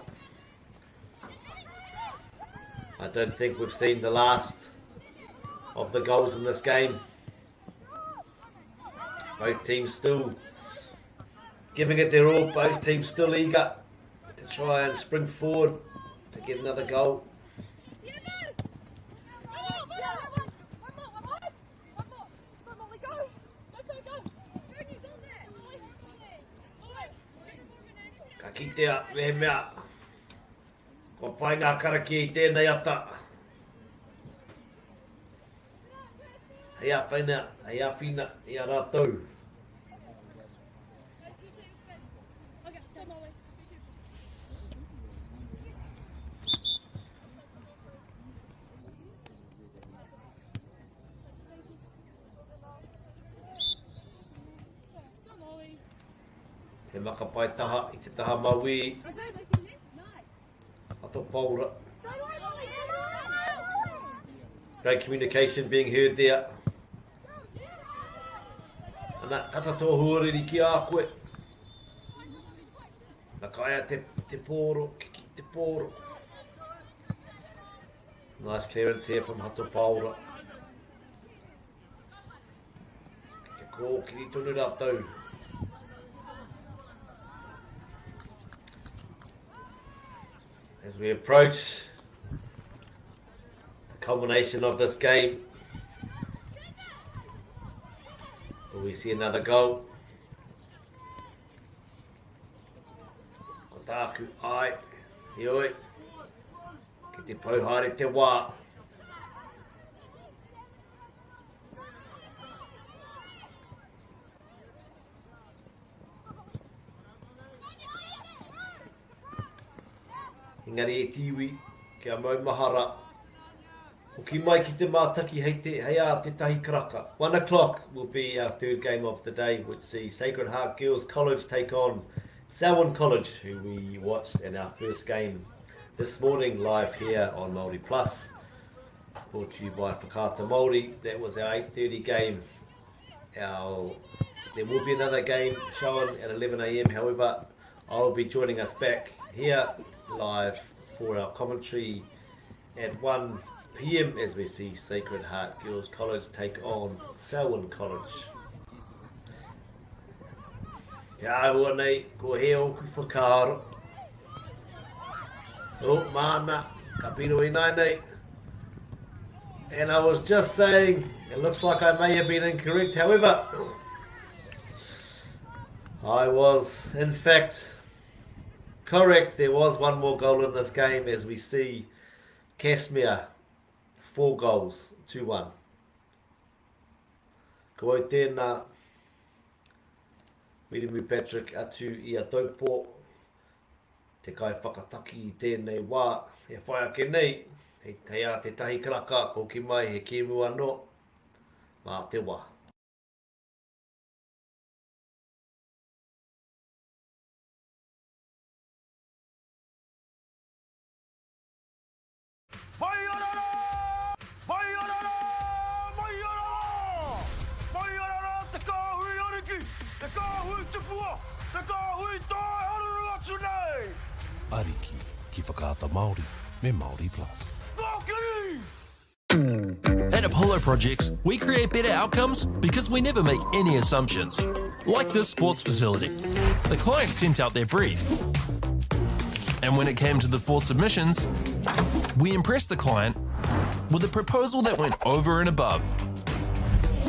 I don't think we've seen the last of the goals in this game. Both teams still giving it their all. Both teams still eager to try and sprint forward to get another goal. Ka kitea me mea. Ko pai ngā karaki I tēnei ata. Hei a whaina, hei a whina, I a rātou. He makapai taha I te taha maui. Taupō. Great communication being heard there. Ana tata tō huariri ki a koe. Na kaya te pōro, ki te pōro. Nice clearance here from Taupō. Ki te kō ki ni tonu rātou. As we approach the culmination of this game, will we see another goal? Ko tāku ai, hioi, ki te pauhare te wā. Engari e tiwi, kia mau mahara. O ki mai ki te mātaki hei a te tahi karaka. 1 o'clock will be our third game of the day, which sees Sacred Heart Girls College take on Selwyn College, who we watched in our first game this morning live here on Māori Plus. Brought to you by Whakaata Māori. That was our 8:30 game. Our There will be another game shown at 11 a.m. However, I'll be joining us back here live for our commentary at 1 p.m. as we see Sacred Heart Girls College take on Selwyn College. Te aua nei, ko he oku whakaaro. Oh, mana, ka piro I nai nei. And I was just saying, it looks like I may have been incorrect. However, I was, in fact, correct. There was one more goal in this game as we see Kashmir 4 goals to 1. Ko au tēnā, Mirimu Patrick atu I a Taupō. Te kai whakataki I tēnei wā. He whai ake nei. Hei a te tahi karaka ko ki mai he kēmu anō. Mā te wā. Ariki, ki whakaata Māori, me Māori Plus. At Apollo Projects, we create better outcomes because we never make any assumptions. Like this sports facility. The client sent out their brief. And when it came to the 4 submissions, we impressed the client with a proposal that went over and above.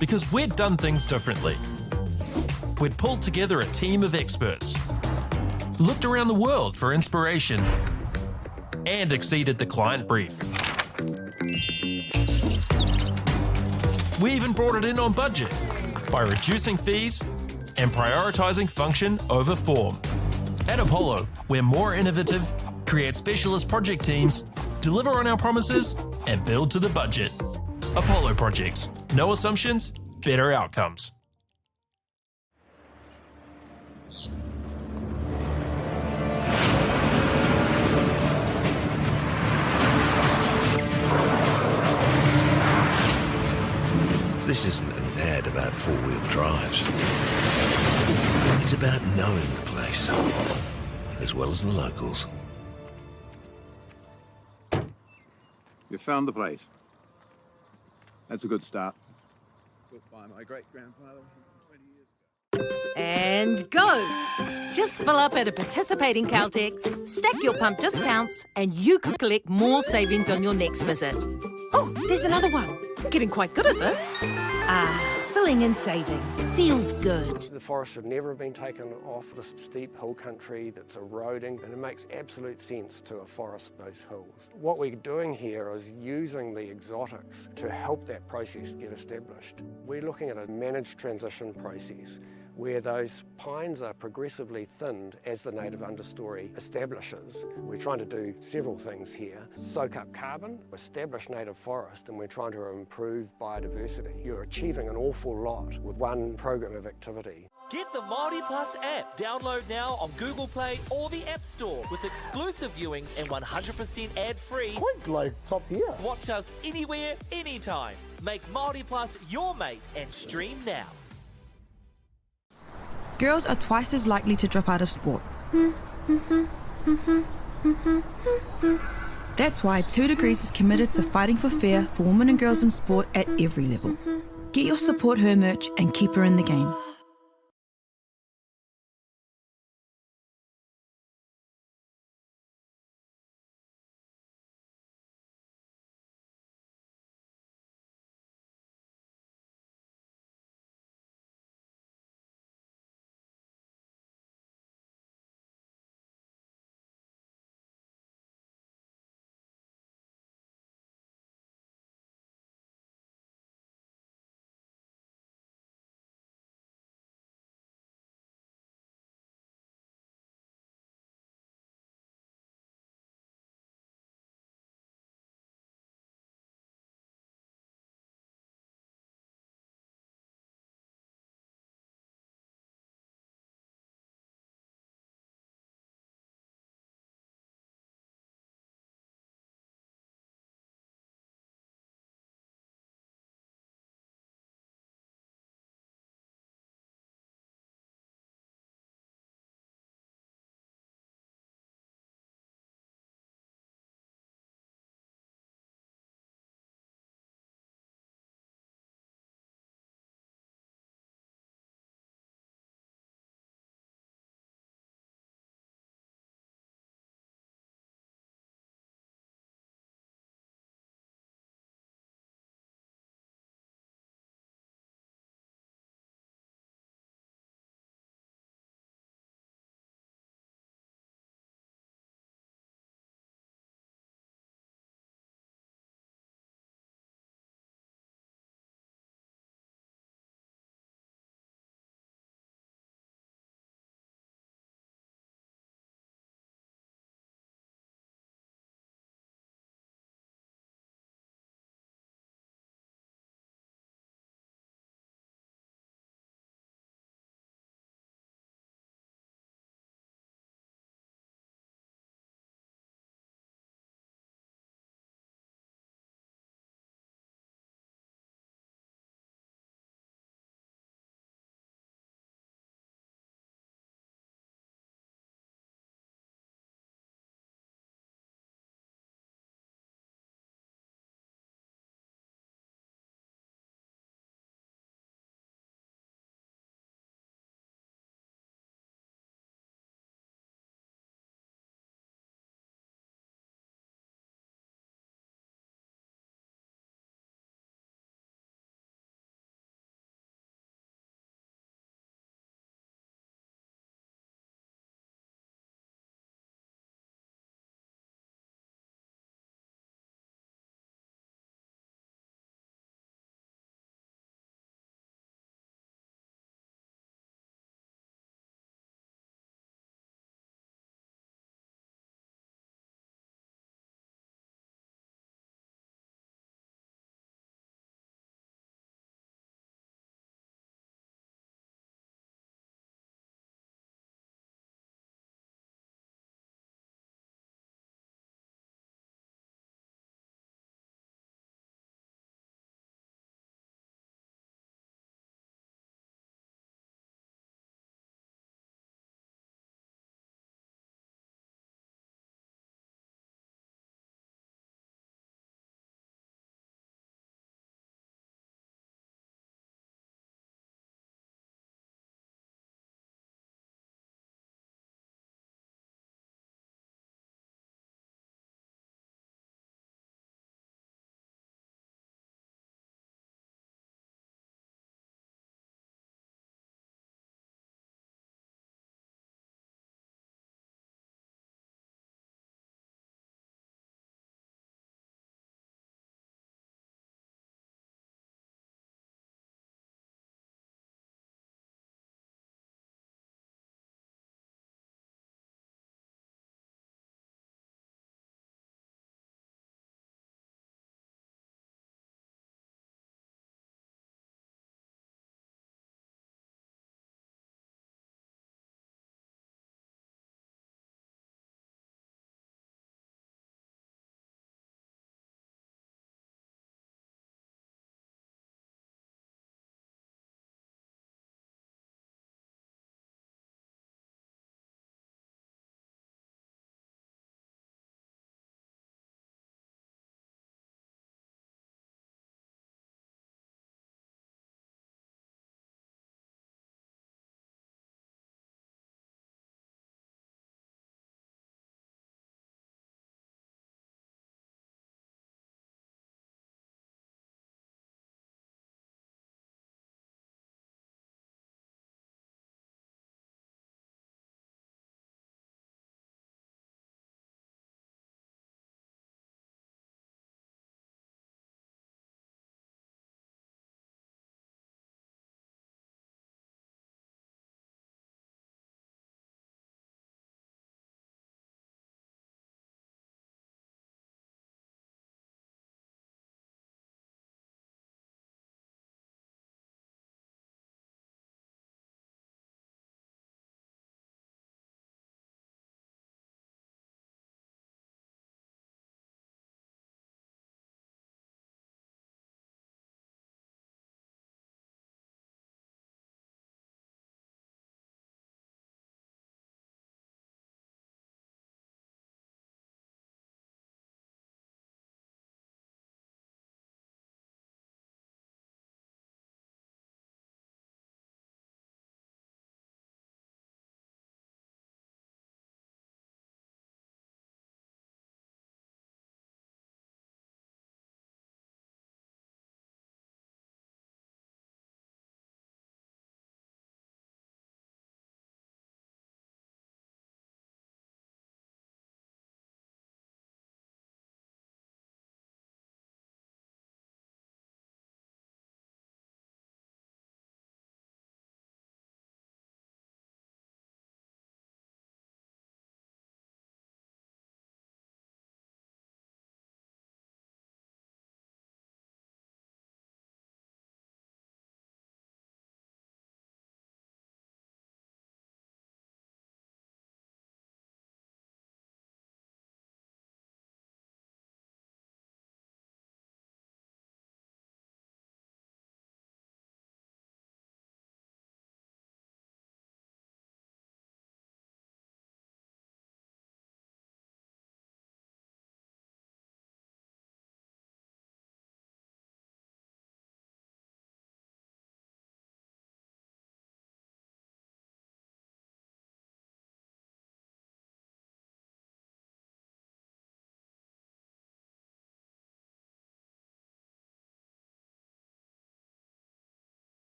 Because we'd done things differently. We'd pulled together a team of experts, looked around the world for inspiration, and exceeded the client brief. We even brought it in on budget by reducing fees and prioritising function over form. At Apollo, we're more innovative, create specialist project teams, deliver on our promises, and build to the budget. Apollo Projects. No assumptions, better outcomes. This isn't an ad about four-wheel drives. It's about knowing the place, as well as the locals. You found the place. That's a good start. Built by my great-grandfather 20 years ago. And go! Just fill up at a participating Caltex, stack your pump discounts, and you could collect more savings on your next visit. Oh, there's another one. Getting quite good at this. Filling and saving. Feels good. The forest should never have been taken off this steep hill country that's eroding, and it makes absolute sense to afforest those hills. What we're doing here is using the exotics to help that process get established. We're looking at a managed transition process where those pines are progressively thinned as the native understory establishes. We're trying to do several things here. Soak up carbon, establish native forest, and we're trying to improve biodiversity. You're achieving an awful lot with one program of activity. Get the Māori Plus app. Download now on Google Play or the App Store with exclusive viewings and 100% ad-free. Quite like top tier. Watch us anywhere, anytime. Make Māori Plus your mate and stream now. Girls are twice as likely to drop out of sport. That's why 2 Degrees is committed to fighting for fair for women and girls in sport at every level. Get your Support Her merch and keep her in the game.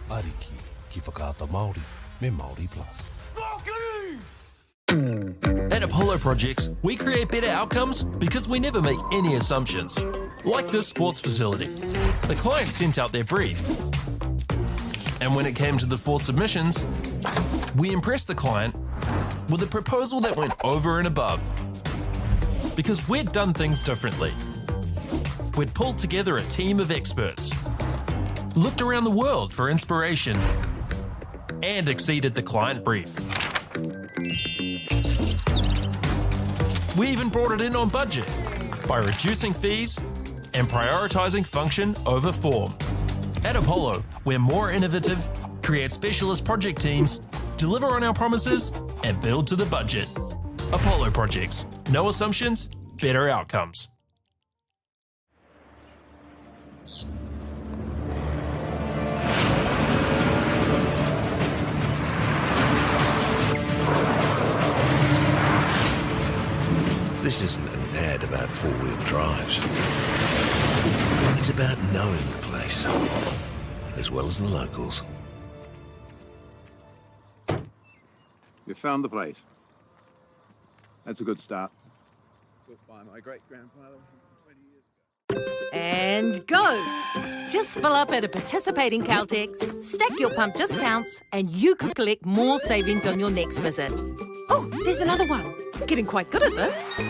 Ariki, ki whakaata Māori, me Māori Plus. At Apollo Projects, we create better outcomes because we never make any assumptions. Like this sports facility. The client sent out their brief. And when it came to the 4 submissions, we impressed the client with a proposal that went over and above. Because we'd done things differently. We'd pulled together a team of experts, looked around the world for inspiration, and exceeded the client brief. We even brought it in on budget by reducing fees and prioritising function over form. At Apollo, we're more innovative, create specialist project teams, deliver on our promises, and build to the budget. Apollo Projects. No assumptions, better outcomes. This isn't an ad about four-wheel drives. It's about knowing the place, as well as the locals. You found the place. That's a good start. Built by my great-grandfather 20 years ago. And go! Just fill up at a participating Caltex, stack your pump discounts, and you could collect more savings on your next visit. Oh, there's another one. Getting quite good at this.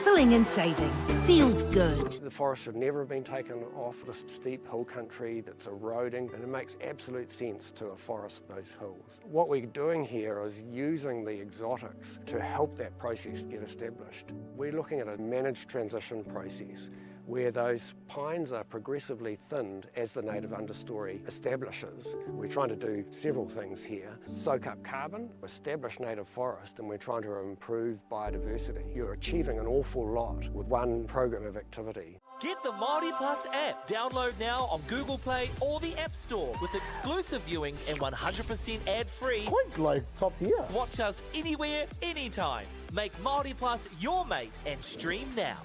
Filling and saving. Feels good. The forest should never have been taken off this steep hill country that's eroding, and it makes absolute sense to afforest those hills. What we're doing here is using the exotics to help that process get established. We're looking at a managed transition process where those pines are progressively thinned as the native understory establishes. We're trying to do several things here. Soak up carbon, establish native forest, and we're trying to improve biodiversity. You're achieving an awful lot with one program of activity. Get the Māori Plus app. Download now on Google Play or the App Store with exclusive viewings and 100% ad-free. Quite like top tier. Watch us anywhere, anytime. Make Māori Plus your mate and stream now.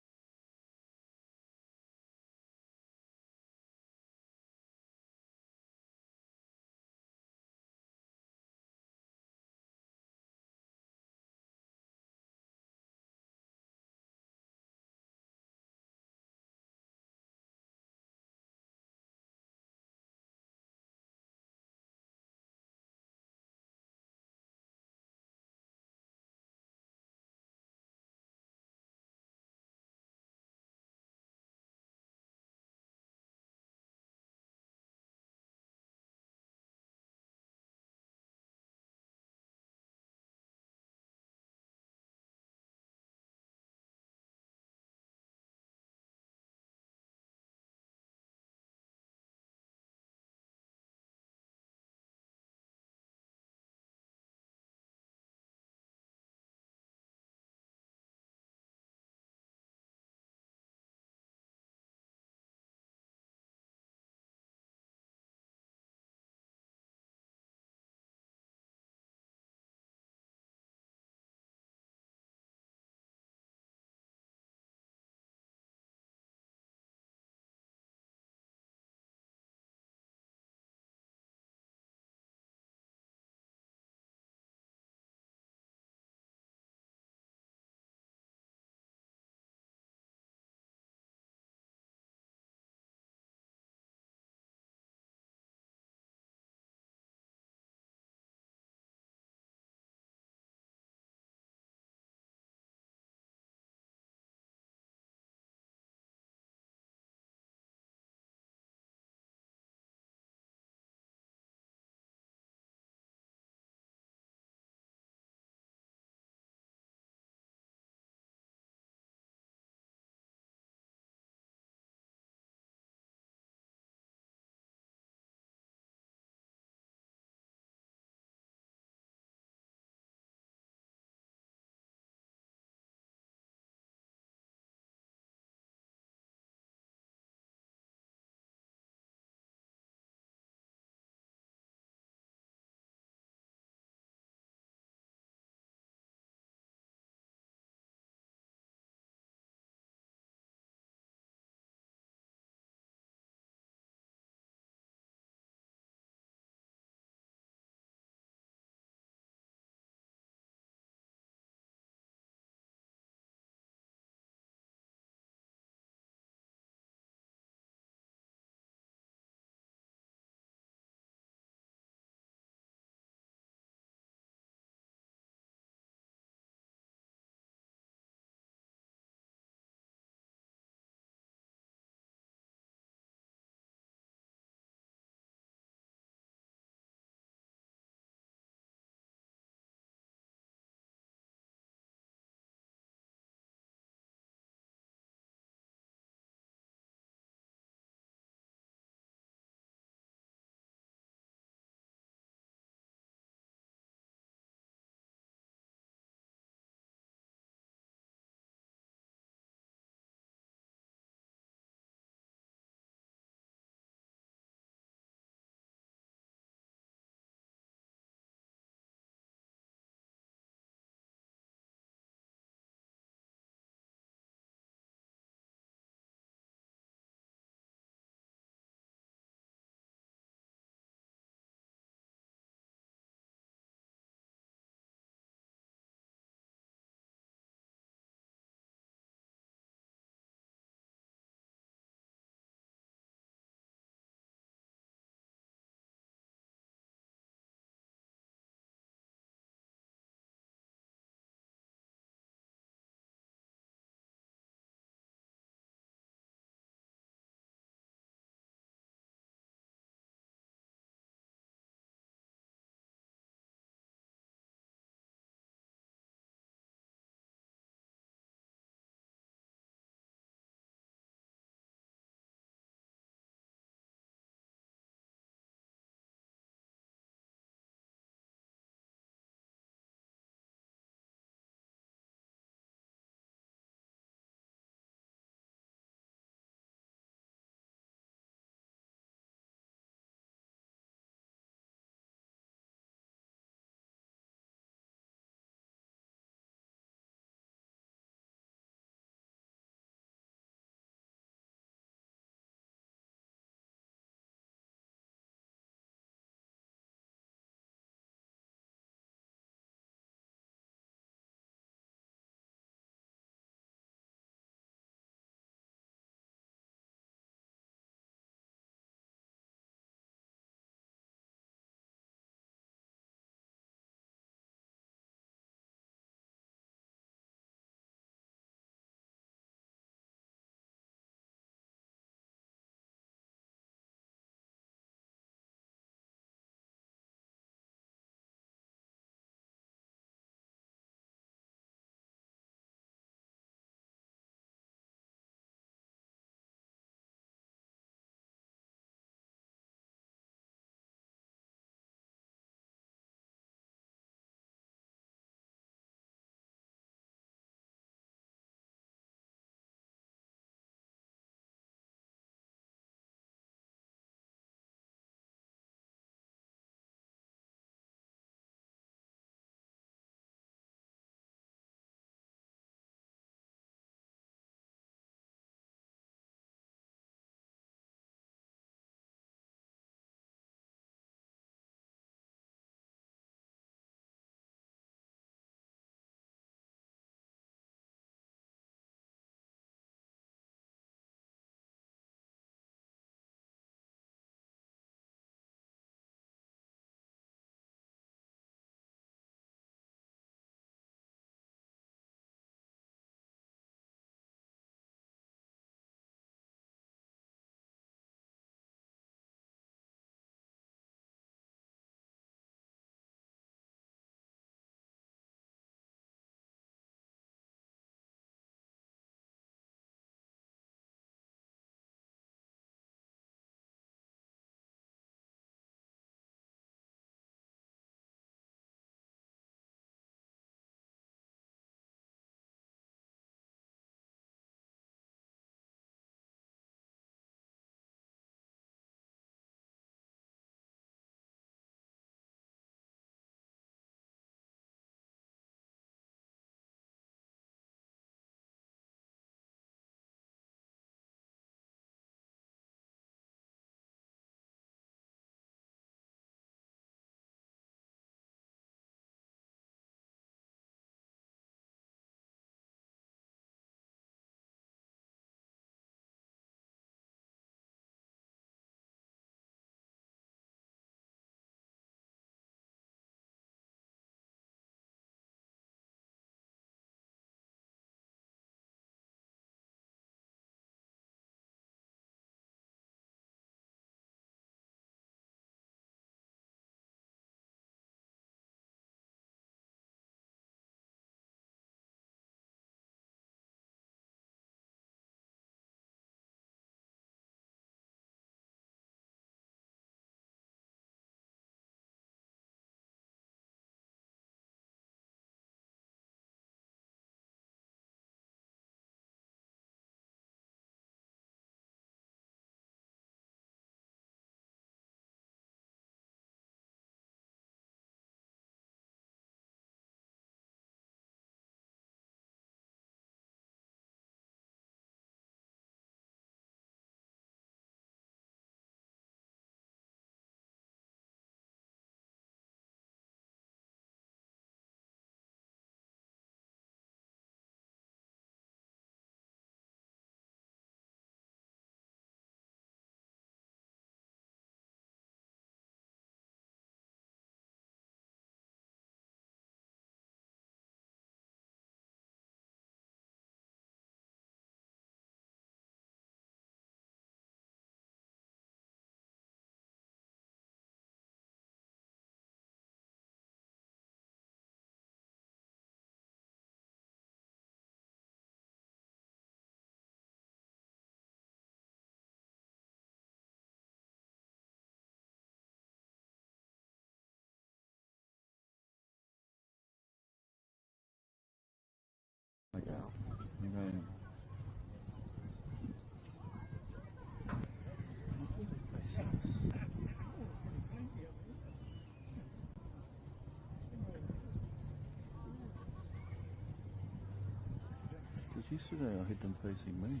Yesterday I had them facing me.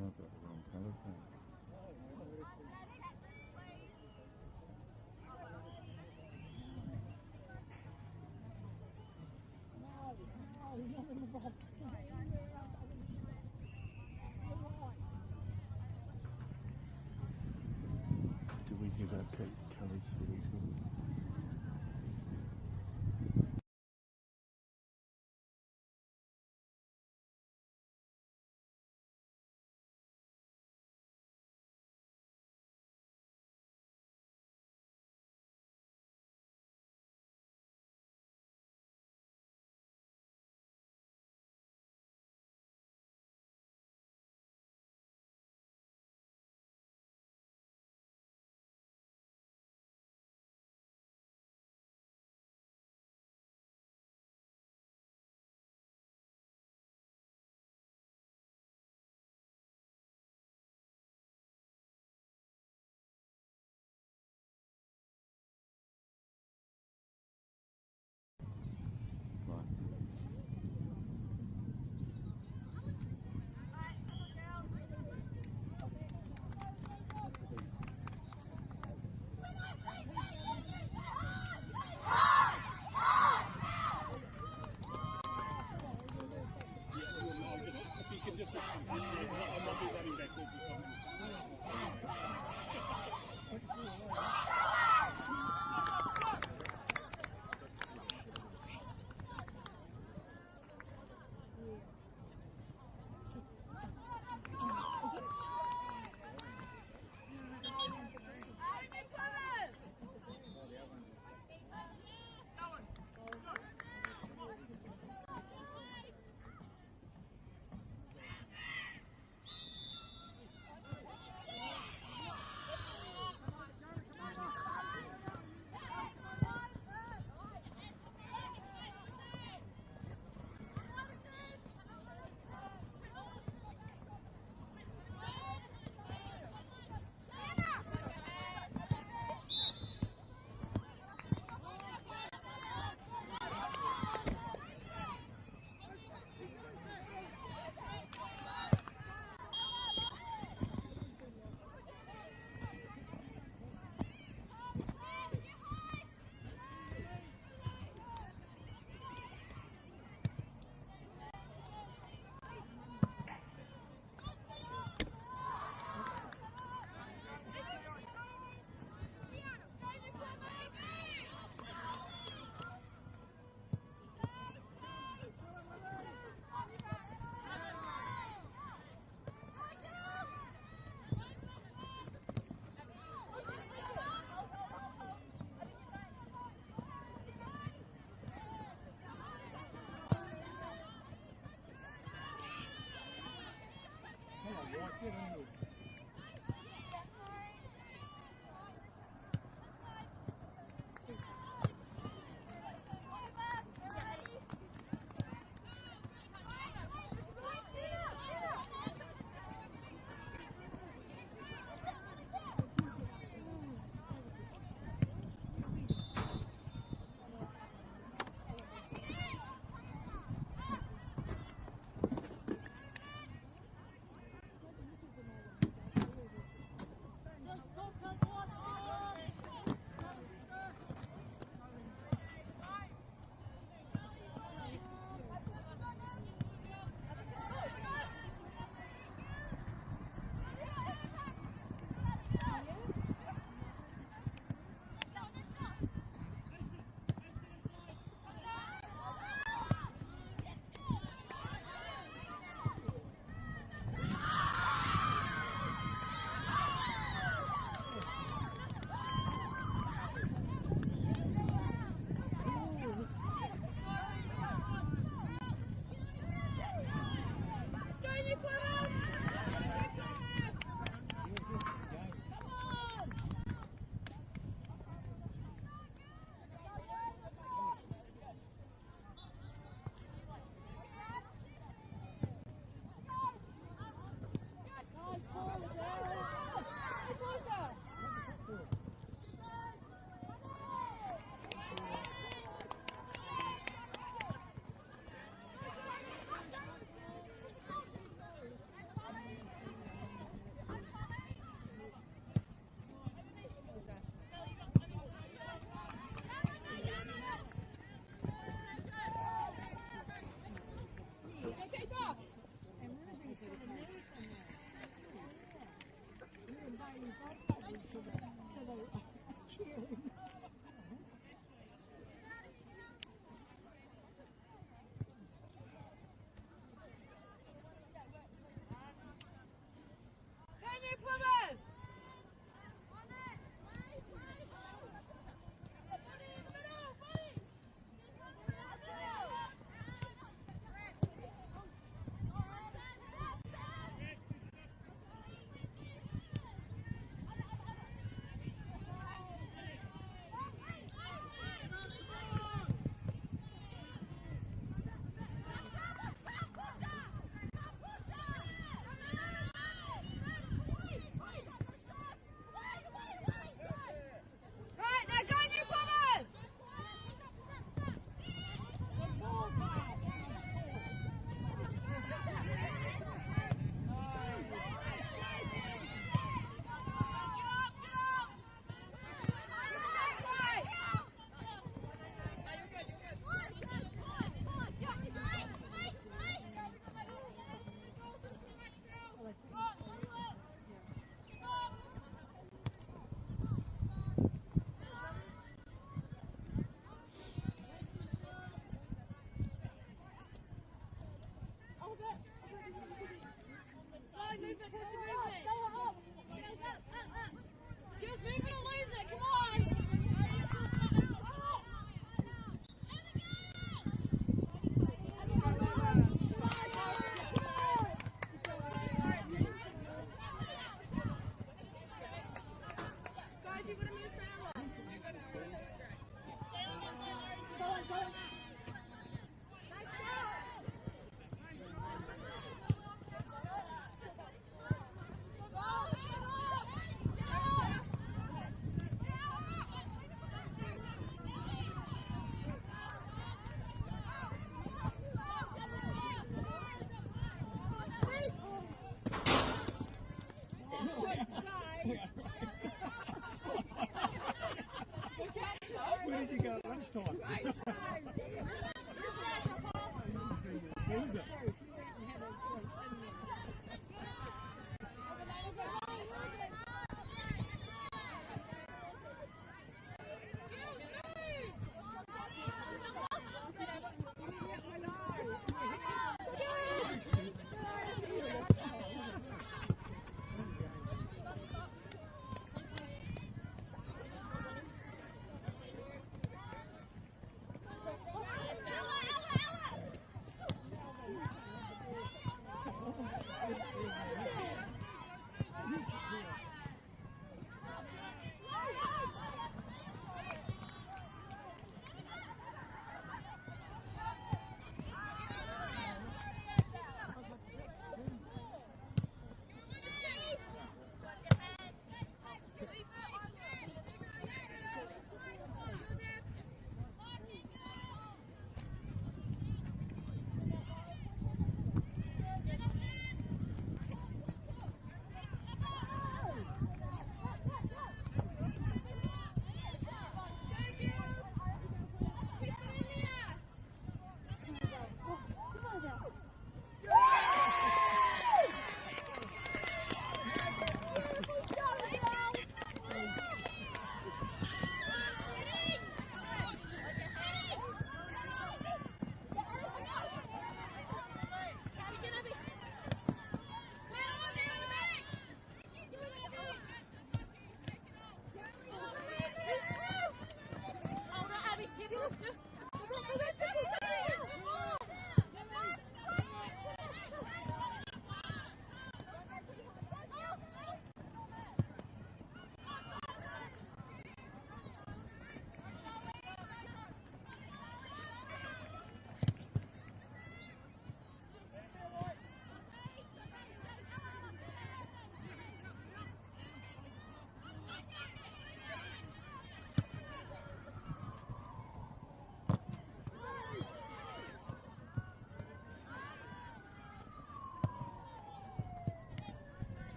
I've got the wrong colour paint. Do we give our colours for these ones?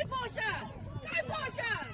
Portia! Go, Portia!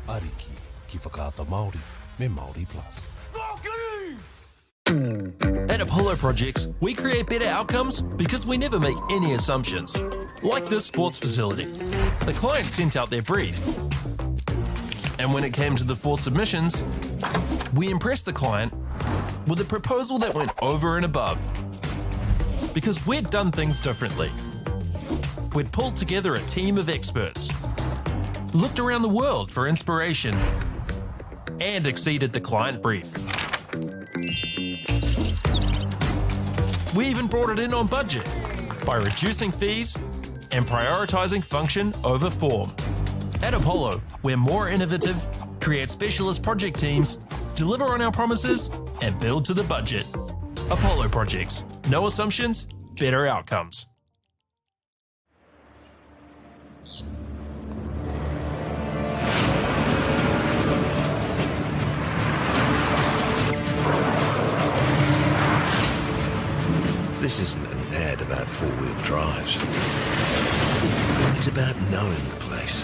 Ariki, ki whakaata Māori, me Māori Plus. At Apollo Projects, we create better outcomes because we never make any assumptions. Like this sports facility. The client sent out their brief. And when it came to the 4 submissions, we impressed the client with a proposal that went over and above. Because we'd done things differently. We'd pulled together a team of experts, looked around the world for inspiration, and exceeded the client brief. We even brought it in on budget by reducing fees and prioritising function over form. At Apollo, we're more innovative, create specialist project teams, deliver on our promises, and build to the budget. Apollo Projects. No assumptions, better outcomes. This isn't an ad about 4-wheel drives. It's about knowing the place,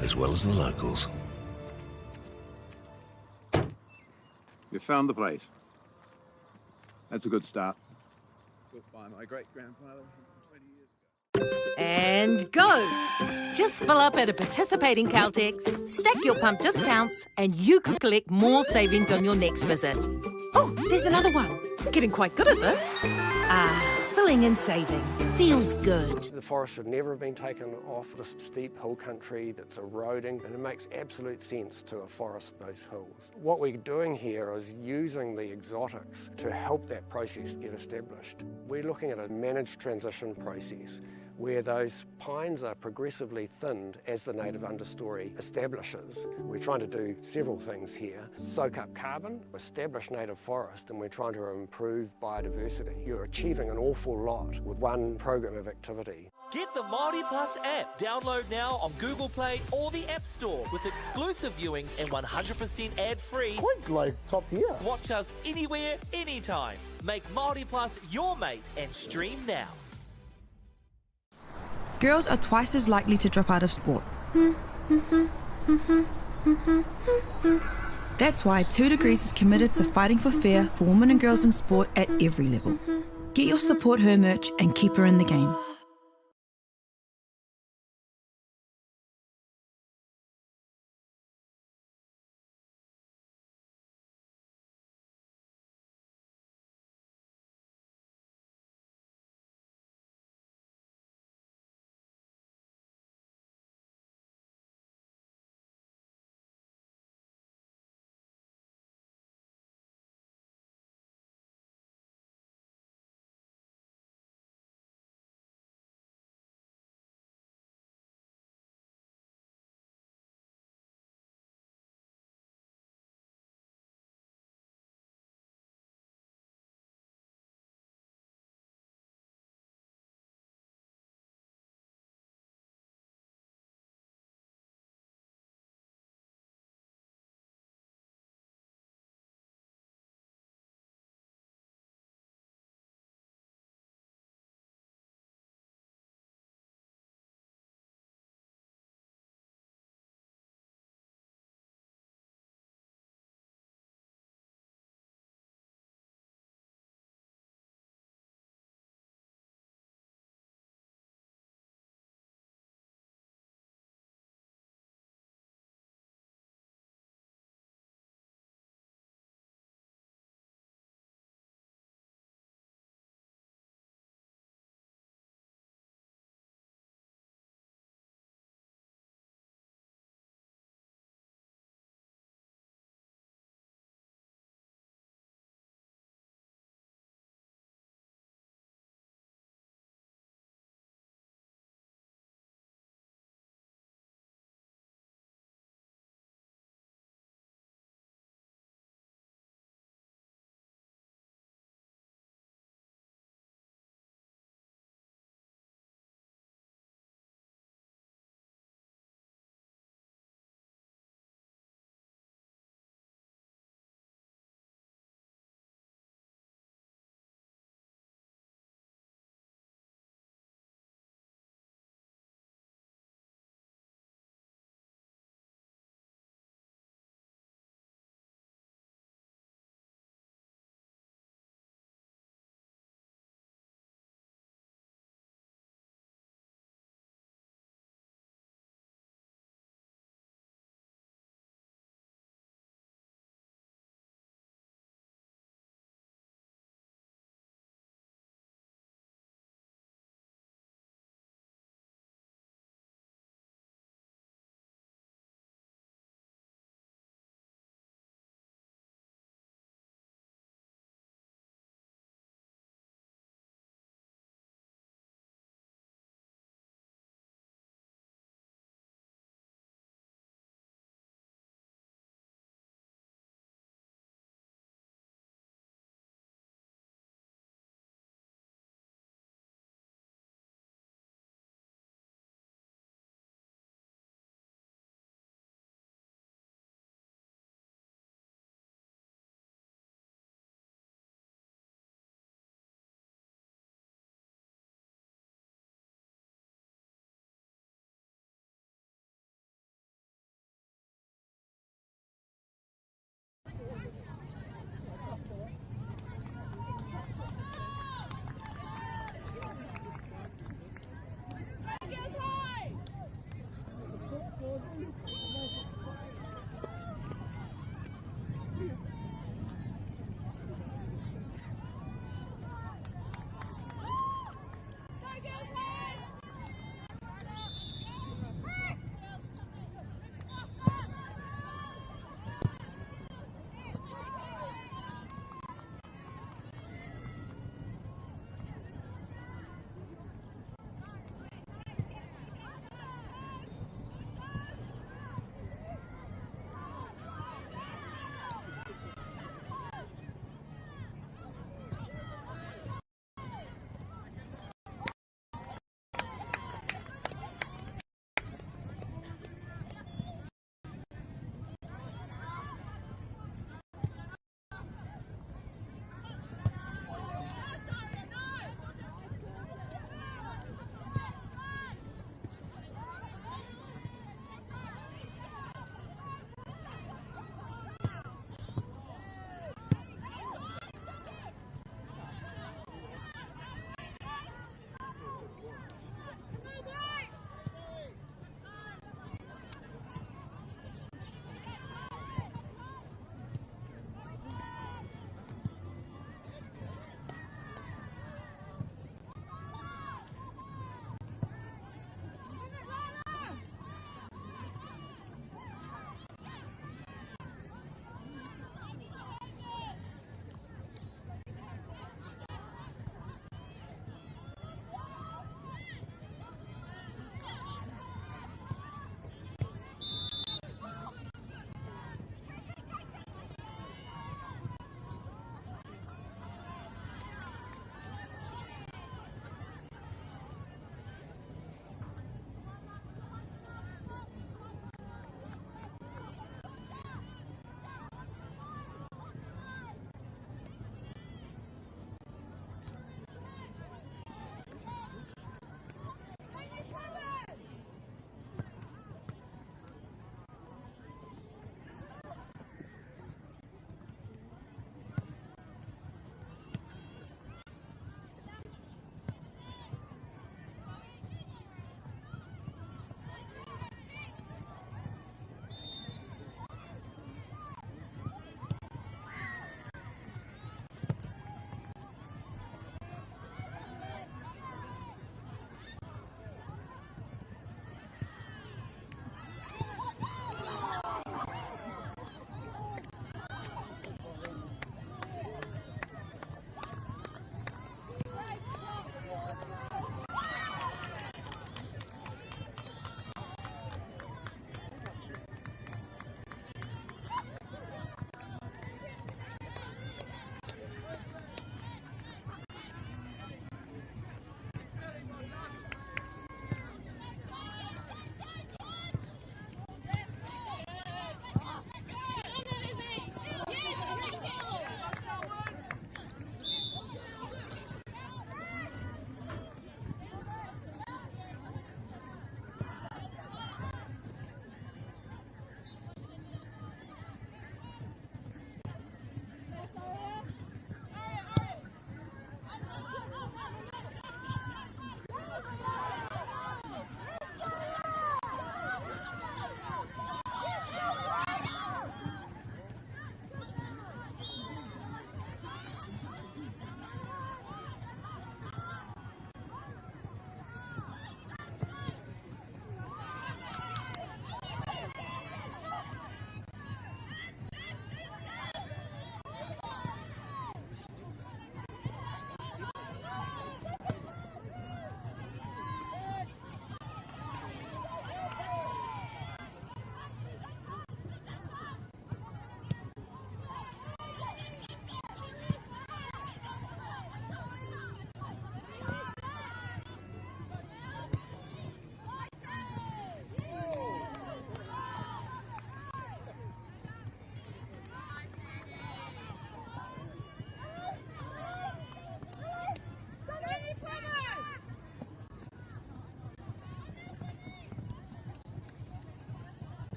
as well as the locals. You found the place. That's a good start. Built by my great-grandfather 20 years ago. And go! Just fill up at a participating Caltex, stack your pump discounts, and you could collect more savings on your next visit. Oh, there's another one. Getting quite good at this. Filling and saving. Feels good. The forest should never have been taken off this steep hill country that's eroding, and it makes absolute sense to afforest those hills. What we're doing here is using the exotics to help that process get established. We're looking at a managed transition process where those pines are progressively thinned as the native understory establishes. We're trying to do several things here. Soak up carbon, establish native forest, and we're trying to improve biodiversity. You're achieving an awful lot with one program of activity. Get the Māori Plus app. Download now on Google Play or the App Store with exclusive viewings and 100% ad-free. Quite like top tier. Watch us anywhere, anytime. Make Māori Plus your mate and stream now. Girls are twice as likely to drop out of sport. That's why 2 Degrees is committed to fighting for fair for women and girls in sport at every level. Get your Support Her merch and keep her in the game.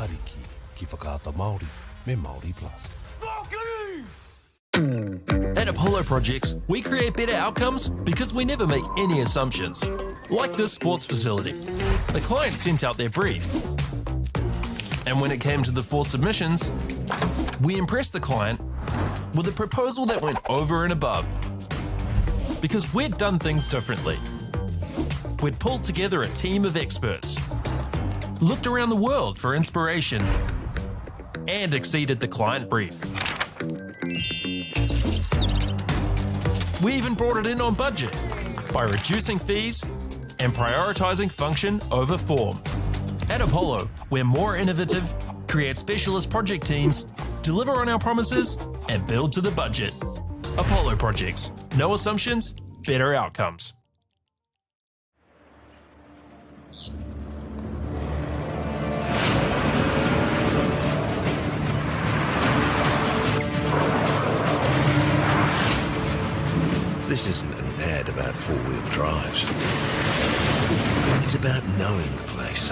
Ariki, ki whakaata Māori, me Māori Plus. At Apollo Projects, we create better outcomes because we never make any assumptions. Like this sports facility. The client sent out their brief. And when it came to the 4 submissions, we impressed the client with a proposal that went over and above. Because we'd done things differently. We'd pulled together a team of experts, looked around the world for inspiration, and exceeded the client brief. We even brought it in on budget by reducing fees and prioritising function over form. At Apollo, we're more innovative, create specialist project teams, deliver on our promises, and build to the budget. Apollo Projects. No assumptions, better outcomes. This isn't an ad about four-wheel drives. It's about knowing the place,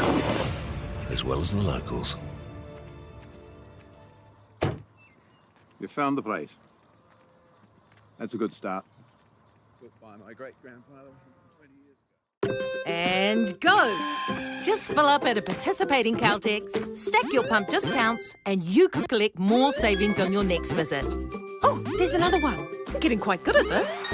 as well as the locals. You found the place. That's a good start. Built by my great-grandfather 20 years ago. And go! Just fill up at a participating Caltex, stack your pump discounts, and you could collect more savings on your next visit. Oh, there's another one. Getting quite good at this.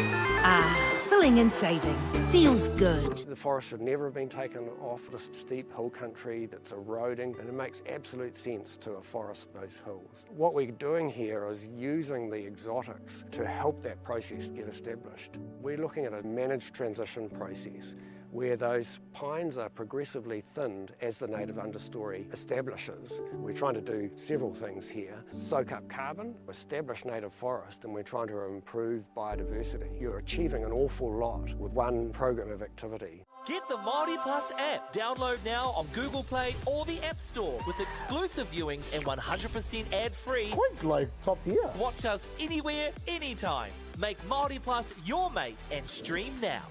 Filling and saving. Feels good. The forest should never have been taken off this steep hill country that's eroding, and it makes absolute sense to afforest those hills. What we're doing here is using the exotics to help that process get established. We're looking at a managed transition process where those pines are progressively thinned as the native understory establishes. We're trying to do several things here. Soak up carbon, establish native forest, and we're trying to improve biodiversity. You're achieving an awful lot with one program of activity. Get the Māori Plus app. Download now on Google Play or the App Store with exclusive viewings and 100% ad-free. Quite like top tier. Watch us anywhere, anytime. Make Māori Plus your mate and stream now.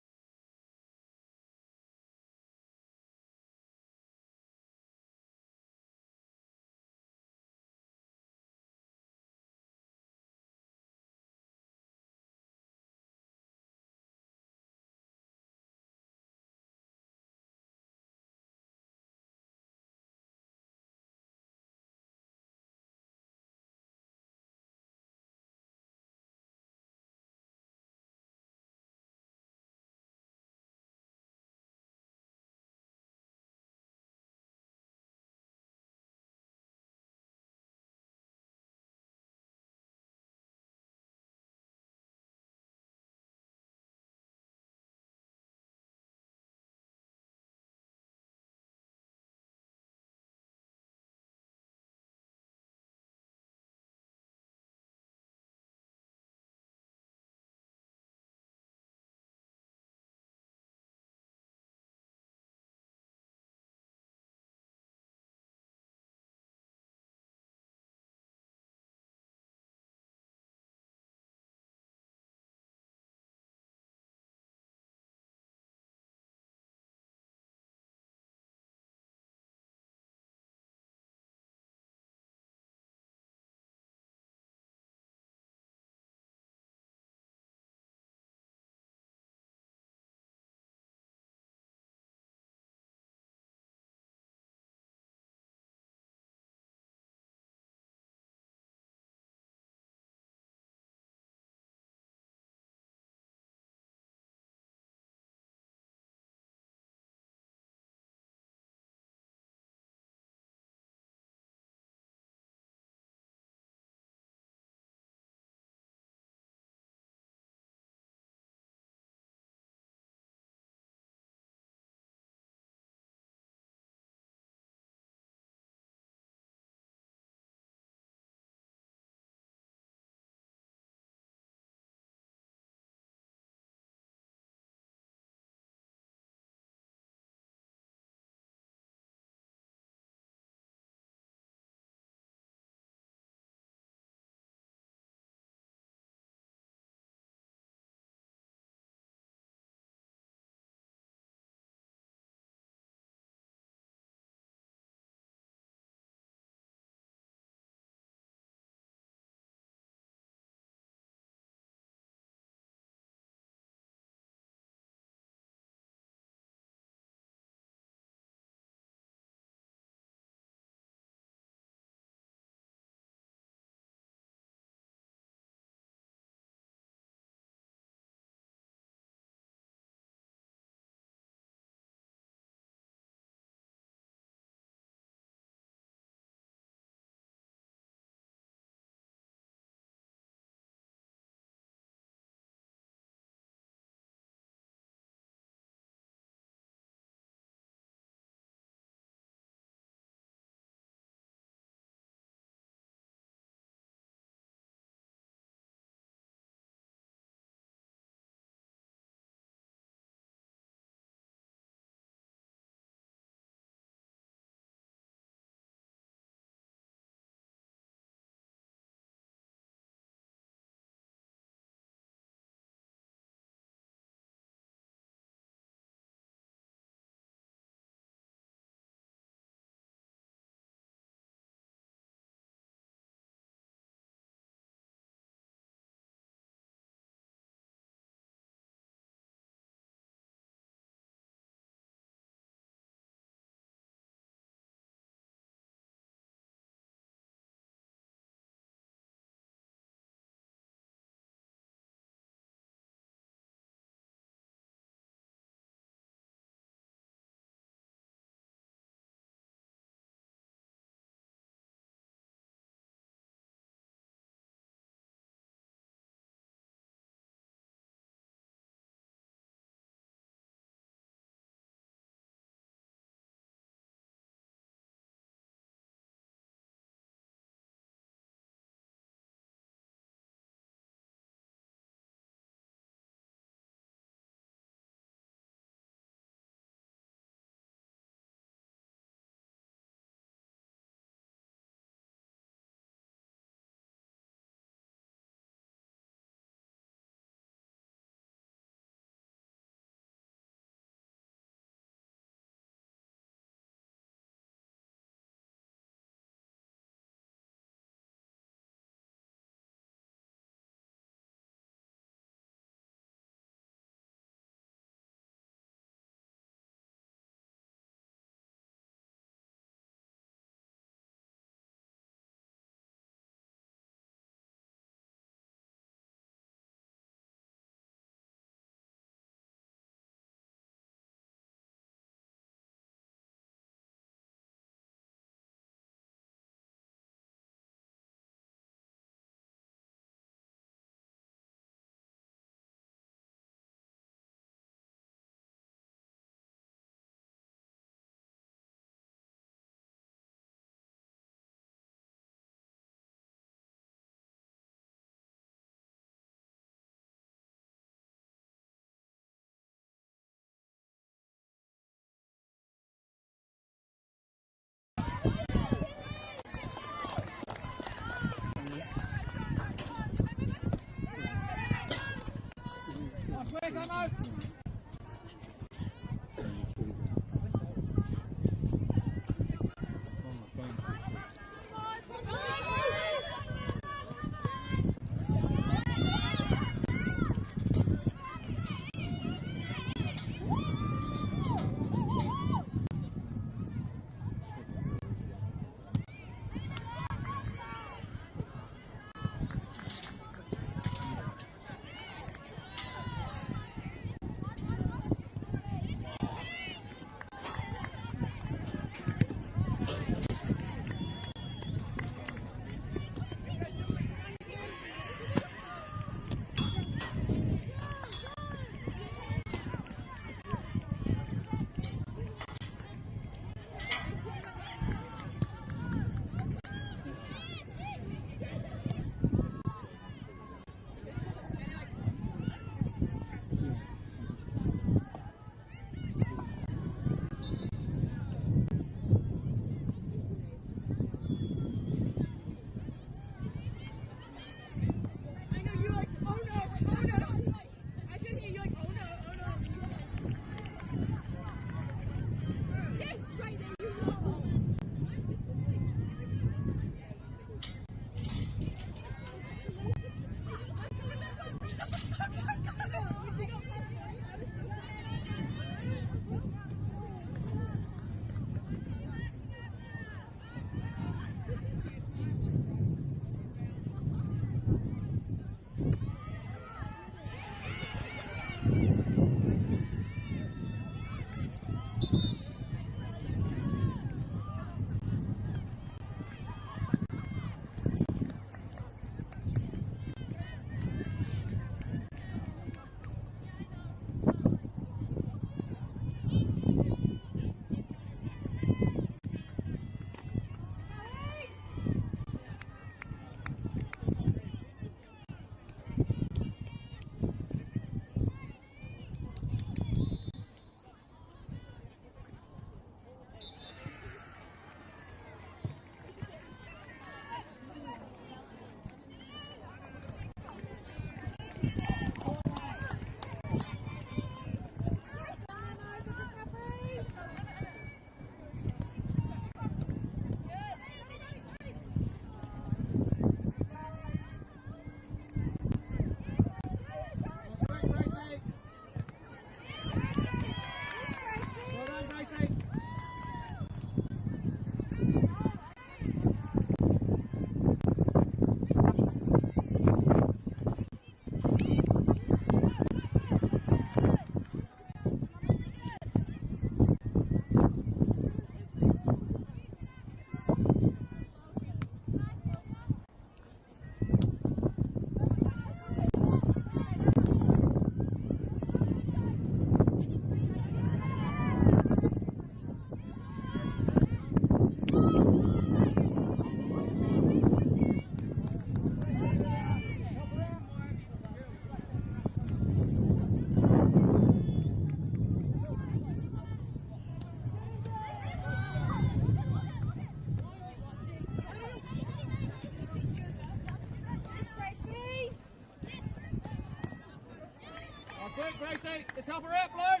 Gracie, let's help her out, bloke.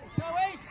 Let's go east.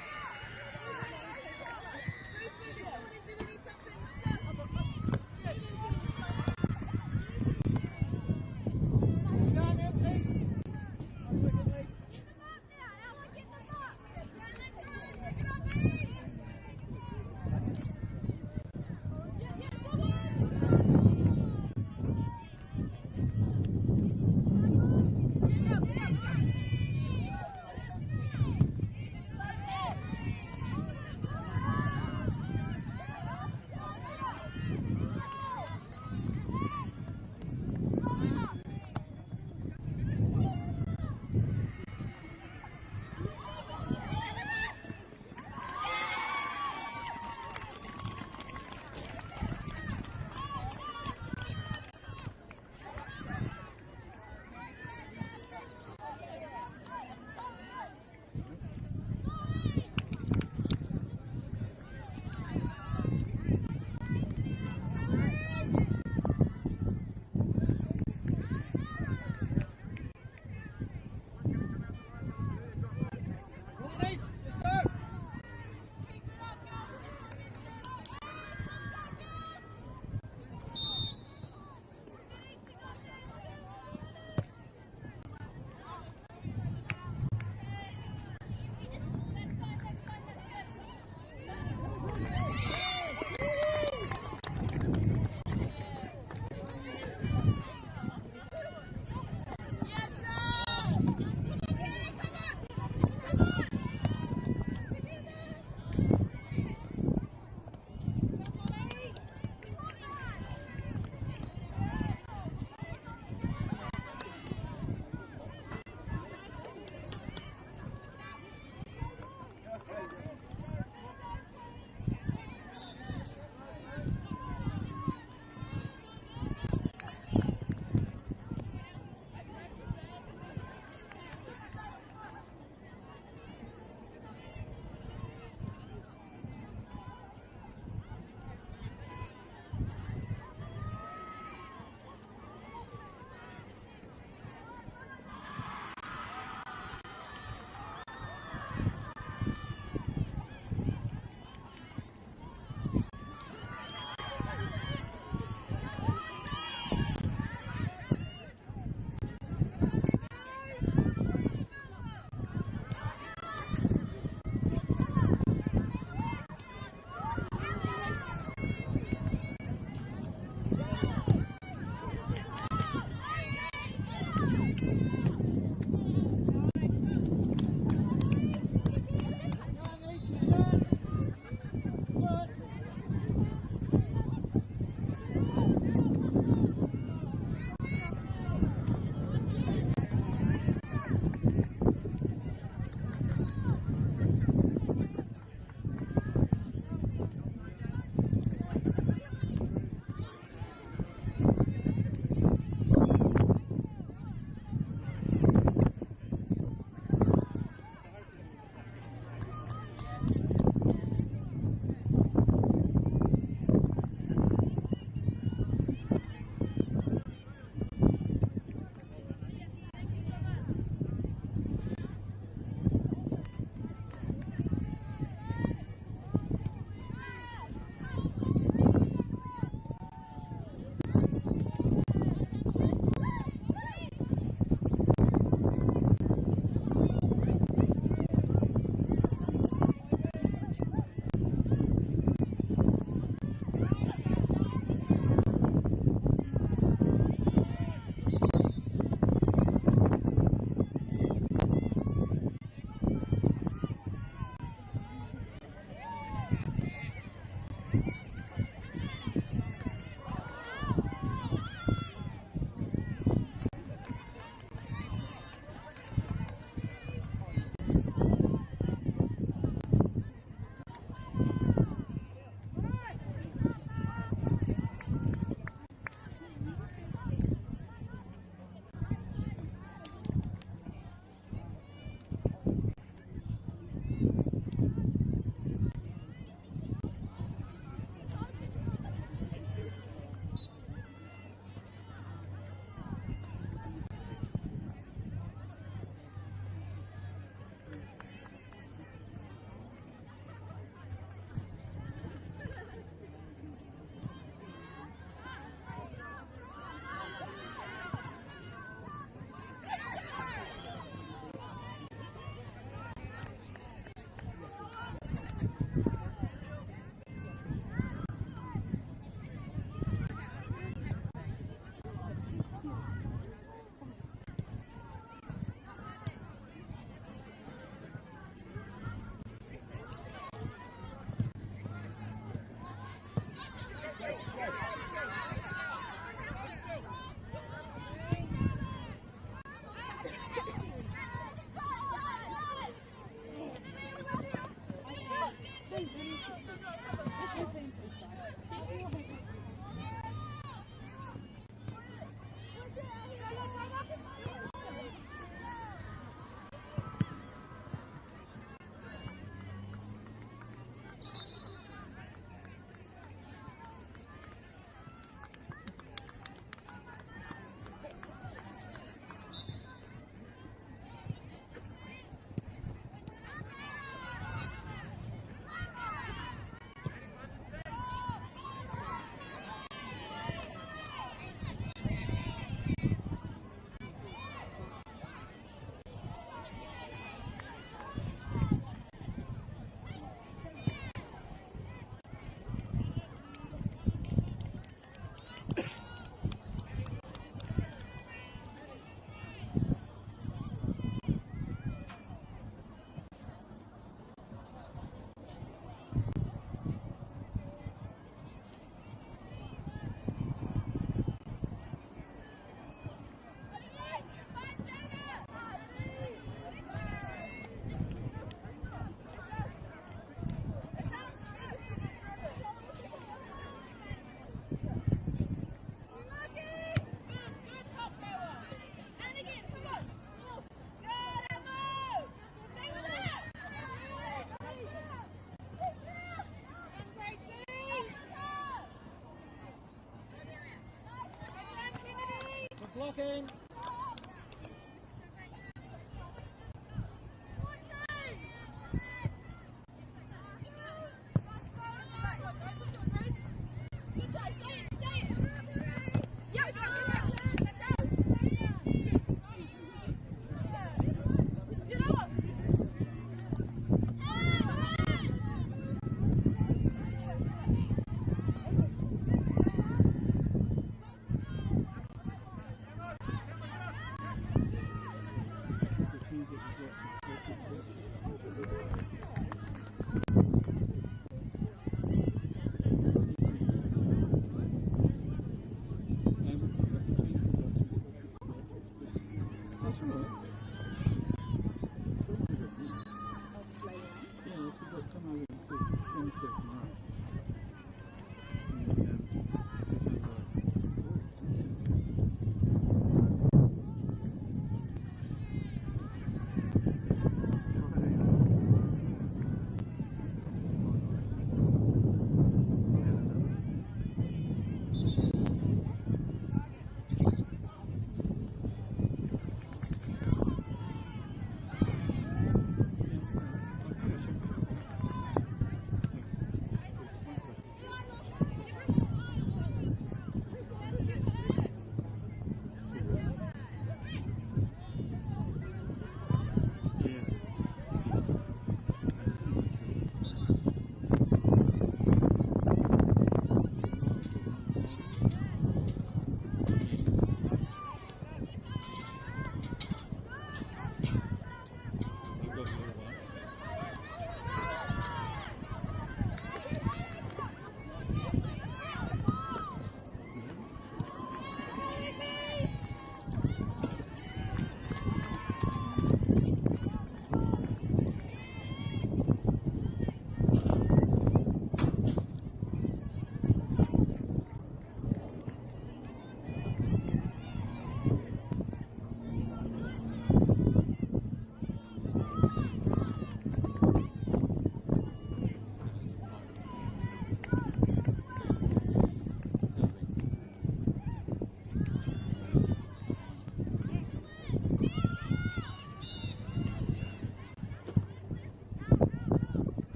Blocking.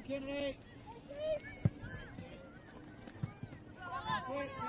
Kennedy. Sweet,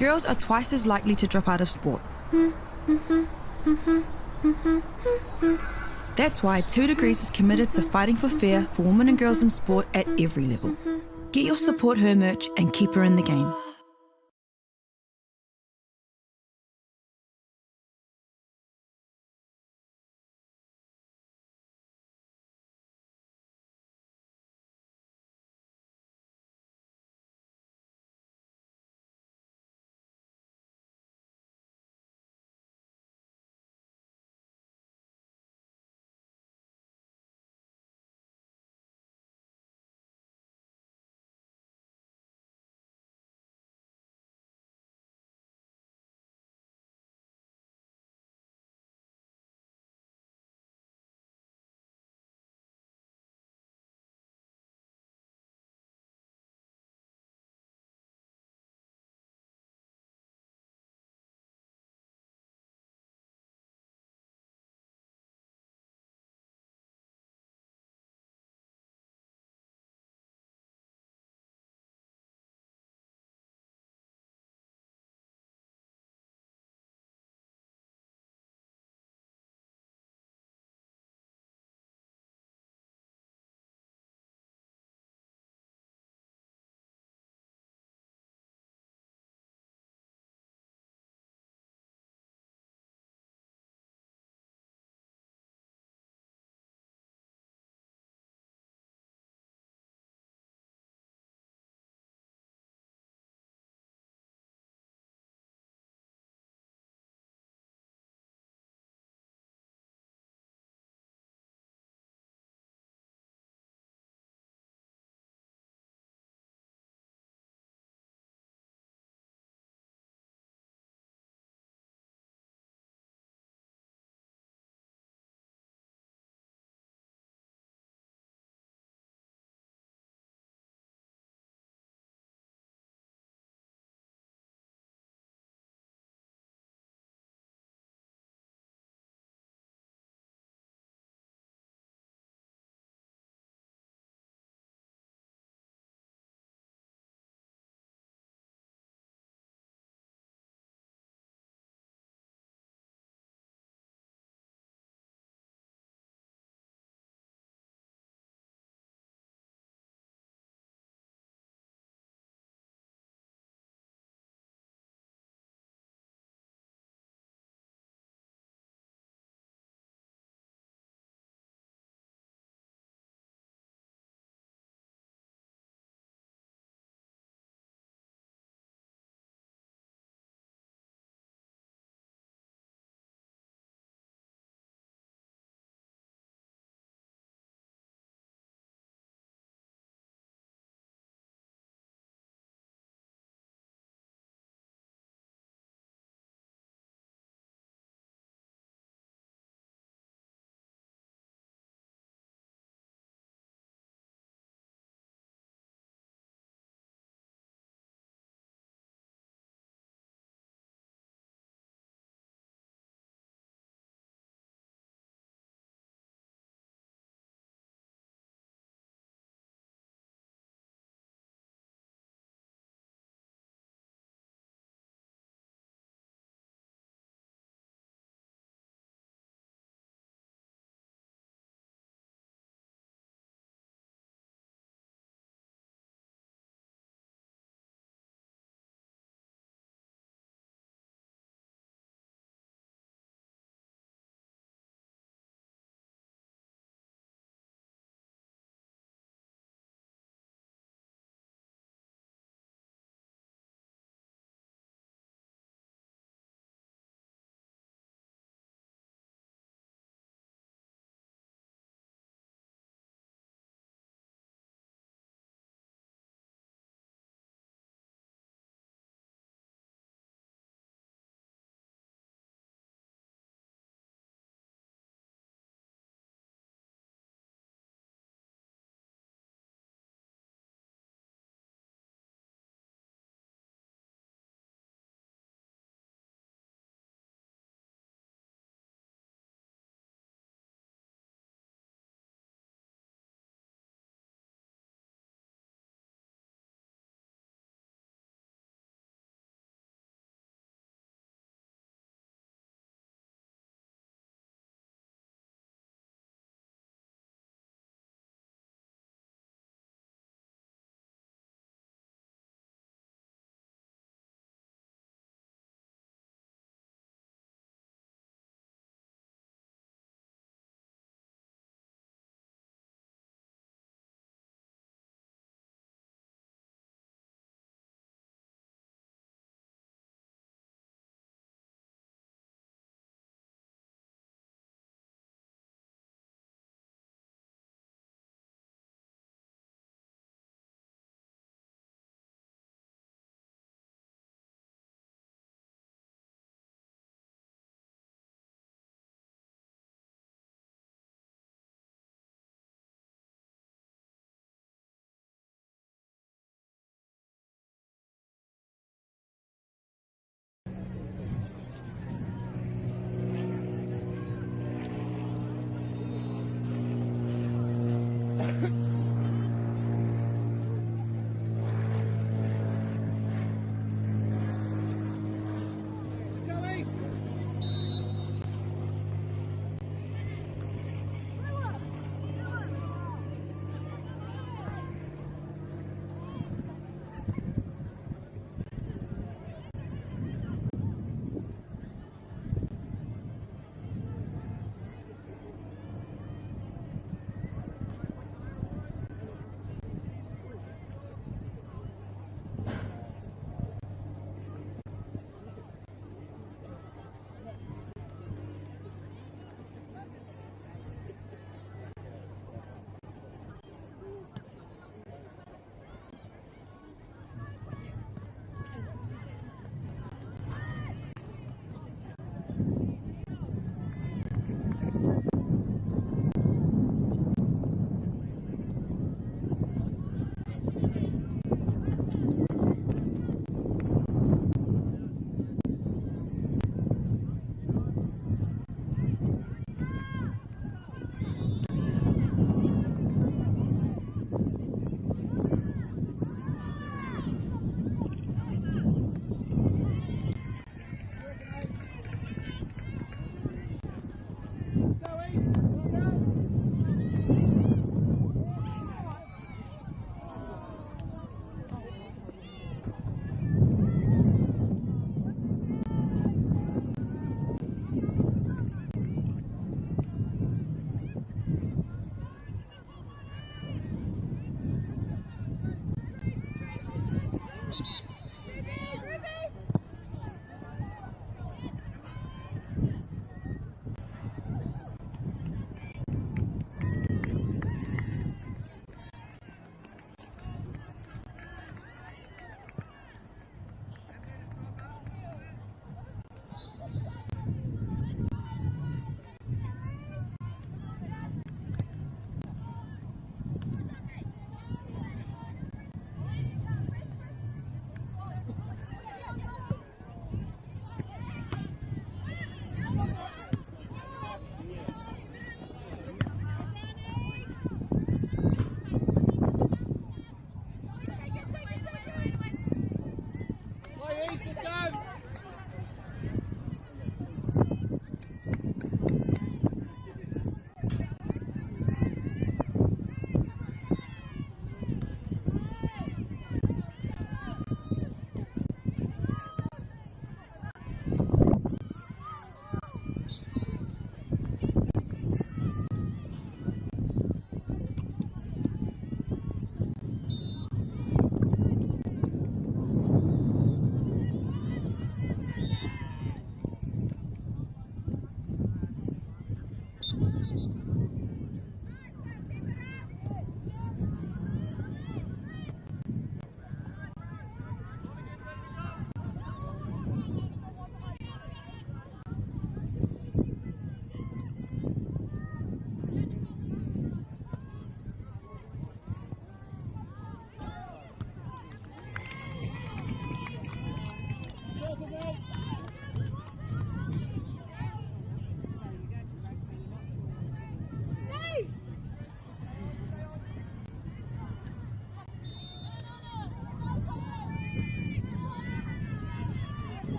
Girls are twice as likely to drop out of sport. That's why 2 Degrees is committed to fighting for fair for women and girls in sport at every level. Get your Support Her merch and keep her in the game.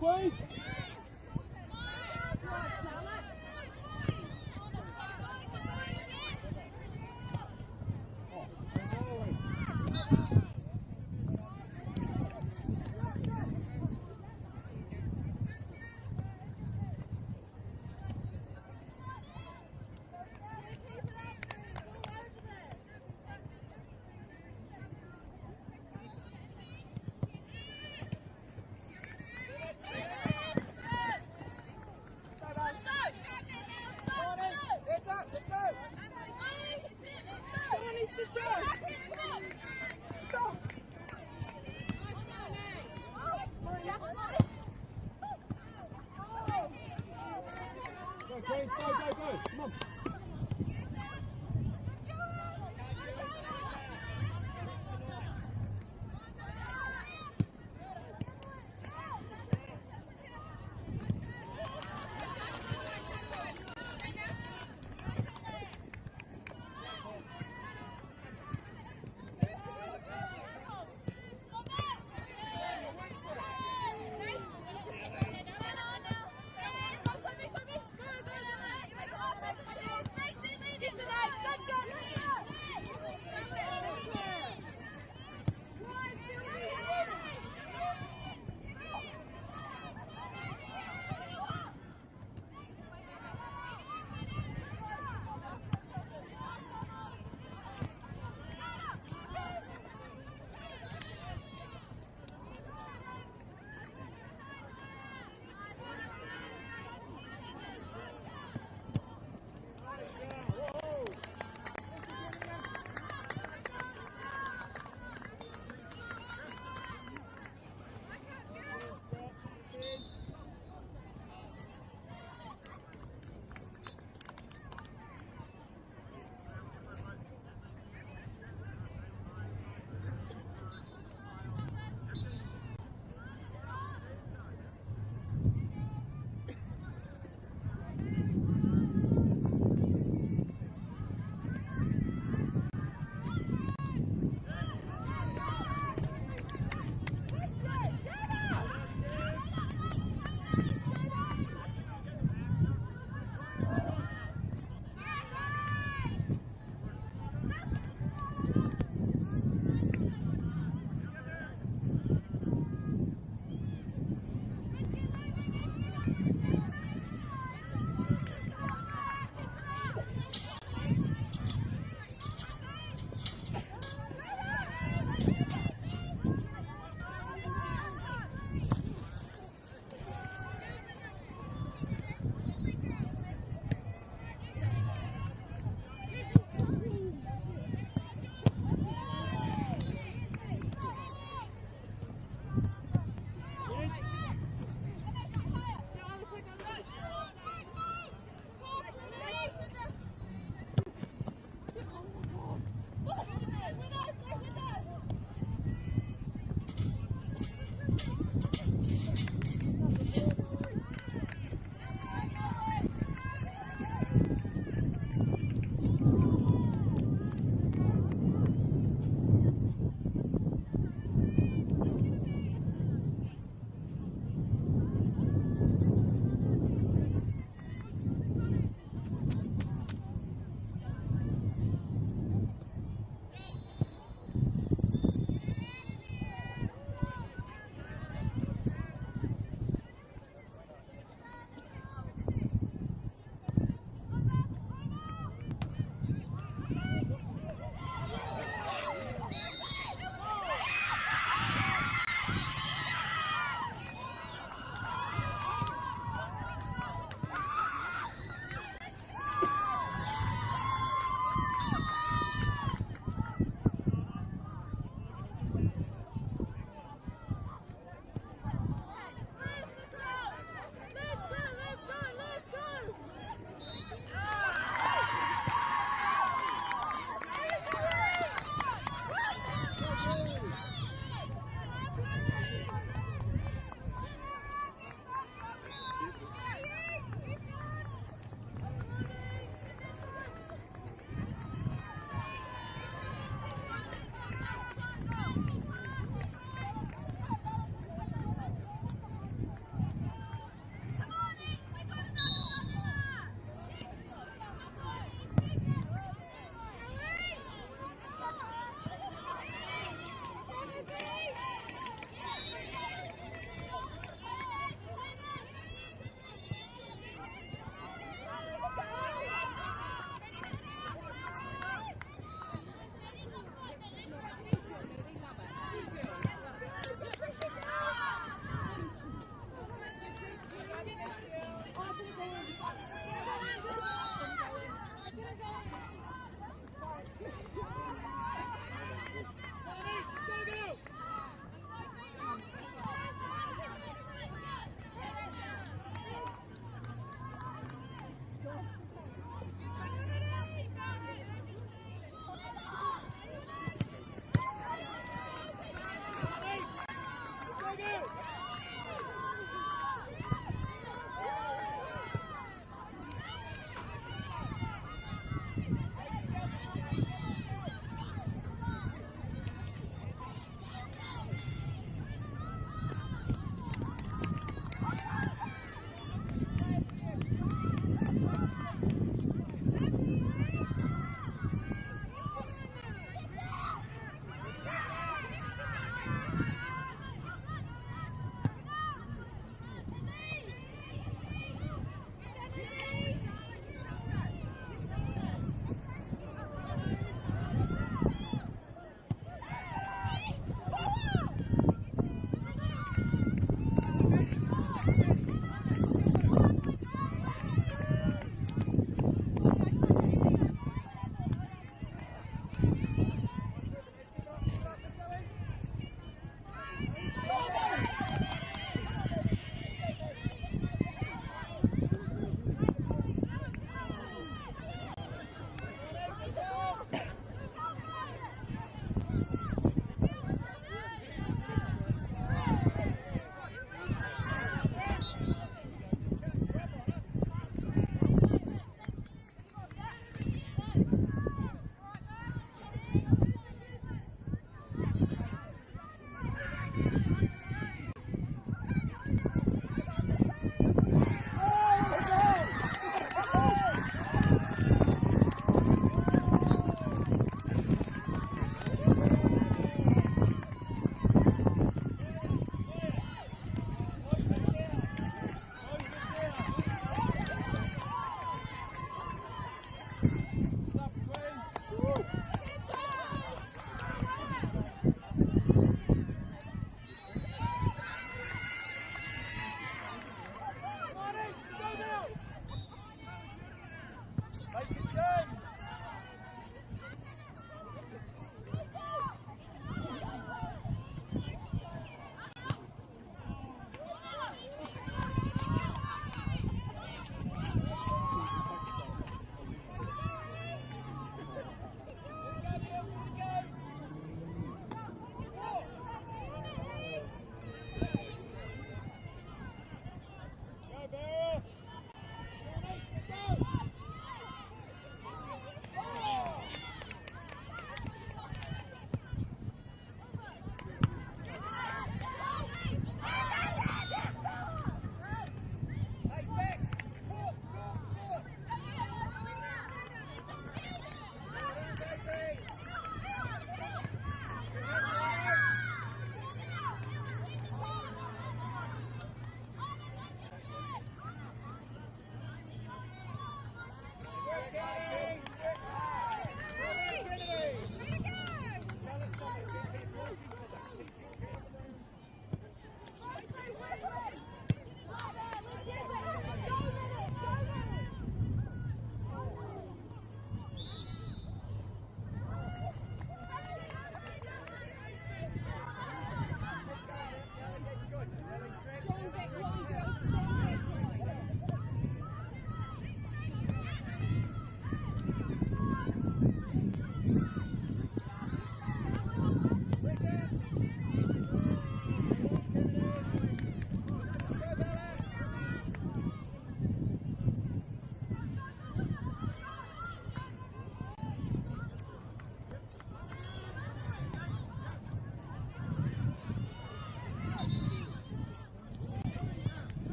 Queen!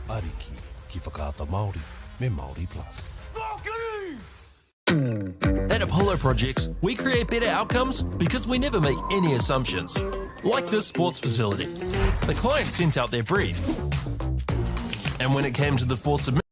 Ariki, ki whakaata Māori, me Māori Plus. At Apollo Projects, we create better outcomes because we never make any assumptions. Like this sports facility. The client sent out their brief. And when it came to the forced submission,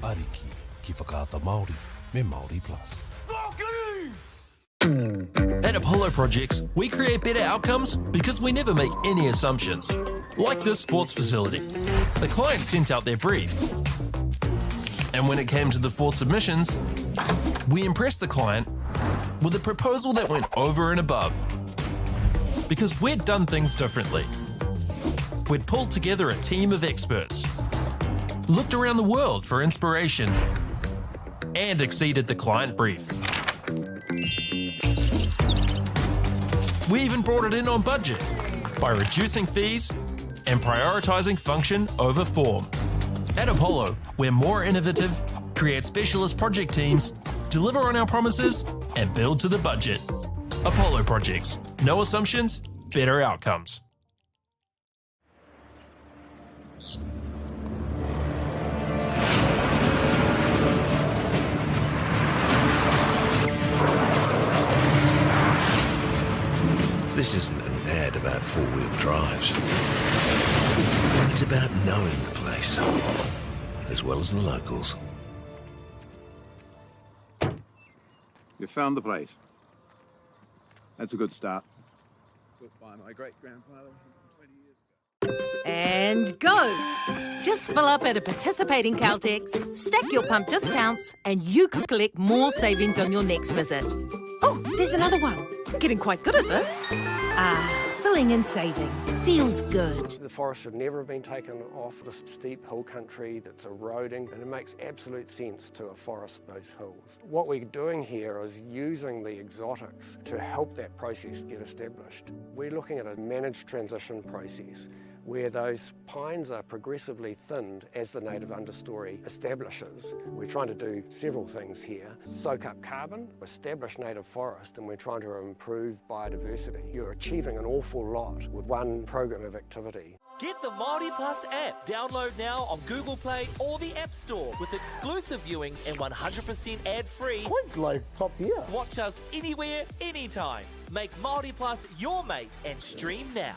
Ariki, ki whakaata Māori, me Māori Plus. At Apollo Projects, we create better outcomes because we never make any assumptions. Like this sports facility. The client sent out their brief. And when it came to the 4 submissions, we impressed the client with a proposal that went over and above. Because we'd done things differently. We'd pulled together a team of experts, looked around the world for inspiration, and exceeded the client brief. We even brought it in on budget by reducing fees and prioritising function over form. At Apollo, we're more innovative, create specialist project teams, deliver on our promises, and build to the budget. Apollo Projects. No assumptions, better outcomes. This isn't an ad about 4-wheel drives. It's about knowing the place, as well as the locals. You found the place. That's a good start. Built by my great-grandfather 20 years ago. And go! Just fill up at a participating Caltex, stack your pump discounts, and you could collect more savings on your next visit. Oh, there's another one. Getting quite good at this. Filling and saving. Feels good. The forest should never have been taken off this steep hill country that's eroding, and it makes absolute sense to afforest those hills. What we're doing here is using the exotics to help that process get established. We're looking at a managed transition process where those pines are progressively thinned as the native understory establishes. We're trying to do several things here. Soak up carbon, establish native forest, and we're trying to improve biodiversity. You're achieving an awful lot with one program of activity. Get the Māori Plus app. Download now on Google Play or the App Store with exclusive viewings and 100% ad-free. Quite like top tier. Watch us anywhere, anytime. Make Māori Plus your mate and stream now.